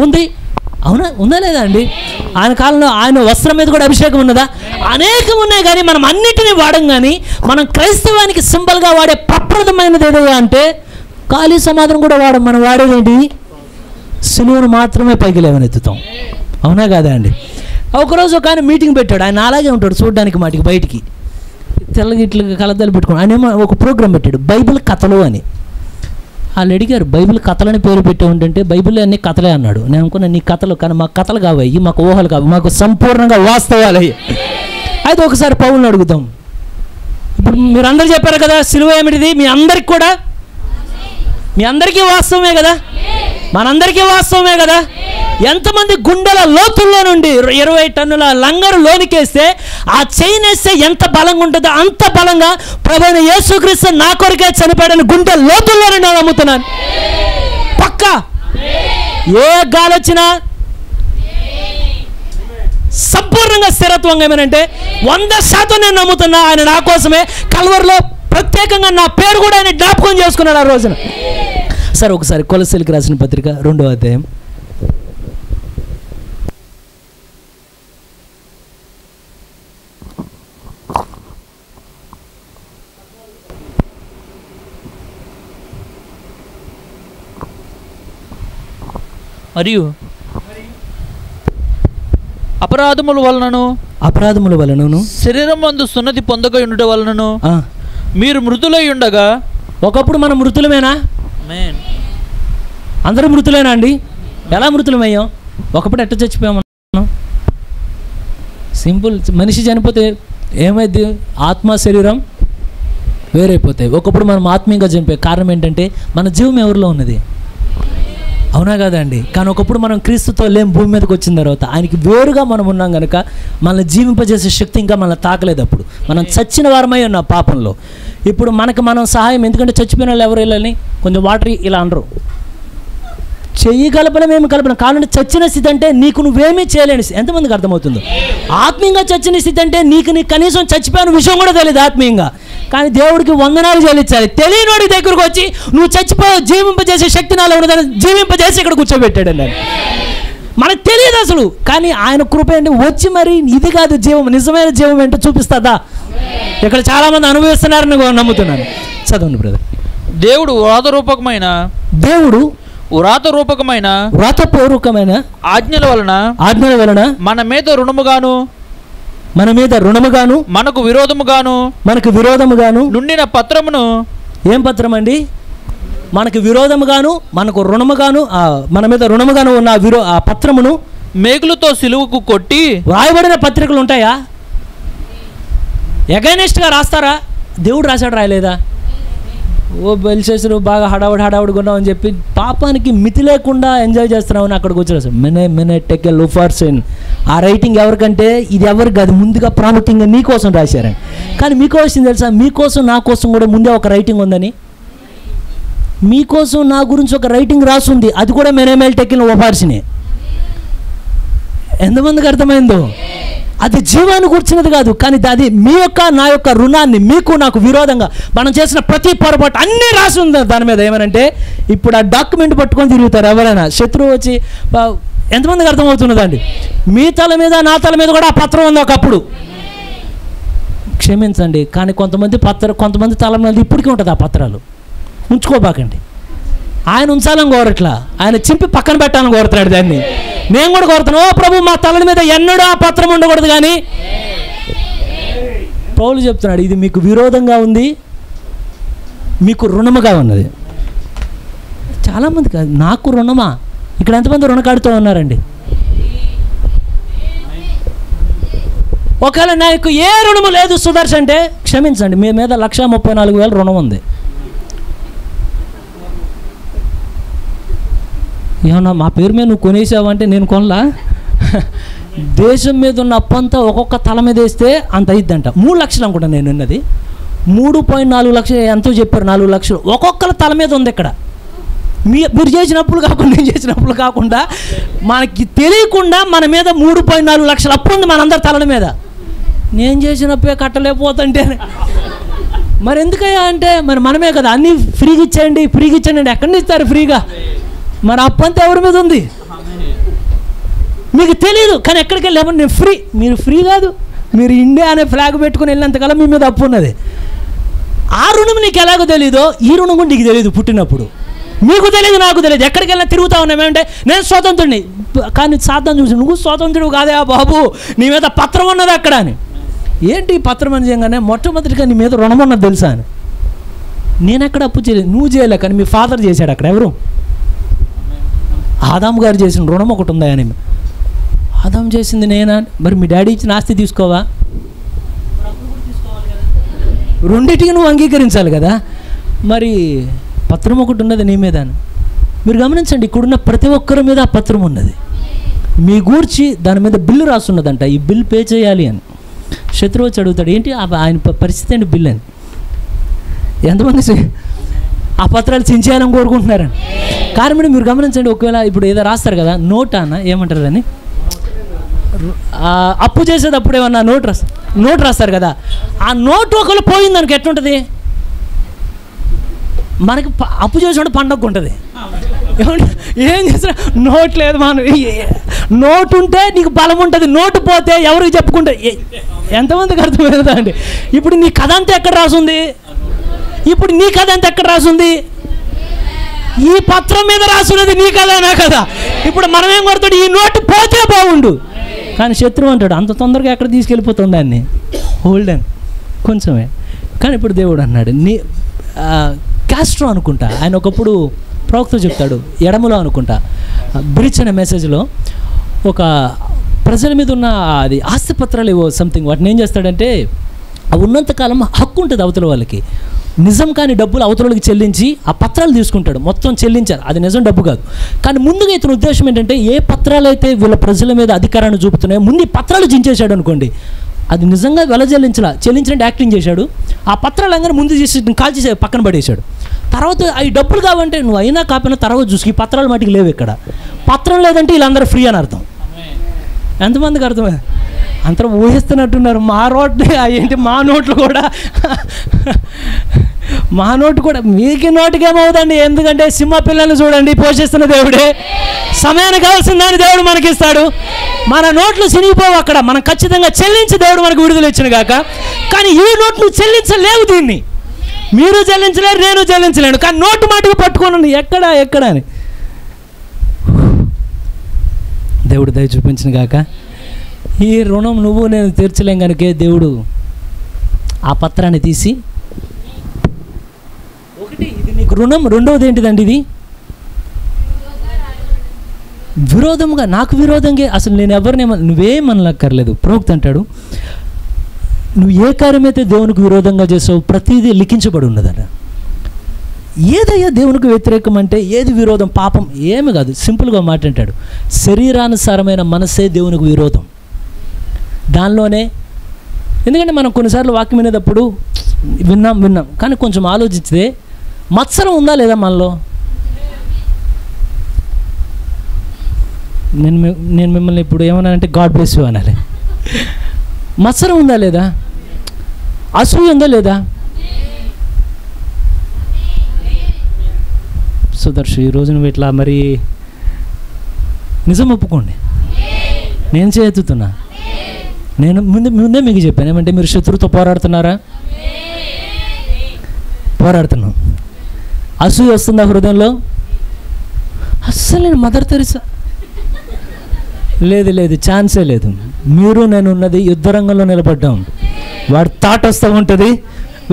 ఉంది. అవునా? ఉందా లేదా అండి? ఆయన కాలంలో ఆయన వస్త్రం మీద కూడా అభిషేకం ఉన్నదా? అనేకం ఉన్నాయి. కానీ మనం అన్నిటినీ వాడం. కానీ మనం క్రైస్తవానికి సింబల్గా వాడే ప్రప్రదమైనది ఏదయ్యా అంటే, ఖాళీ సమాధానం కూడా మనం వాడేదేంటి? సిలువను మాత్రమే పైకి లేవనెత్తుతాం. అవునా కాదా అండి? ఒకరోజు ఒక ఆయన మీటింగ్ పెట్టాడు. ఆయన అలాగే ఉంటాడు చూడడానికి, మాటికి బయటికి తెల్లగా ఇట్లా కలద్దలు పెట్టుకుని ఆయన ఏమో ఒక ప్రోగ్రాం పెట్టాడు, బైబిల్ కథలు అని. వాళ్ళు అడిగారు, బైబిల్ కథలని పేరు పెట్టే ఉంటే బైబిల్ అన్ని కథలే అన్నాడు. నేను అనుకున్నా, నీ కథలు, కానీ మాకు కథలు కావయ్యి, మాకు ఊహలు కావు, మాకు సంపూర్ణంగా వాస్తవాలు అయ్యి. అయితే ఒకసారి పౌలుని అడుగుతాం. ఇప్పుడు మీరు అందరూ చెప్పారు కదా, సిలువ ఏమిటిది? మీ అందరికి కూడా, మీ అందరికీ వాస్తవమే కదా, మనందరికీ వాస్తవమే కదా. ఎంతమంది గుండెల లోతుల్లో నుండి 20 టన్నుల లంగరు లోనికేస్తే ఆ చైన్ వేస్తే ఎంత బలంగా ఉంటుందో అంత బలంగా ప్రభువైన యేసుక్రీస్తు నా కొరకే చనిపోయాడని గుండె లోతుల్లో నుండి నమ్ముతున్నాను. పక్కా ఏ గాలి వచ్చినా సంపూర్ణంగా స్థిరత్వంగా ఏమనంటే 100% నేను నమ్ముతున్నా. ఆయన నా కోసమే కల్వరిలో ప్రత్యేకంగా నా పేరు కూడా ఆయన జ్ఞాపకం చేసుకున్నాడు ఆ రోజున. సరే, ఒకసారి కొలస్సీలకు రాసిన పత్రిక 2వ అధ్యాయం. మరియు అపరాధముల వలనను శరీరం మందు సున్నతి పొందక ఉండుట వలనను మీరు మృతులై ఉండగా. ఒకప్పుడు మనం మృతులమేనా? అందరూ మృతులేనా అండి? ఎలా మృతులమయ్యాం? ఒకప్పుడు ఎట్ట చచ్చిపోయాం మనం? సింపుల్. మనిషి చనిపోతే ఏమైంది? ఆత్మ శరీరం వేరైపోతాయి. ఒకప్పుడు మనం ఆత్మీయంగా చనిపోయాం. కారణం ఏంటంటే మన జీవం ఎవరిలో ఉన్నది? అవునా కదండి? కానీ ఒకప్పుడు మనం క్రీస్తుతో లేం, భూమి మీదకి వచ్చిన తర్వాత ఆయనకి వేరుగా మనం ఉన్నాం కనుక మనల్ని జీవింపజేసే శక్తి ఇంకా మనల్ని తాకలేదు. అప్పుడు మనం చచ్చిన వారమై ఉన్నాం పాపంలో. ఇప్పుడు మనకు మనం సహాయం, ఎందుకంటే చచ్చిపోయిన వాళ్ళు ఎవరు వెళ్ళని కొంచెం వాటర్ ఇలా అనరు, చెయ్యి కలపడం ఏమి కలపడం. కావాలంటే చచ్చిన స్థితి అంటే నీకు నువ్వేమీ చేయలేని స్థితి. ఎంతమందికి అర్థమవుతుందో? ఆత్మీయంగా చచ్చిన స్థితి అంటే నీకు కనీసం చచ్చిపోయిన విషయం కూడా తెలియదు ఆత్మీయంగా, కానీ దేవుడికి వందనాలు చెల్లించాలి. తెలియనోడి దగ్గరకు వచ్చి నువ్వు చచ్చిపోయి జీవింపజేసే శక్తి నాలో ఉన్నదని జీవింపజేసి ఇక్కడ కూర్చోబెట్టాడు అన్నాడు. మనకు తెలియదు అసలు, కానీ ఆయన కృప ఏంటి వచ్చి మరి ఇది కాదు జీవం, నిజమైన జీవం ఏంటో చూపిస్తుందా? ఇక్కడ చాలామంది అనుభవిస్తున్నారని నమ్ముతున్నాను. చదవండి బ్రదర్. దేవుడు వ్రాతపూర్వకమైన ఆజ్ఞల వలన మన మీద రుణముగాను మనకు విరోధముగాను నుండిన పత్రమును. ఏం పత్రం అండి? మనకు విరోధముగాను మనకు రుణముగాను మన మీద రుణముగాను ఉన్న ఆ పత్రమును మేకులతో సిలువకు కొట్టి వ్రాయబడిన పత్రికలు ఉంటాయా? ఎగైనెస్ట్గా రాస్తారా? దేవుడు రాశాడు, రాయలేదా? ఓ బెల్సేసరు బాగా హడావుడిగా ఉన్నావు అని చెప్పి పాపానికి మితి లేకుండా ఎంజాయ్ చేస్తున్నావు అని అక్కడికి వచ్చి రాశారు మెనే టెక్ ఎ లూఫర్స్ ఇన్. ఆ రైటింగ్ ఎవరికంటే ఇది ఎవరికి కాదు, ముందుగా ప్రాముఖ్యంగా మీకోసం రాశారని. కానీ మీకోసం తెలుసా, మీకోసం నా కోసం కూడా ముందే ఒక రైటింగ్ ఉందని. మీకోసం నా గురించి ఒక రైటింగ్ రాసుంది, అది కూడా మెనేమేల్ టెక్ ఇన్ లూఫర్స్నే. ఎంతమందికి అర్థమైందో? అది జీవాన్ని కూర్చున్నది కాదు, కానీ అది మీ యొక్క నా యొక్క రుణాన్ని మీకు నాకు విరోధంగా మనం చేసిన ప్రతి పొరపాటు అన్నీ రాసి ఉంది దాని మీద. ఏమనంటే ఇప్పుడు ఆ డాక్యుమెంట్ పట్టుకొని తిరుగుతారు ఎవరైనా, శత్రువు వచ్చి. ఎంతమందికి అర్థమవుతున్నదండి? మీ తల మీద నా తల మీద కూడా ఆ పత్రం ఉంది ఒకప్పుడు. క్షమించండి, కానీ కొంతమంది తల మీద ఇప్పటికీ ఉంటుంది ఆ పత్రాలు. ఉంచుకోబాకండి. ఆయన ఉంచాలని కోరట్లా, ఆయన చింపి పక్కన పెట్టాలని కోరుతున్నాడు దాన్ని. నేను కూడా కోరుతాను, ఓ ప్రభు మా తలల మీద ఎన్నడూ ఆ పత్రం ఉండకూడదు. కానీ పౌలు చెప్తున్నాడు, ఇది మీకు విరోధంగా ఉంది, మీకు రుణముగా ఉన్నది. చాలామంది కాదు, నాకు రుణమా? ఇక్కడ ఎంతమంది రుణకాడుతూ ఉన్నారండి? ఒకవేళ నాకు ఏ రుణము లేదు సుదర్శన్ అంటే క్షమించండి, మీ మీద 1,34,000 రుణం ఉంది. ఏమన్నా మా పేరు మీద నువ్వు కొనేసావంటే నేను కొనలా. దేశం మీద ఉన్న అప్పంతా ఒక్కొక్క తల మీద వేస్తే అంత అయిద్దంట. 3 లక్షలు అనుకుంటా నేను విన్నది. 3.4 లక్షలు ఎంతో చెప్పారు, 4 లక్షలు ఒక్కొక్కల తల మీద ఉంది. ఇక్కడ మీరు చేసినప్పుడు కాకుండా నేను చేసినప్పుడు కాకుండా మనకి తెలియకుండా మన మీద 3.4 లక్షల అప్పు ఉంది మనందరి తలల మీద. నేను చేసినప్పుడే కట్టలేకపోతుంటే మరి ఎందుకయ్యా అంటే మరి మనమే కదా అన్నీ ఫ్రీగా ఇచ్చేయండి అంటే ఎక్కడి నుంచి ఇస్తారు ఫ్రీగా? మరి అప్పు అంతా ఎవరి మీద ఉంది మీకు తెలియదు, కానీ ఎక్కడికి వెళ్ళామని నేను ఫ్రీ. మీరు ఫ్రీ కాదు, మీరు ఇండియా అనే ఫ్లాగ్ పెట్టుకుని వెళ్ళినంతకాలం మీ మీద అప్పు ఉన్నది. ఆ రుణం నీకు ఎలాగో తెలీదో ఈ రుణం కూడా నీకు తెలియదు. పుట్టినప్పుడు మీకు తెలియదు, నాకు తెలియదు. ఎక్కడికి వెళ్ళినా తిరుగుతూ ఉన్నామేమంటే నేను స్వతంత్రుడిని, కానీ సాధన చూసి నువ్వు స్వతంత్రుడు కాదే బాబు, నీ మీద పత్రం ఉన్నది అక్కడ అని. ఏంటి పత్రం అని చేయగానే మొట్టమొదటిగా నీ మీద రుణం ఉన్నది తెలుసా అని. నేను ఎక్కడ అప్పు చేయలేదు, నువ్వు చేయలే, కానీ మీ ఫాదర్ చేశాడు అక్కడ. ఎవరు? ఆదాము గారు చేసిన రుణం ఒకటి ఉందా అని. ఆదాము చేసింది నేనా? మరి మీ డాడీ ఇచ్చిన ఆస్తి తీసుకోవా? రెండింటికి నువ్వు అంగీకరించాలి కదా. మరి పత్రం ఒకటి ఉన్నది నీ మీద. మీరు గమనించండి, ఇక్కడున్న ప్రతి ఒక్కరి మీద ఆ పత్రం ఉన్నది. మీ గూర్చి దాని మీద బిల్లు రాస్తున్నదంట, ఈ బిల్ పే చేయాలి అని. శత్రువు వచ్చి అడుగుతాడు, ఏంటి ఆయన పరిస్థితి ఏంటి బిల్ అని. ఎంతమంది ఆ పత్రాలు చించేయాలని కోరుకుంటున్నారని. కారణం మీరు గమనించండి, ఒకవేళ ఇప్పుడు ఏదో రాస్తారు కదా, నోట్ అన్న ఏమంటారు అని, అప్పు చేసేటప్పుడు ఏమన్నా నోట్ రాస్తారు కదా, ఆ నోటు ఒకవేళ పోయింది దానికి ఎట్లుంటుంది? మనకి అప్పు చేసినప్పుడు పండగ ఉంటుంది. ఏం చేసినా నోట్ లేదు, మన నోటు ఉంటే నీకు బలం ఉంటుంది, నోటు పోతే ఎవరికి చెప్పుకుంటే. ఎంతమందికి అర్థమవుతుందా అండి? ఇప్పుడు నీ కథ అంతా ఎక్కడ రాసుంది? ఇప్పుడు నీ కథ అంతా ఎక్కడ రాసుంది? ఈ పత్రం మీద రాసున్నది నీ కదా నా కదా. ఇప్పుడు మనం ఏం కొడతాడు? ఈ నోటు పోతే బాగుండు, కానీ శత్రువు అంటాడు అంత తొందరగా ఎక్కడ తీసుకెళ్ళిపోతుంది దాన్ని, హోల్డ్ అని కొంచెమే. కానీ ఇప్పుడు దేవుడు అన్నాడు, నీ క్యాస్ట్రో అనుకుంటా, ఆయన ఒకప్పుడు ప్రవక్త చెప్తాడు, ఎడమలో అనుకుంటా, బ్రిడ్జ్ అనే మెసేజ్లో ఒక ప్రజల మీద ఉన్న అది ఆస్తి పత్రాలు ఏవో సంథింగ్, వాటిని ఏం చేస్తాడంటే అవి ఉన్నంతకాలం హక్కు ఉంటుంది అవతల వాళ్ళకి. నిజం కాని డబ్బులు అవతలకి చెల్లించి ఆ పత్రాలు తీసుకుంటాడు. మొత్తం చెల్లించారు, అది నిజం డబ్బు కాదు. కానీ ముందుగా ఇతని ఉద్దేశం ఏంటంటే ఏ పత్రాలు అయితే వీళ్ళ ప్రజల మీద అధికారాన్ని చూపుతున్నాయో ముందు ఈ పత్రాలు చించేశాడు అనుకోండి, అది నిజంగా చెల్లించినట్టు యాక్టింగ్ చేశాడు. ఆ పత్రాలు అందరూ ముందు చేసి కాల్చేసి పక్కన పడేశాడు. తర్వాత అవి డబ్బులు కావంటే నువ్వు అయినా కాపినా తర్వాత చూసి ఈ పత్రాలు మటుకు లేవు. ఇక్కడ పత్రం లేదంటే వీళ్ళందరూ ఫ్రీ అని అర్థం. ఎంతమందికి అర్థమే? అందరూ ఊహిస్తున్నట్టున్నారు. మా నోట్లు కూడా మీకు నోటికి ఏమవుదండి? ఎందుకంటే సింహ పిల్లల్ని చూడండి, పోషిస్తున్న దేవుడే. సమయానికి కావాల్సిన దాన్ని దేవుడు మనకిస్తాడు. మన నోట్లు చినిగిపోవు, అక్కడ మనం ఖచ్చితంగా చెల్లించి దేవుడు మనకు విడుదల ఇచ్చిన గాక. కానీ ఈ నోట్లు చెల్లించలేవు, దీన్ని మీరు చెల్లించలేరు, నేను చెల్లించలేను. కానీ నోటు మాటకు పట్టుకోను ఎక్కడ అని దేవుడు దయ చూపించిన గాక. ఈ రుణం నువ్వు నేను తీర్చలేం కనుకే దేవుడు ఆ పత్రాన్ని తీసి, ఒకటి ఇది నీకు రుణం, రెండవది ఏంటిదండి ఇది విరోధంగా, నాకు విరోధంగా. అసలు నేను ఎవరిని నువ్వేమనక్కర్లేదు. ప్రవక్త అంటాడు, నువ్వు ఏ కార్యమైతే దేవునికి విరోధంగా చేసావు ప్రతిదీ లిఖించబడి ఉన్నదట. ఏదయ్యా దేవునికి వ్యతిరేకం అంటే ఏది విరోధం? పాపం ఏమి కాదు. సింపుల్గా మాట అంటాడు, శరీరానుసారమైన మనసే దేవునికి విరోధం. దానిలోనే, ఎందుకంటే మనం కొన్నిసార్లు వాక్యం వినేటప్పుడు విన్నాం కానీ కొంచెం ఆలోచిస్తే మత్సరం ఉందా లేదా మనలో? నేను మిమ్మల్ని ఇప్పుడు ఏమన్నానంటే గాడ్ బ్లెస్ యూ అనాలి. మత్సరం ఉందా లేదా? అసూయ ఉందా లేదా? సుదర్శు ఈరోజు నువ్వు ఇట్లా మరి నిజం ఒప్పుకోండి, నేను చేతుతున్నా. నేను ముందే మీకు చెప్పాను ఏమంటే, మీరు శత్రువుతో పోరాడుతున్నారా? పోరాడుతున్నాం. అసూయ వస్తుందా హృదయంలో? అస్సలు నేను మదర్ తెరిసా లేదు, ఛాన్సే లేదు. మీరు నేను ఉన్నది యుద్ధ రంగంలో నిలబడ్డాం. వాడు తాట వస్తూ ఉంటుంది,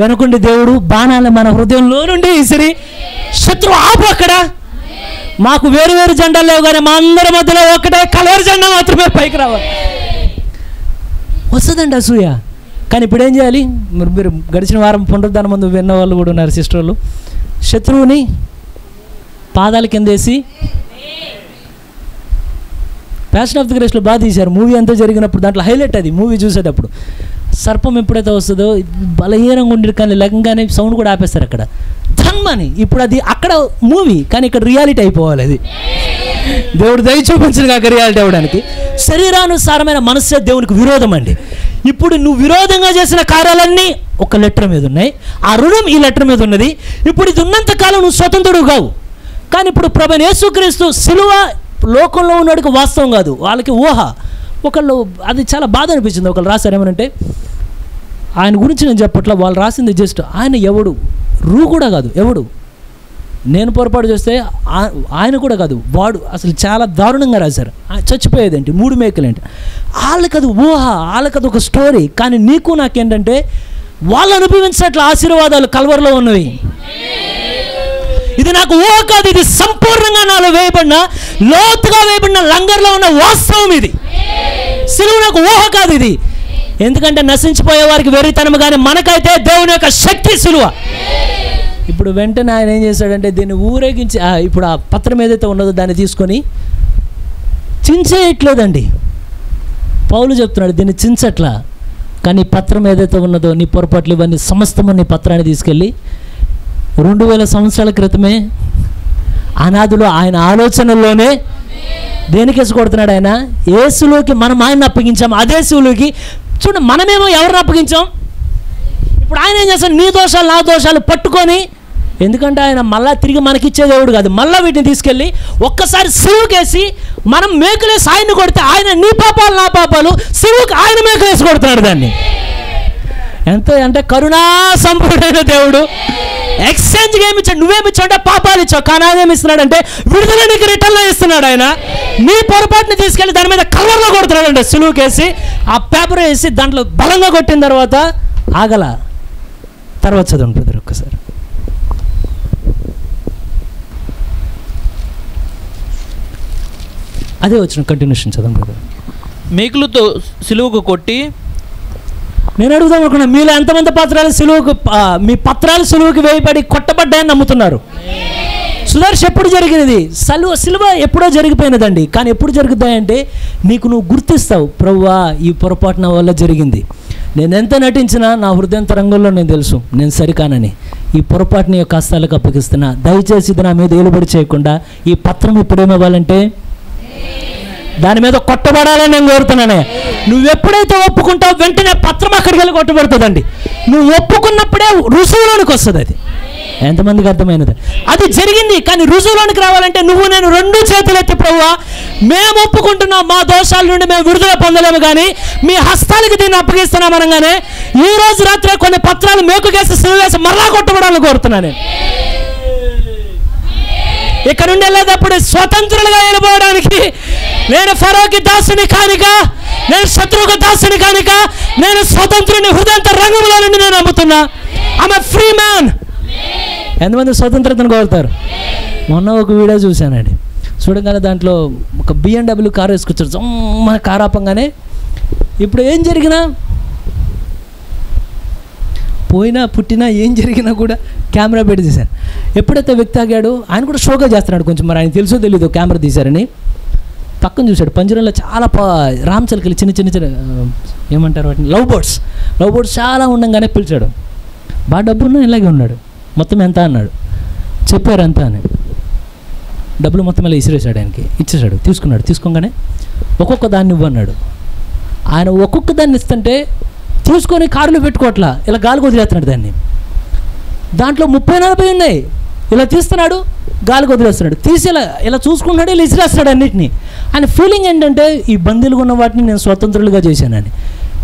వెనుకుండి దేవుడు బాణాలు మన హృదయంలో నుండి ఇసిరి శత్రువు ఆపు. అక్కడ మాకు వేరు జెండాలు లేవు కానీ మా అందరి మధ్యలో ఒకటే కలర్ జెండా మాత్రమే పైకి రావాలి. వస్తుందండి అసూయ. కానీ ఇప్పుడు ఏం చేయాలి? మీరు గడిచిన వారం పునరుద్ధానం ముందు విన్న వాళ్ళు కూడా ఉన్నారు, సిస్టర్లు. శత్రువుని పాదాల కింద వేసి, ప్యాషన్ ఆఫ్ ది క్రైస్ట్లో బాగా తీశారు మూవీ అంతా జరిగినప్పుడు. దాంట్లో హైలైట్ అది మూవీ చూసేటప్పుడు. సర్పం ఎప్పుడైతే వస్తుందో బలహీనంగా ఉండి కానీ లెగంగానే సౌండ్ కూడా ఆపేస్తారు అక్కడ ధన్మని. ఇప్పుడు అది అక్కడ మూవీ కానీ ఇక్కడ రియాలిటీ అయిపోవాలి. అది దేవుడు దయ చూపించిన కాక రియాలిటీ అవ్వడానికి. శరీరానుసారమైన మనస్సే దేవునికి విరోధం అండి. ఇప్పుడు నువ్వు విరోధంగా చేసిన కార్యాలన్నీ ఒక లెటర్ మీద ఉన్నాయి, ఆ రుణం ఈ లెటర్ మీద ఉన్నది. ఇప్పుడు ఇది ఉన్నంతకాలం నువ్వు స్వతంత్రుడు కావు. కానీ ఇప్పుడు ప్రభువైన యేసుక్రీస్తు సిలువ లోకంలో ఉన్నవాడికి వాస్తవం కాదు, వాళ్ళకి ఊహ. ఒకళ్ళు అది చాలా బాధ అనిపించింది. ఒకళ్ళు రాశారు ఏమనంటే, ఆయన గురించి నేను చెప్పట్లా, వాళ్ళు రాసింది జస్ట్ ఆయన ఎవడు, రూ కూడా కాదు, ఎవడు, నేను పొరపాటు చేస్తే ఆయన కూడా కాదు, వాడు. అసలు చాలా దారుణంగా రాశారు. చచ్చిపోయేదేంటి, 3 మేకలేంటి. వాళ్ళకి అది ఊహ, వాళ్ళకి అది ఒక స్టోరీ. కానీ నీకు నాకేంటంటే వాళ్ళు అనుభవించినట్లు ఆశీర్వాదాలు కల్వరిలో ఉన్నవి. ఇది నాకు ఊహ కాదు, ఇది సంపూర్ణంగా నాలో వేయబడిన, లోతుగా వేయబడిన లంగర్లో ఉన్న వాస్తవం. ఇది సిలువ నాకు ఊహ కాదు ఇది. ఎందుకంటే నశించిపోయే వారికి వెర్రితనము, కానీ మనకైతే దేవుని యొక్క శక్తి సిలువ. ఇప్పుడు వెంటనే ఆయన ఏం చేశాడంటే దీన్ని ఊరేగించి, ఇప్పుడు ఆ పత్రం ఏదైతే ఉన్నదో దాన్ని తీసుకొని చించేయట్లేదండి. పౌలు చెప్తున్నాడు దీన్ని చించట్లా. కానీ పత్రం ఏదైతే ఉన్నదో నీ పొరపాట్లు ఇవన్నీ సమస్తము నీ పత్రాన్ని తీసుకెళ్ళి 2000 సంవత్సరాల క్రితమే అనాదిలో ఆయన ఆలోచనల్లోనే దేనికేసి కొడుతున్నాడు ఆయన? యేసులోకి మనం ఆయన్ని అప్పగించాం. అదే శివులోకి చూడండి, మనమేమో ఎవరిని అప్పగించాం? ఇప్పుడు ఆయన ఏం చేస్తాడు? నీ దోషాలు నా దోషాలు పట్టుకొని, ఎందుకంటే ఆయన మళ్ళా తిరిగి మనకిచ్చే దేవుడు కాదు, మళ్ళీ వీటిని తీసుకెళ్ళి ఒక్కసారి శివుకేసి మనం మేకులేసి ఆయన్ని కొడితే ఆయన నీ పాపాలు నా పాపాలు, శివుకి ఆయన మేకులేసి కొడుతున్నాడు దాన్ని. ఎంత అంటే కరుణా సంపూర్ణమైన దేవుడు. ఎక్స్చేంజ్గా ఏమి ఇచ్చాడు? నువ్వేమిచ్చావు అంటే పాపాలు ఇచ్చావు, కానీ ఆయన ఏమి ఇస్తున్నాడంటే విడుదల నీకు రిటర్న్లో ఇస్తున్నాడు. ఆయన నీ పొరపాటుని తీసుకెళ్ళి దాని మీద కవర్లో కొడుతున్నాడంటే సులువుకేసి, ఆ పేపర్ వేసి దాంట్లో బలంగా కొట్టిన తర్వాత ఆగల. తర్వాత చదవండి బ్రదర్ ఒక్కసారి. అదే వచ్చిన కంటిన్యూషన్ చదవండి బ్రదర్. మేకులతో సిలువకు కొట్టి నేను అడుగుదాం అనుకున్నా, మీలో ఎంతమంది మీ పత్రాలు సిలువకు వేయబడి కొట్టబడ్డాయని నమ్ముతున్నారు? సుదర్శ ఎప్పుడు జరిగినది? సిలువ ఎప్పుడో జరిగిపోయినదండి. కానీ ఎప్పుడు జరుగుతాయంటే నీకు నువ్వు గుర్తిస్తావు, ప్రభువా ఈ పొరపాటు నా వల్ల జరిగింది, నేను ఎంత నటించినా నా హృదయంతరంగంలో నేను తెలుసు నేను సరికానని, ఈ పొరపాటుని యొక్క హస్తాలకు అప్పగిస్తున్నా, దయచేసి ఇది నా మీద ఏలుబడి చేయకుండా ఈ పత్రం ఇప్పుడేమవ్వాలంటే దాని మీద కొట్టబడాలని నేను కోరుతున్నానే. నువ్వు ఎప్పుడైతే ఒప్పుకుంటావు వెంటనే పత్రం అక్కడికి వెళ్ళి కొట్టబడుతుందండి. నువ్వు ఒప్పుకున్నప్పుడే రుజువులోనికి వస్తుంది. అది ఎంతమందికి అర్థమైనది? అది జరిగింది. కానీ రుజువులోనికి రావాలంటే నువ్వు నేను రెండు చేతులు ఎత్తి, ప్రభువా మేము ఒప్పుకుంటున్నాం, మా దోషాల నుండి మేము విడుదల పొందలేము, కానీ మీ హస్తాలకి దీన్ని అప్పగిస్తున్నాం అనగానే ఈ రోజు రాత్రి కొన్ని పత్రాలు మేకుకేసి సిలువేసి మరలా కొట్టబడాలని కోరుతున్నాను. ఇక్కడ నుండి వెళ్ళేటప్పుడు స్వతంత్రులుగా వెళ్ళిపోవడానికి, నేను ఫరోకి దాసుని కానిక, నేను శత్రువుకు దాసుని కానిక, నేను స్వతంత్రుని హృదయంత రంగంలో నుండి నేను నమ్ముతున్నా. I'm a free man. ఎంతమంది స్వతంత్రతను కోరుతారు? మొన్న ఒక వీడియో చూశానండి, చూడగానే దాంట్లో ఒక BMW కారు వేసుకొచ్చారు. మన కారు ఆపంగానే ఇప్పుడు ఏం జరిగినా, పోయినా పుట్టినా ఏం జరిగినా కూడా కెమెరా పెట్టి తీశారు. ఎప్పుడైతే వ్యక్తి ఆగాడు, ఆయన కూడా షోగా చేస్తున్నాడు కొంచెం, మరి ఆయన తెలుసో తెలీదు కెమెరా తీశారని. పక్కన చూశాడు, పంజరంలో చాలా రామచిలకలు చిన్న చిన్న చిన్న ఏమంటారు వాటిని, లవ్ బర్డ్స్ చాలా ఉండంగానే పిలిచాడు. బాగా డబ్బున్నా ఇలాగే ఉన్నాడు. మొత్తం ఎంత అన్నాడు, చెప్పారు ఎంత అని. డబ్బులు మొత్తం ఇలా ఇసిరేసాడు, ఆయనకి ఇచ్చేసాడు. తీసుకున్నాడు. తీసుకోగానే ఒక్కొక్క దాన్ని ఇవ్వన్నాడు. ఆయన ఒక్కొక్క దాన్ని ఇస్తుంటే తీసుకొని కారులో పెట్టుకోవట్లా, ఇలా గాలికి వదిలేస్తున్నాడు దాన్ని. దాంట్లో 30-40 ఉన్నాయి. ఇలా తీస్తున్నాడు, గాలికి వదిలేస్తున్నాడు. తీసి ఇలా చూసుకుంటున్నాడు, ఇలా ఇసిరేస్తాడు అన్నిటినీ. ఆయన ఫీలింగ్ ఏంటంటే ఈ బందీలుగా ఉన్న వాటిని నేను స్వతంత్రులుగా చేశానని.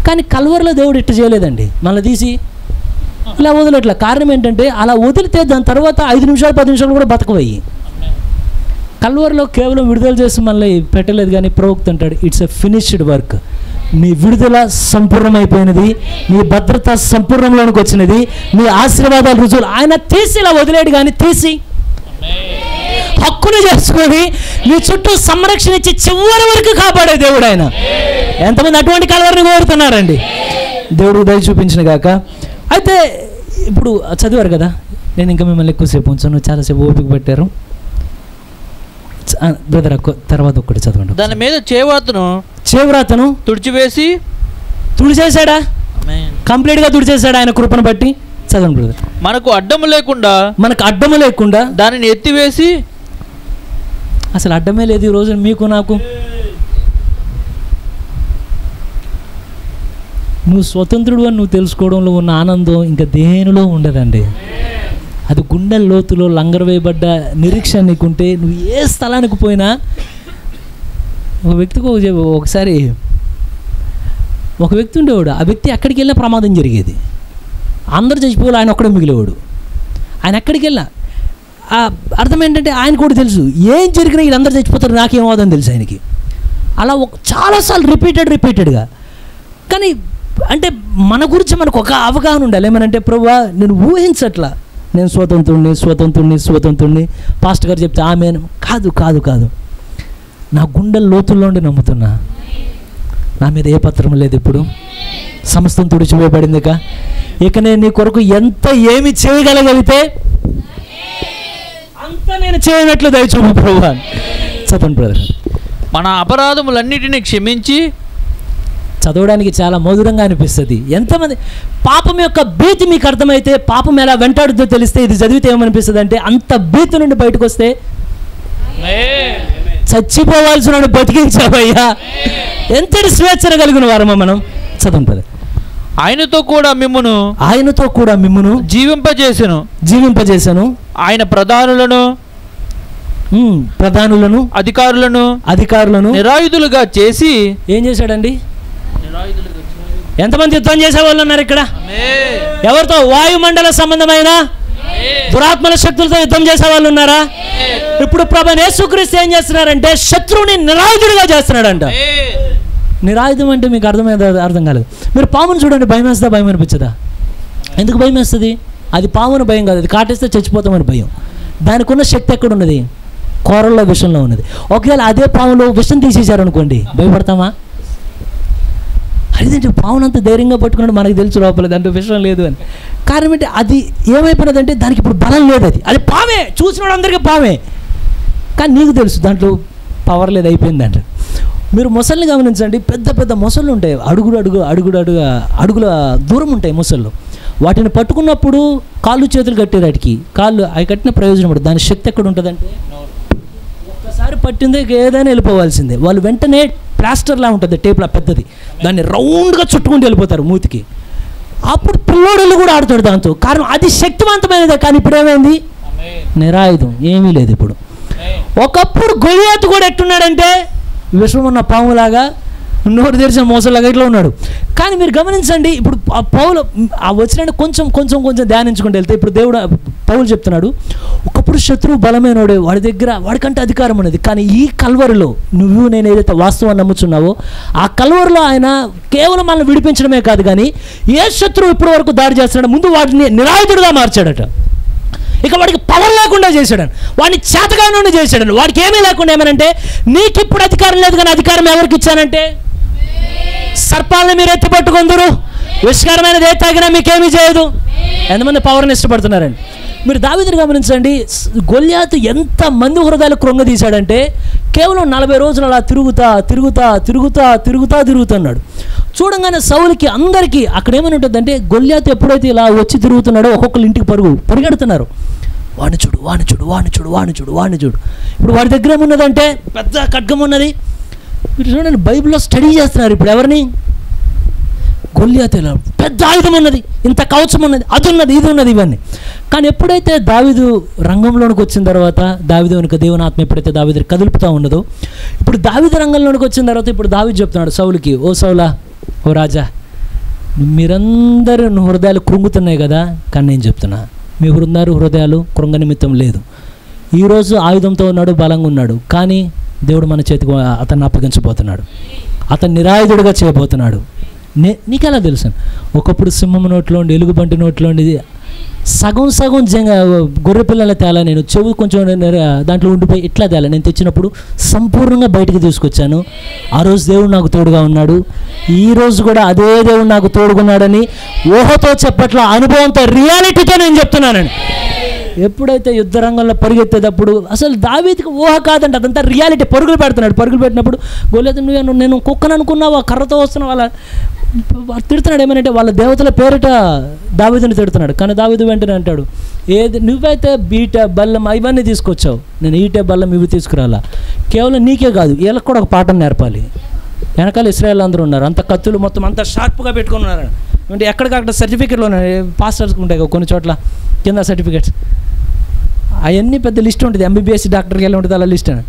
కానీ కల్వరిలో దేవుడు ఇట్టు చేయలేదండి, మళ్ళీ తీసి ఇలా వదిలేట్లా. కారణం ఏంటంటే అలా వదిలితే దాని తర్వాత 5 నిమిషాలు 10 నిమిషాలు కూడా బతకవయ్యి. కల్వరిలో కేవలం విడుదల చేసి మళ్ళీ పెట్టలేదు, కానీ ప్రవక్త అంటాడు ఇట్స్ ఎ ఫినిష్డ్ వర్క్. నీ విడుదల సంపూర్ణమైపోయినది, నీ భద్రత సంపూర్ణంలోనికి వచ్చినది, నీ ఆశీర్వాదాలు రుజువులు. ఆయన తీసి ఇలా వదిలేడు, కానీ తీసి హక్కును చేసుకొని నీ చుట్టూ సంరక్షణ ఇచ్చి చివరి వరకు కాపాడే దేవుడు ఆయన. ఎంతమంది అటువంటి కల్వరిని కోరుతున్నారండి? దేవుడు దయ చూపించిన గాక. అయితే ఇప్పుడు చదివారు కదా, నేను ఇంకా మిమ్మల్ని ఎక్కువసేపు ఉంచాను, చాలాసేపు ఓపిక పెట్టారు. బ్రదర్ తర్వాత ఒక్కటి చదవండి. దాని మీద చేవ్రాతను తుడిచేశాడా? కంప్లీట్గా తుడిచేశాడు ఆయన కృపను బట్టి. చదవండి బ్రదర్. మనకు అడ్డము లేకుండా దానిని ఎత్తివేసి, అసలు అడ్డమే లేదు ఈ రోజు మీకు నాకు. నువ్వు స్వతంత్రుడు అని నువ్వు తెలుసుకోవడంలో ఉన్న ఆనందం ఇంకా దేనిలో ఉండదండి. అది గుండె లోతులో లంగర వేయబడ్డ నిరీక్షణ నీకుంటే నువ్వు ఏ స్థలానికి పోయినా. ఒక వ్యక్తికి ఒకసారి ఒక వ్యక్తి ఉండేవాడు. ఆ వ్యక్తి ఎక్కడికి వెళ్ళినా ప్రమాదం జరిగేది. అందరూ చచ్చిపోవాలి, ఆయన ఒక్కడే మిగిలేవాడు. ఆయన ఎక్కడికి వెళ్ళినా అర్థం ఏంటంటే ఆయన కూడా తెలుసు ఏం జరిగినా వీళ్ళందరూ చచ్చిపోతారు, నాకేమవుతుందని తెలుసు ఆయనకి. అలా చాలాసార్లు రిపీటెడ్గా. కానీ అంటే మన గురించి మనకు ఒక అవగాహన ఉండాలి. ఏమనంటే ప్రభువా నేను ఊహించట్లా, నేను స్వతంత్రుణ్ణి పాస్టర్ గారు చెప్తే ఆమె కాదు నా గుండెల లోతుల్లో ఉండి నమ్ముతున్నా. నా మీద ఏ పత్రం లేదు, ఇప్పుడు సమస్తం తుడిచివేయబడిందిగా. ఇక నేను నీ కొరకు ఏమి చేయగలిగితే అంత నేను చేయనట్లు దయచూపు ప్రభువా. చదవండి బ్రదర్. మన అపరాధములన్నిటినీ క్షమించి. చదవడానికి చాలా మధురంగా అనిపిస్తుంది. ఎంతమంది పాపం యొక్క భీతి మీకు అర్థమైతే, పాపం ఎలా వెంటాడుతో తెలిస్తే, ఇది చదివితే ఏమనిపిస్తుంది అంటే అంత భీతి నుండి బయటకు వస్తే చచ్చిపోవాల్సిన బతికించావయ్యా, ఎంతటి స్వేచ్ఛ కలిగిన వారమా మనం. చదవండి. ఆయనతో కూడా మిమ్మును జీవింపజేసెను. ఆయన ప్రధానులను అధికారులను నిరాయుధులుగా చేసి ఏం చేశాడండి? ఎంతమంది యుద్ధం చేసే వాళ్ళు ఉన్నారు ఇక్కడ? ఎవరితో? వాయుమండల సంబంధమైన దురాత్మల శక్తులతో యుద్ధం చేసే వాళ్ళు ఉన్నారా? ఇప్పుడు ప్రభువైన యేసుక్రీస్తు ఏం చేస్తున్నారంటే శత్రువుని నిరాయుధుడిగా చేస్తున్నాడంట. నిరాయుధం అంటే మీకు అర్థం కాలేదు. మీరు పామును చూడండి, భయం వేస్తుందా? భయం అనిపించదా? ఎందుకు భయం వేస్తుంది? అది పామును భయం కాదు, అది కాటేస్తే చచ్చిపోతామని భయం. దానికి ఉన్న శక్తి ఎక్కడ ఉన్నది? కూరల్లో విషంలో ఉన్నది. ఒకవేళ అదే పాములో విషం తీసేశారనుకోండి, భయపడతామా? అదేంటి పావునంత ధైర్యంగా పట్టుకున్నాడు, మనకు తెలుసు లోపల దాంట్లో విషయం లేదు అని. కారణం ఏంటి, అది ఏమైపోయినదంటే దానికి ఇప్పుడు బలం లేదు, అది పామే, చూసిన అందరికీ పామే, కానీ నీకు తెలుసు దాంట్లో పవర్ లేదు, అయిపోయిందంట. మీరు మొసళ్ళని గమనించండి, పెద్ద పెద్ద మొసళ్ళు ఉంటాయి, అడుగుల దూరం ఉంటాయి మొసళ్ళు. వాటిని పట్టుకున్నప్పుడు కాళ్ళు చేతులు కట్టారు, వాటికి కాళ్ళు అవి కట్టిన ప్రయోజనం ఉంటుంది. దాని శక్తి ఎక్కడ ఉంటుందంటే ఒక్కసారి పట్టిందే ఏదైనా వెళ్ళిపోవాల్సిందే. వాళ్ళు వెంటనే ప్లాస్టర్లా ఉంటుంది, టేప్లా పెద్దది, దాన్ని రౌండ్గా చుట్టుకుంటూ వెళ్ళిపోతారు మూతికి. అప్పుడు పిల్లోడళ్ళు కూడా ఆడుతాడు దాంతో, కారణం అది శక్తివంతమైనదే. కానీ ఇప్పుడు ఏమైంది, నిరాయుధం, ఏమీ లేదు ఇప్పుడు. ఒకప్పుడు గొలియాతు కూడా ఎట్టున్నాడంటే విషం ఉన్న పాములాగా, నోరు తెరిచిన మోసలాగా ఇట్లా ఉన్నాడు. కానీ మీరు గమనించండి, ఇప్పుడు ఆ పౌలు ఆ వచ్చిన కొంచెం ధ్యానించుకుంటూ వెళ్తే ఇప్పుడు పౌలు చెప్తున్నాడు, ఒకప్పుడు శత్రువు బలమైనోడే, వాడికంటే అధికారం ఉన్నది. కానీ ఈ కల్వరిలో నేను ఏదైతే వాస్తవాన్ని నమ్ముచున్నావో ఆ కల్వరిలో ఆయన కేవలం మనల్ని విడిపించడమే కాదు, కానీ ఏ శత్రువు ఇప్పటి వరకు దాడి చేస్తున్నాడో ముందు వాటిని నిరాయుధుడుగా మార్చాడట. ఇక వాడికి పవర్ లేకుండా చేశాడని, వాడిని చేతగానే చేశాడని, వాడికి ఏమీ లేకుండా ఏమనంటే, నీకు ఇప్పుడు అధికారం లేదు, కానీ అధికారం ఎవరికి ఇచ్చానంటే, సర్పాలను మీరు ఎత్తి పట్టుకుందరు, విషకరమైనది ఏ తాగినా మీకేమీ చేయదు. ఎంతమంది పవర్ని ఇష్టపడుతున్నారండి. మీరు దావీదుని గమనించండి, గొల్యాతు ఎంత మంది హృదయాలు కృంగదీశాడంటే కేవలం 40 రోజులు అలా తిరుగుతున్నాడు. చూడంగానే సౌలుకి అందరికీ అక్కడ ఏమని ఉంటుందంటే, గొల్యాతు ఎప్పుడైతే ఇలా వచ్చి తిరుగుతున్నాడో ఒక్కొక్కరు ఇంటికి పరిగెడుతున్నారు, వాడిని చూడు. ఇప్పుడు వాడి దగ్గర ఏమున్నదంటే పెద్ద ఖడ్గం ఉన్నది. మీరు చూడండి, బైబిల్లో స్టడీ చేస్తున్నారు ఇప్పుడు ఎవరిని, గొల్యాతులో పెద్ద ఆయుధం ఉన్నది, ఇంత కవచం ఉన్నది, అది ఉన్నది, ఇది ఉన్నది, ఇవన్నీ. కానీ ఎప్పుడైతే దావీదు రంగంలోనికి వచ్చిన తర్వాత, దావీదు వెనుక దేవుని ఆత్మ ఎప్పుడైతే దావీదు కదులుపుతూ ఉన్నదో, ఇప్పుడు దావీదు రంగంలోనికి వచ్చిన తర్వాత ఇప్పుడు దావీదు చెప్తున్నాడు సౌలుకి, ఓ సౌలా, ఓ రాజా, మీరందరూ హృదయాలు కృంగుతున్నాయి కదా, కానీ నేను చెప్తున్నా, మీ హృదయాలు కృంగ నిమిత్తం లేదు. ఈరోజు ఆయుధంతో ఉన్నాడు, బలంగా ఉన్నాడు, కానీ దేవుడు మన చేతికి అతన్ని అప్పగించబోతున్నాడు, అతను నిరాయుధుడిగా చేయబోతున్నాడు. నీకెలా తెలుసు, ఒకప్పుడు సింహం నోట్లోండి, ఎలుగుబంటి నోట్లోండి సగం గొర్రె పిల్లల తేలా, నేను చెవు కొంచెం దాంట్లో ఉండిపోయి ఇట్లా తేలా, నేను తెచ్చినప్పుడు సంపూర్ణంగా బయటికి తీసుకొచ్చాను. ఆ రోజు దేవుడు నాకు తోడుగా ఉన్నాడు, ఈరోజు కూడా అదే దేవుడు నాకు తోడుగున్నాడని ఊహతో చెప్పట్ల, అనుభవంతో, రియాలిటీతో నేను చెప్తున్నానండి. ఎప్పుడైతే యుద్ధ రంగంలో పరిగెత్తేటప్పుడు అసలు దావీదుకి ఊహ కాదంటే, అదంతా రియాలిటీ. పరుగులు పెట్టినప్పుడు గొల్యాతు, నేను కుక్కను అనుకున్నావా, కర్రతో వస్తున్నా, వాళ్ళ తిడుతున్నాడు. ఏమనంటే వాళ్ళ దేవతల పేరిట దావీదుని తిడుతున్నాడు. కానీ దావీదు వెంటనే అంటాడు, నువ్వైతే బీట బల్లం ఇవన్నీ తీసుకొచ్చావు, నేను ఈటే బల్లం ఇవి తీసుకురాలా, కేవలం నీకే కాదు వీళ్ళకి కూడా ఒక పాఠం నేర్పాలి. వెనకాల ఇశ్రాయేల్ అందరూ ఉన్నారు, అంత కత్తులు మొత్తం అంత షార్ప్గా పెట్టుకుని ఉన్నారు. అంటే ఎక్కడికక్కడ సర్టిఫికెట్లు ఉన్నాయి, పాస్టర్స్కి ఉంటాయి కొన్ని చోట్ల కింద సర్టిఫికెట్స్, అవన్నీ పెద్ద లిస్ట్ ఉంటుంది, ఎంబీబీఎస్ డాక్టర్కి వెళ్ళి ఉంటుంది అలా లిస్ట్ అని.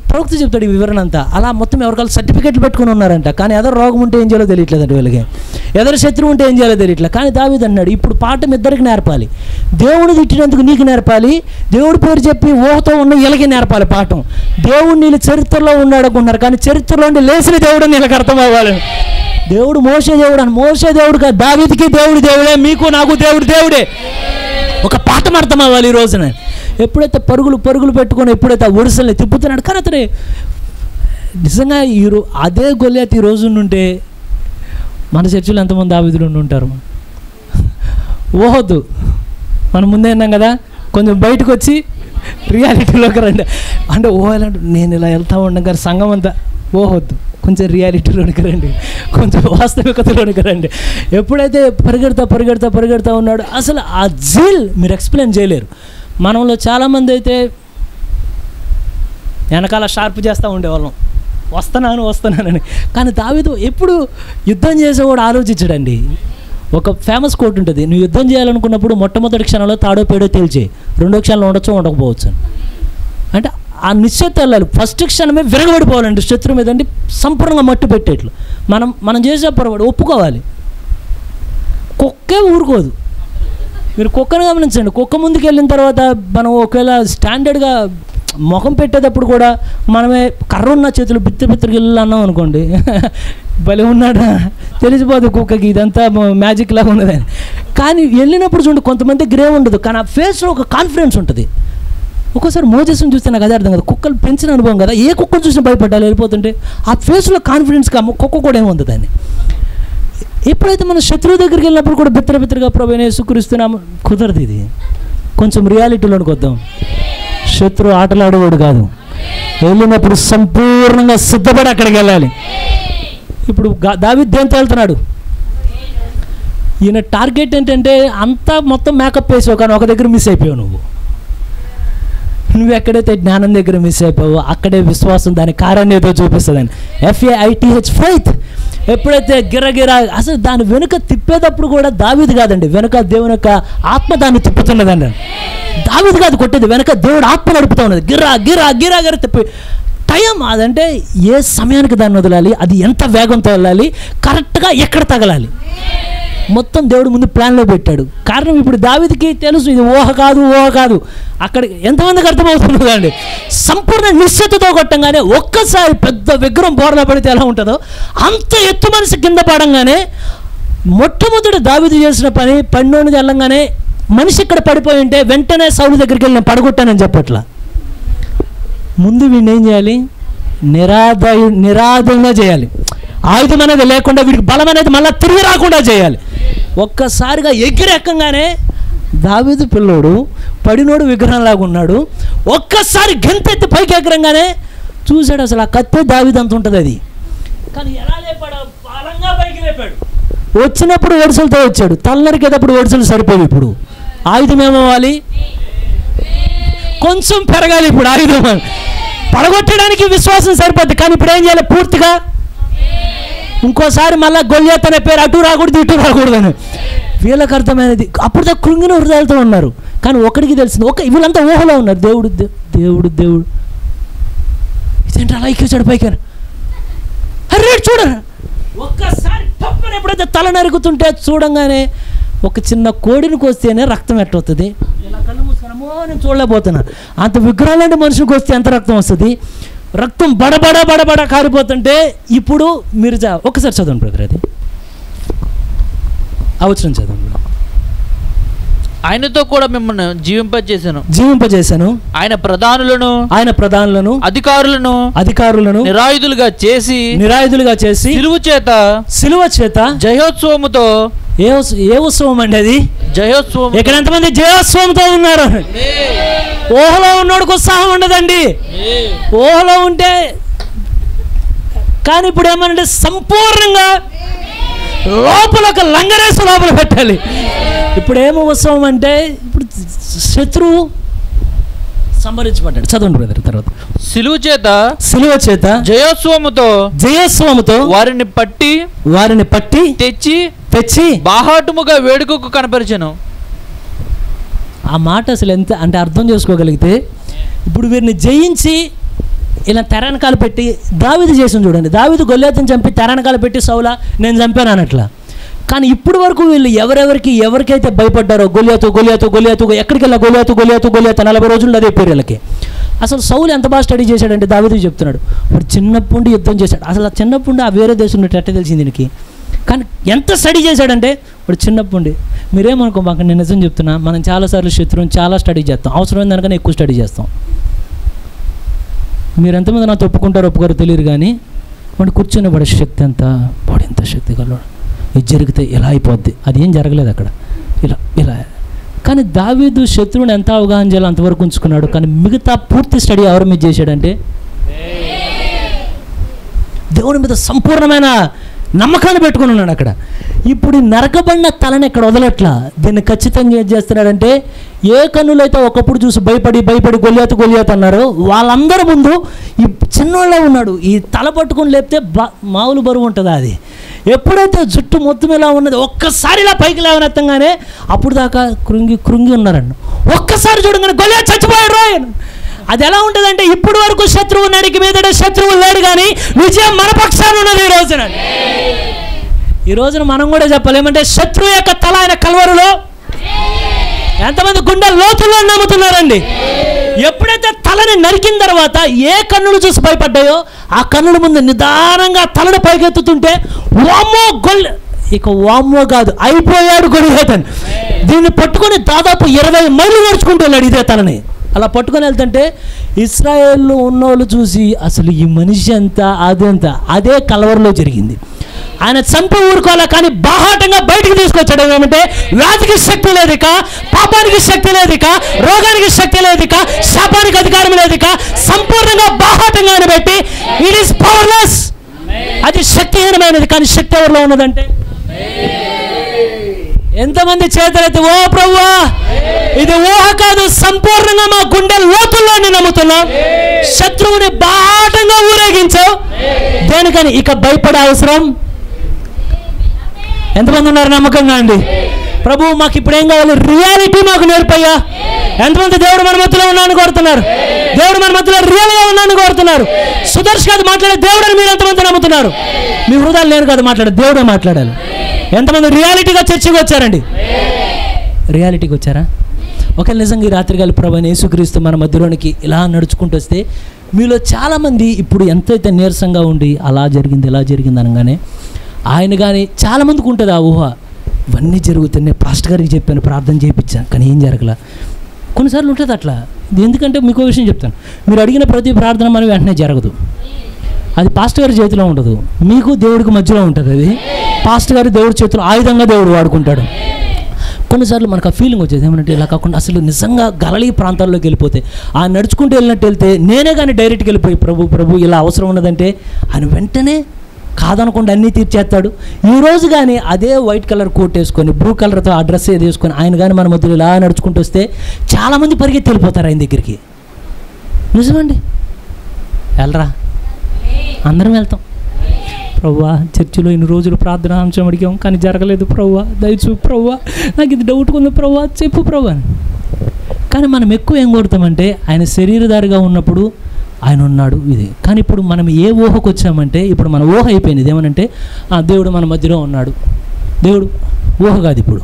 ప్రవక్త చెప్తాడు ఈ వివరణ అంతా. అలా మొత్తం ఎవరికాళ్ళు సర్టిఫికెట్లు పెట్టుకుని ఉన్నారంట, కానీ ఎదరు రోగం ఉంటే ఏం చేయాలో తెలియట్లేదంట వీళ్ళకి, ఎదరు శత్రువు ఉంటే ఏం చేయాలో తెలియట్లేదు. కానీ దావీదు అన్నాడు, ఇప్పుడు పాఠం ఇద్దరికి నేర్పాలి, దేవుడు తిట్టినందుకు నీకు నేర్పాలి, దేవుడి పేరు చెప్పి ఊహతో ఉన్న వీళ్ళకి నేర్పాలి పాఠం. దేవుడు నీళ్ళు చరిత్రలో ఉన్నాడనుకుంటున్నారు, కానీ చరిత్రలో ఉండి లేచిన దేవుడు నీళ్ళకి అర్థం అవ్వాలి. దేవుడు మోసే దేవుడు కాదు, దావీదుకి దేవుడే, మీకు నాకు దేవుడే. ఒక పాఠం అర్థం అవ్వాలి ఈ రోజున. ఎప్పుడైతే పరుగులు పెట్టుకొని ఎప్పుడైతే ఆ ఒడిసల్ని తిప్పుతున్నాడు, కానీ అతనే నిజంగా అదే గొల్యాతు ఈ రోజు ఉంటే మన చర్చిలో ఎంతమంది దావీదులు ఉంటారు. ఓహొద్దు, మనం ముందే అన్నాం కదా, కొంచెం బయటకు వచ్చి రియాలిటీలోకి రండి అంటే, ఓహలంటే నేను ఇలా వెళ్తా ఉన్నాం కానీ సంఘం అంతా ఓహొద్దు, కొంచెం రియాలిటీలోనికి రండి, కొంచెం వాస్తవికతలోనికి రండి. ఎప్పుడైతే పరిగెడతా ఉన్నాడు, అసలు ఆ జీల్ మీరు ఎక్స్ప్లెయిన్ చేయలేరు. మనలో చాలామంది అయితే వెనకాల షార్ప్ చేస్తూ ఉండేవాళ్ళం, వస్తున్నానని. కానీ దావీదు ఎప్పుడు యుద్ధం చేసేవాడు ఆలోచించడండి. ఒక ఫేమస్ కోట్ ఉంటుంది, నువ్వు యుద్ధం చేయాలనుకున్నప్పుడు మొట్టమొదటి క్షణంలో తాడో పేడో తేల్చేయి, రెండో క్షణంలో ఉండకపోవచ్చు అంటే ఆ నిశ్చయిత వెళ్ళాలి. ఫస్ట్ క్షణమే విరగబడిపోవాలండి శత్రు మీద, అంటే సంపూర్ణంగా మట్టు పెట్టేట్లు. మనం చేసే పొరపాటు ఒప్పుకోవాలి. కుక్కే ఊరుకోదు. మీరు కుక్కను గమనించండి, కుక్క ముందుకు వెళ్ళిన తర్వాత మనం ఒకవేళ స్టాండర్డ్గా ముఖం పెట్టేటప్పుడు కూడా మనమే కర్ర ఉన్న చేతులు బిత్తరికి వెళ్ళాన్నాం అనుకోండి, భలే ఉన్నాడా తెలిసిపోదు కుక్కకి, ఇదంతా మ్యాజిక్ లాగా ఉన్నదని. కానీ వెళ్ళినప్పుడు చూడండి, కొంతమంది గ్రే ఉండదు, కానీ ఆ ఫేస్లో ఒక కాన్ఫిడెన్స్ ఉంటుంది. ఒక్కోసారి మోజెస్ని చూస్తే నాకు అదే అర్థం కదా, కుక్కలు పెంచిన అనుభవం కదా, ఏ కుక్కను చూసినా భయపడ్డాలి వెళ్ళిపోతుంటే, ఆ ఫేస్లో కాన్ఫిడెన్స్గా కుక్క కూడా ఏముంది దాన్ని. ఎప్పుడైతే మనం శత్రువు దగ్గరికి వెళ్ళినప్పుడు కూడా బిత్తరగా ప్రభువుని యేసుక్రీస్తున్నాము, కుదరదు. ఇది కొంచెం రియాలిటీలోనికి వద్దాం. శత్రువు ఆటలాడేవాడు కాదు, వెళ్ళినప్పుడు సంపూర్ణంగా సిద్ధపడి అక్కడికి వెళ్ళాలి. ఇప్పుడు దావీదు దేంతో వెళ్తున్నాడు? ఈయన టార్గెట్ ఏంటంటే అంతా మొత్తం మేకప్ వేసావు, కానీ ఒక దగ్గర మిస్ అయిపోయావు. నువ్వు ఎక్కడైతే జ్ఞానం దగ్గర మిస్ అయిపోయావో అక్కడే విశ్వాసం దాని కార్యాన్ని ఏదో చూపిస్తుందని. FAITH faith. ఎప్పుడైతే గిరగిరా అసలు దాని వెనుక తిప్పేటప్పుడు కూడా దావీదు కాదండి, వెనుక దేవుని యొక్క ఆత్మ దాన్ని తిప్పుతున్నదండి. దావీదు కాదు కొట్టేది, వెనుక దేవుడు ఆత్మ నడుపుతూ ఉన్నది. గిరా గిరా గిరా గిరా తిప్పి టైం అదంటే ఏ సమయానికి దాన్ని వదలాలి, అది ఎంత వేగంతో వెళ్ళాలి, కరెక్ట్గా ఎక్కడ తగలాలి, మొత్తం దేవుడు ముందు ప్లాన్లో పెట్టాడు. కారణం ఇప్పుడు దావీదుకి తెలుసు ఇది ఊహ కాదు. అక్కడ ఎంతమందికి అర్థమవుతుందండి? సంపూర్ణ నిశ్చితతో కొట్టంగానే ఒక్కసారి పెద్ద విగ్రహం బోర్లా పడితే ఎలా ఉంటుందో అంత ఎత్తు మనిషి కింద పడంగానే మొట్టమొదటి దావీదు చేసిన పని పన్నోని వెళ్ళంగానే మనిషి ఇక్కడ పడిపోయి ఉంటే వెంటనే సౌలు దగ్గరికి వెళ్ళి నేను పడగొట్టానని చెప్పట్లా. ముందు వీడిని ఏం చేయాలి? నిరాదంగా చేయాలి. ఆయుధం అనేది లేకుండా వీడికి బలం అనేది మళ్ళీ తిరిగి రాకుండా చేయాలి. ఒక్కసారిగా ఎక్కంగానే దావీదు పిల్లోడు పడినోడు విగ్రహంలాగా ఉన్నాడు. ఒక్కసారి గెంతెత్తి పైకి ఎక్కరంగానే చూశాడు, అసలు ఆ కత్తే దావీదు అంత ఉంటుంది అది. కానీ ఎలా లేపాడు? బలంగా పైకి లేపాడు. వచ్చినప్పుడు ఒడిసలతో వచ్చాడు, తలనరికేటప్పుడు ఒడిసలు సరిపోదు. ఇప్పుడు ఆయుధం ఏమవ్వాలి? కొంచెం పెరగాలి. ఇప్పుడు ఆయుధం పడగొట్టడానికి విశ్వాసం సరిపోద్ది, కానీ ఇప్పుడు ఏం చేయాలి? పూర్తిగా ఇంకోసారి మళ్ళీ గొల్యాత్ అనే పేరు అటు రాకూడదు ఇటు రాకూడదని వీళ్ళకి అర్థమైనది. అప్పుడు దాకా కృంగిన హృదయాలతో ఉన్నారు. కానీ ఒకడికి తెలిసింది, వీళ్ళంతా ఊహలో ఉన్నారు. దేవుడు ఇదేంటి అలా ఎక్కించాడు పైకి? అరే చూడరా, ఒక్కసారి తప్పని ఎప్పుడైతే తల నరుగుతుంటే చూడంగానే ఒక చిన్న కోడిని కోస్తేనే రక్తం ఎట్టవుతుంది. ఇలా కళ్ళు మూసుకున్నామో నేను చూడలేకపోతున్నాను. అంత విగ్రహాలంటే మనుషులకు వస్తే ఎంత రక్తం వస్తుంది? రక్తం బడబడ కారిపోతుంటే ఇప్పుడు మీరు ఒక్కసారి చదవండి బ్రదర్, అది అవసరం చదవండి. ఆయనతో కూడా మిమ్మల్ని జీవింపజేశాను. ఆయన ప్రధానులను అధికారులను నిరాయుధులుగా చేసి సిలువ చేత జయోత్సవముతో. ఏ ఉత్సవం అండి అది? జయోత్సవం. ఇక్కడ ఎంతమంది జయోత్సవంతో ఉన్నారు? ఊహలో ఉన్నోడికి ఉత్సాహం ఉండదండి. ఊహలో ఉంటే కానీ ఇప్పుడు ఏమనంటే సంపూర్ణంగా లోపల ఒక లంగరేసి లోపల పెట్టాలి. ఇప్పుడు ఏమో ఉత్సవం అంటే ఇప్పుడు శత్రువు సంహరించబడ్డాడు. చదవండి బ్రదర్. తర్వాత సిలువ చేత జయోత్సవముతో వారిని పట్టి తెచ్చి బాహాటముగా వేడుకకు కనపరిచెను. ఆ మాట అసలు ఎంత అంటే అర్థం చేసుకోగలిగితే, ఇప్పుడు వీరిని జయించి ఇలా తెరనకాలు పెట్టి దావీదు చేసింది చూడండి. దావీదు గొల్యాతుని చంపి తెరనకాలు పెట్టి సౌలా నేను చంపాను అన్నట్లా. కానీ ఇప్పుడు వరకు వీళ్ళు ఎవరికైతే భయపడ్డారో గొల్యాతు ఎక్కడికి వెళ్ళా గొల్యాతు 40 రోజుల్లో అదే పేరు వీళ్ళకి. అసలు సౌలు ఎంత బాగా స్టడీ చేశాడంటే దావీదు చెప్తున్నాడు, వాడు చిన్నప్పుడు యుద్ధం చేశాడు. అసలు ఆ చిన్నప్పుడు ఆ వేరే దేశం ఉన్నట్టు ఎట్ట తెలిసింది దీనికి. కానీ ఎంత స్టడీ చేశాడంటే వాడు చిన్నప్పుడు. మీరేమనుకో మాకు, నేను నిజం చెప్తున్నా, మనం చాలాసార్లు శత్రువుని చాలా స్టడీ చేస్తాం, అవసరమైన దానికన్నా ఎక్కువ స్టడీ చేస్తాం. మీరు ఎంతమంది నాకు ఒప్పుకోరో తెలియదు, కానీ వాడు కూర్చొని వాడి శక్తి ఎంత, వాడు ఎంత శక్తి కలవాడు, ఇది జరిగితే ఎలా అయిపోద్ది. అది ఏం జరగలేదు అక్కడ, ఇలా. కానీ దావీదు శత్రువుని ఎంత అవగాహన చేయాలో అంతవరకు ఉంచుకున్నాడు. కానీ మిగతా పూర్తి స్టడీ ఎవరి మీద చేశాడంటే దేవుని మీద సంపూర్ణమైన నమ్మకాన్ని పెట్టుకుని ఉన్నాడు అక్కడ. ఇప్పుడు నరకబడిన తలని ఇక్కడ వదలట్లా. దీన్ని ఖచ్చితంగా ఏం చేస్తున్నాడంటే, ఏ కన్నులైతే ఒకప్పుడు చూసి భయపడి గొల్యాతు అన్నారో వాళ్ళందరి ముందు ఈ చిన్నోళ్ళే ఉన్నాడు. ఈ తల పట్టుకొని లేపితే మామూలు బరువు ఉంటుందా? అది ఎప్పుడైతే జుట్టు మొత్తం ఇలా ఉన్నది ఒక్కసారి ఇలా పైకి లేవనెత్తంగానే అప్పుడు దాకా కృంగి ఉన్నారండి. ఒక్కసారి చూడగానే గొల్యాతు చచ్చిపోయాడు రా. అది ఎలా ఉంటుందంటే, ఇప్పుడు వరకు శత్రువు నడికి మీదట శత్రువు లేడు, కానీ విజయం మన పక్షాన ఉన్నది ఈ రోజున మనం కూడా చెప్పాలి ఏమంటే, శత్రువు యొక్క తల ఆయన కల్వరులో ఎంతమంది గుండె లోతుల్లో నమ్ముతున్నారండి. ఎప్పుడైతే తలని నరికిన తర్వాత ఏ కన్నులు చూసి భయపడ్డాయో ఆ కన్నుల ముందు నిదానంగా తలను పైకెత్తుతుంటే వామ్మో కాదు, అయిపోయాడు గొలియాతని. దీన్ని పట్టుకొని దాదాపు 20 మైళ్ళు నడుచుకుంటూ వెళ్ళాడు ఇదే తలని. అలా పట్టుకొని వెళ్తుంటే ఇశ్రాయేల్లో ఉన్నోళ్ళు చూసి అసలు ఈ మనిషి ఎంత అదే కలవరలో జరిగింది. ఆయన చంపి ఊరుకోవాలా, కానీ బాహాటంగా బయటికి తీసుకొచ్చాడు. ఏమంటే వ్యాధికి శక్తి లేదు ఇక, పాపానికి శక్తి లేదు ఇక, రోగానికి శక్తి లేదు ఇక, శాపానికి అధికారం లేదు ఇక, సంపూర్ణంగా బాహాటంగా అని పెట్టి ఇట్ ఈస్ పవర్లెస్. అది శక్తిహీనమైనది. కానీ శక్తి ఎవరిలో ఉన్నదంటే, ఎంతమంది చేతులైతే ఓ ప్రభువా ఇది ఊహ కాదు, సంపూర్ణంగా మా గుండె లోతుల్లో నమ్ముతున్నాం. శత్రువుని బాటంగా ఊరేగించావు. దేనికని? ఇక భయపడే అవసరం. ఎంతమంది ఉన్నారు నమ్మకంగా అండి? ప్రభు మాకు ఇప్పుడు ఏం కావాలి? రియాలిటీ మాకు నేర్పయ్యా. ఎంతమంది దేవుడు మన మధ్యలో ఉన్నాను కోరుతున్నారు? దేవుడు మన మధ్యలో రియల్గా ఉన్నాను కోరుతున్నారు. సుదర్శ్ కాదు మాట్లాడే దేవుడు అని మీరు ఎంతమంది నమ్ముతున్నారు? మీ హృదయాలు నేను కాదు మాట్లాడే దేవుడే మాట్లాడాలి. ఎంతమంది రియాలిటీగా చర్చకు వచ్చారండి? రియాలిటీకి వచ్చారా? ఒకవేళ నిజంగా ఈ రాత్రికాల ప్రభువైన యేసుక్రీస్తు మన మధ్యలోనికి ఇలా నడుచుకుంటూ వస్తే మీలో చాలామంది ఇప్పుడు ఎంతైతే నీరసంగా ఉండి అలా జరిగింది ఇలా జరిగింది అనగానే ఆయన కానీ చాలామందికి ఉంటుంది ఆ ఊహ. ఇవన్నీ జరుగుతున్నాయి, పాస్టర్ గారికి చెప్పాను, ప్రార్థన చేయించాను, కానీ ఏం జరగల. కొన్నిసార్లు ఉంటుంది అట్లా. ఎందుకంటే మీకు విషయం చెప్తాను, మీరు అడిగిన ప్రతి ప్రార్థన మనం వెంటనే జరగదు. అది పాస్టర్ గారి చేతిలో ఉండదు, మీకు దేవుడికి మధ్యలో ఉంటుంది. అది పాస్టర్ గారి దేవుడి చేతిలో ఆయుధంగా దేవుడు వాడుకుంటాడు. కొన్నిసార్లు మనకు ఆ ఫీలింగ్ వచ్చేది ఏమంటే ఇలా కాకుండా అసలు నిజంగా గలలీ ప్రాంతాల్లోకి వెళ్ళిపోతే ఆయన నడుచుకుంటూ వెళ్ళినట్టు వెళ్తే నేనే కానీ డైరెక్ట్గా వెళ్ళిపోయి ప్రభు ఇలా అవసరం ఉన్నదంటే ఆయన వెంటనే కాదనకుండా అన్నీ తీర్చేస్తాడు. ఈరోజు కానీ అదే వైట్ కలర్ కోట్ వేసుకొని బ్లూ కలర్తో ఆ డ్రెస్ ఏది వేసుకొని ఆయన కానీ మన మధ్యలో ఇలా నడుచుకుంటూ వస్తే చాలామంది పరిగెత్తి వెళ్ళిపోతారు ఆయన దగ్గరికి. నిజమండి, వెళ్ళరా, అందరం వెళ్తాం. ప్రవ్వా చర్చిలో ఇన్ని రోజులు ప్రార్థన అంశం అడిగాం కానీ జరగలేదు ప్రవ్వా, దయచూ ప్రవ్వా, నాకు ఇది డౌట్గా ఉంది ప్రవ్వా, చెప్పు ప్రవ్వా. కానీ మనం ఎక్కువ ఏం కోరుతామంటే ఆయన శరీరధారిగా ఉన్నప్పుడు ఆయన ఉన్నాడు ఇది. కానీ ఇప్పుడు మనం ఏ ఊహకు వచ్చామంటే ఇప్పుడు మన ఊహ అయిపోయింది. ఏమనంటే దేవుడు మన మధ్యలో ఉన్నాడు. దేవుడు ఊహ కాదు, ఇప్పుడు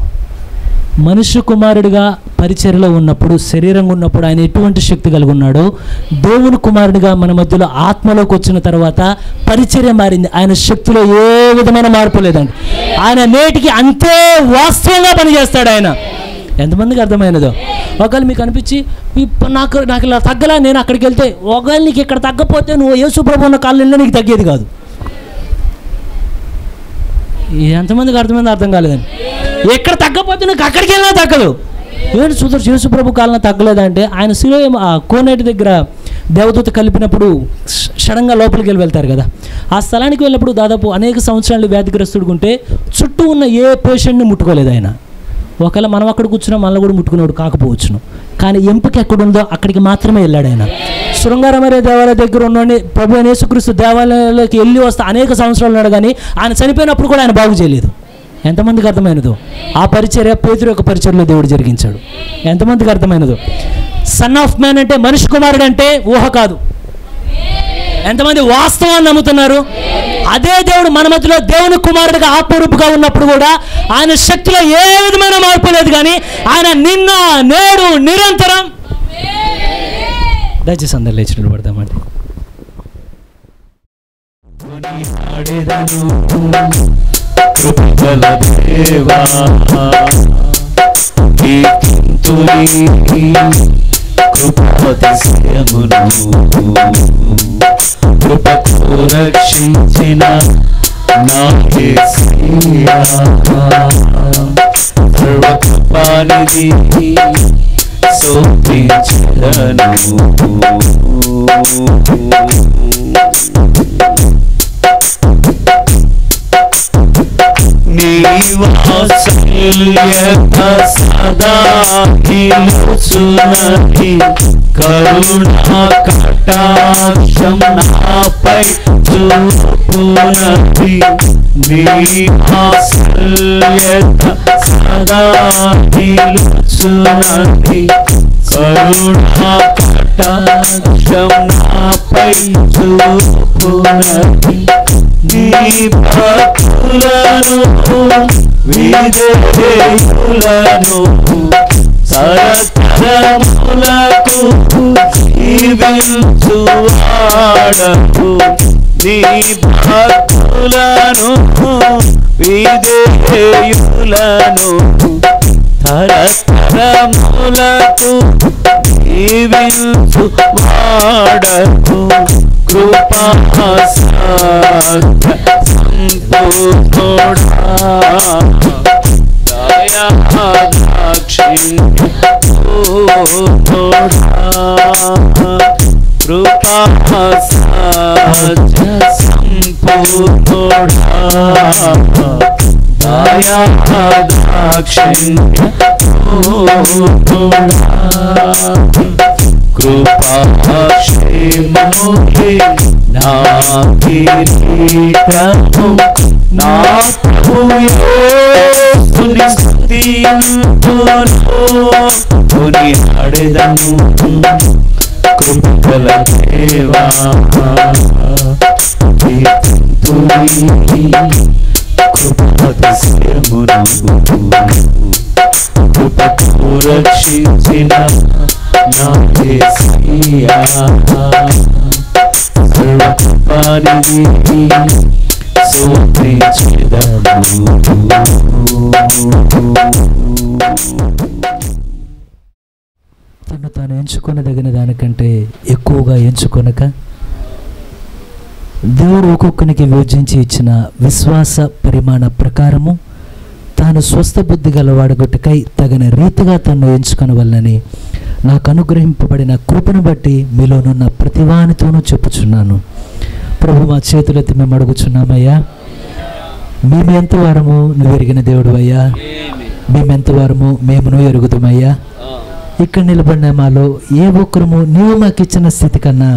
మనుష్య కుమారుడిగా పరిచర్యలో ఉన్నప్పుడు శరీరంగా ఉన్నప్పుడు ఆయన ఎటువంటి శక్తి కలిగి ఉన్నాడో దేవుని కుమారుడిగా మన మధ్యలో ఆత్మలోకి వచ్చిన తర్వాత పరిచర్య మారింది. ఆయన శక్తిలో ఏ విధమైన మార్పు లేదండి. ఆయన నేటికి అంతే వాస్తవంగా పనిచేస్తాడు ఆయన. ఎంతమందికి అర్థమైనదో? ఒకవేళ మీకు అనిపించి నాకు ఇలా తగ్గలా, నేను అక్కడికి వెళ్తే ఒకవేళ నీకు ఇక్కడ తగ్గపోతే నువ్వు యేసు ప్రభు ఉన్న కాళ్ళలో నీకు తగ్గేది కాదు. ఎంతమందికి అర్థమైందో అర్థం కాలేదండి. ఎక్కడ తగ్గపోతే నీకు అక్కడికి వెళ్ళినా తగ్గదు. ఏంటి సుదర్శన్ యేసు ప్రభు కాలన తగ్గలేదంటే ఆయన శిలో కోనేటి దగ్గర దేవదూత కలిపినప్పుడు సడన్గా లోపలికి వెళ్తారు కదా, ఆ స్థలానికి వెళ్ళినప్పుడు దాదాపు అనేక సంవత్సరాలు వ్యాధిగ్రస్తుడుకుంటే చుట్టూ ఉన్న ఏ పేషెంట్ని ముట్టుకోలేదు ఆయన. ఒకవేళ మనం అక్కడ కూర్చున్నా మనల్ని కూడా ముట్టుకునేవాడు కాకపోవచ్చును, కానీ ఎంపిక ఎక్కడుందో అక్కడికి మాత్రమే వెళ్ళాడు ఆయన. శృంగారమరే దేవాలయ దగ్గర ఉన్నోడిని ప్రభు యేసుక్రీస్తు దేవాలయంలోకి వెళ్ళి వస్తే అనేక సంవత్సరాలు ఉన్నాడు, కానీ ఆయన చనిపోయినప్పుడు కూడా ఆయన బాగు చేయలేదు. ఎంతమందికి అర్థమైనదో? ఆ పరిచర్య పేతురు యొక్క పరిచర్యలో దేవుడు జరిగించాడు. ఎంతమందికి అర్థమైనదో? సన్ ఆఫ్ మ్యాన్ అంటే మనిషి కుమారుడు అంటే ఊహ కాదు. ఎంతమంది వాస్తవాన్ని నమ్ముతున్నారు? అదే దేవుడు మన మధ్యలో దేవుని కుమారుడిగా ఆత్మరూపుగా ఉన్నప్పుడు కూడా ఆయన శక్తిలో ఏ విధమైన మార్పు లేదు, కానీ ఆయన నిన్న నేడు నిరంతరం. దయచేసి అందరు లేచి నిలబడదామండి. కృపతో రక్షించిన నా యేసయ్యా, సర్వకృపానిధి స్తుతించెదను. నీ వాత్సల్యత సదా నిలుచున్నది, కరుణా కటాక్షం నాపై చూపునది. నీ వాత్సల్యత సదా నిలుచున్నది, కరుణా కటాక్షం నాపై చూపునది. నీ భక్తులను విధేయులను తరతరములకు జీవించువాడవు. నీ భక్తులను విధేయులను తరతరములకు జీవించువాడవు. కృపా సంపూర్ణుడా దయా దాక్షిణ్యపూర్ణుడా కృపా సంపూర్ణుడా దయా దాక్షిణ్యపూర్ణుడా కృపాక్షేమముకి నా కిరీటము నా ప్రభువుని స్తుతింతును కొనియాడెదను కృపగల దేవా కీర్తింతుని కృపాతిశయమును కృపకు రక్షించిన నా యేసయ్యా సర్వకృపానిధి స్తుతించెదము. తను తాను ఎంచుకొనదగిన దానికంటే ఎక్కువగా ఎంచుకొనక దేవుడు ఒక్కొక్కరికి విభజించి ఇచ్చిన విశ్వాస పరిమాణ ప్రకారము తాను స్వస్థ బుద్ధి గలవాడగొట్టుకై తగిన రీతిగా తను ఎంచుకొనవలనని నాకు అనుగ్రహింపబడిన కృపను బట్టి మీలోనున్న ప్రతివానితోనూ చెప్పుచున్నాను. ప్రభు, మా చేతులెత్తి మేము అడుగుచున్నామయ్యా, మేమెంత వారము నువ్వు ఎరిగిన దేవుడు అయ్యా, మేమెంత వారము మేమును ఎరుగుతామయ్యా. ఇక్కడ నిలబడిన మాలో ఏ ఒక్కరము నీవు మాకు ఇచ్చిన స్థితి కన్నా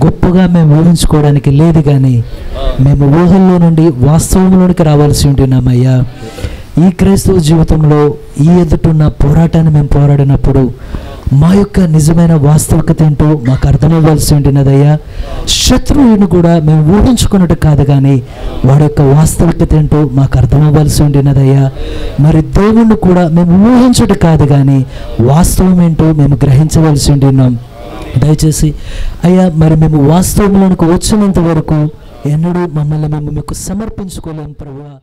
గొప్పగా మేము ఊహించుకోవడానికి లేదు, కానీ మేము ఊహల్లో నుండి వాస్తవంలోనికి రావాల్సి ఉంటున్నామయ్యా. ఈ క్రైస్తవ జీవితంలో ఈ ఎదుటున్న పోరాటాన్ని మేము పోరాడినప్పుడు మా యొక్క నిజమైన వాస్తవికత ఏంటో మాకు అర్థమవ్వాల్సి ఉంటున్నదయ్యా. శత్రువుని కూడా మేము ఊహించుకున్నట్టు కాదు, కానీ వాడి యొక్క వాస్తవికత ఏంటో మాకు అర్థమవ్వాల్సి ఉంటున్నదయ్యా. మరి దేవుణ్ణి కూడా మేము ఊహించుట కాదు, కానీ వాస్తవం ఏంటో మేము గ్రహించవలసి ఉంటున్నాం. దయచేసి అయ్యా, మరి మేము వాస్తవంలోనికి వచ్చినంత వరకు ఎన్నడూ మమ్మల్ని మేము మీకు సమర్పించుకోలేము ప్రభువా.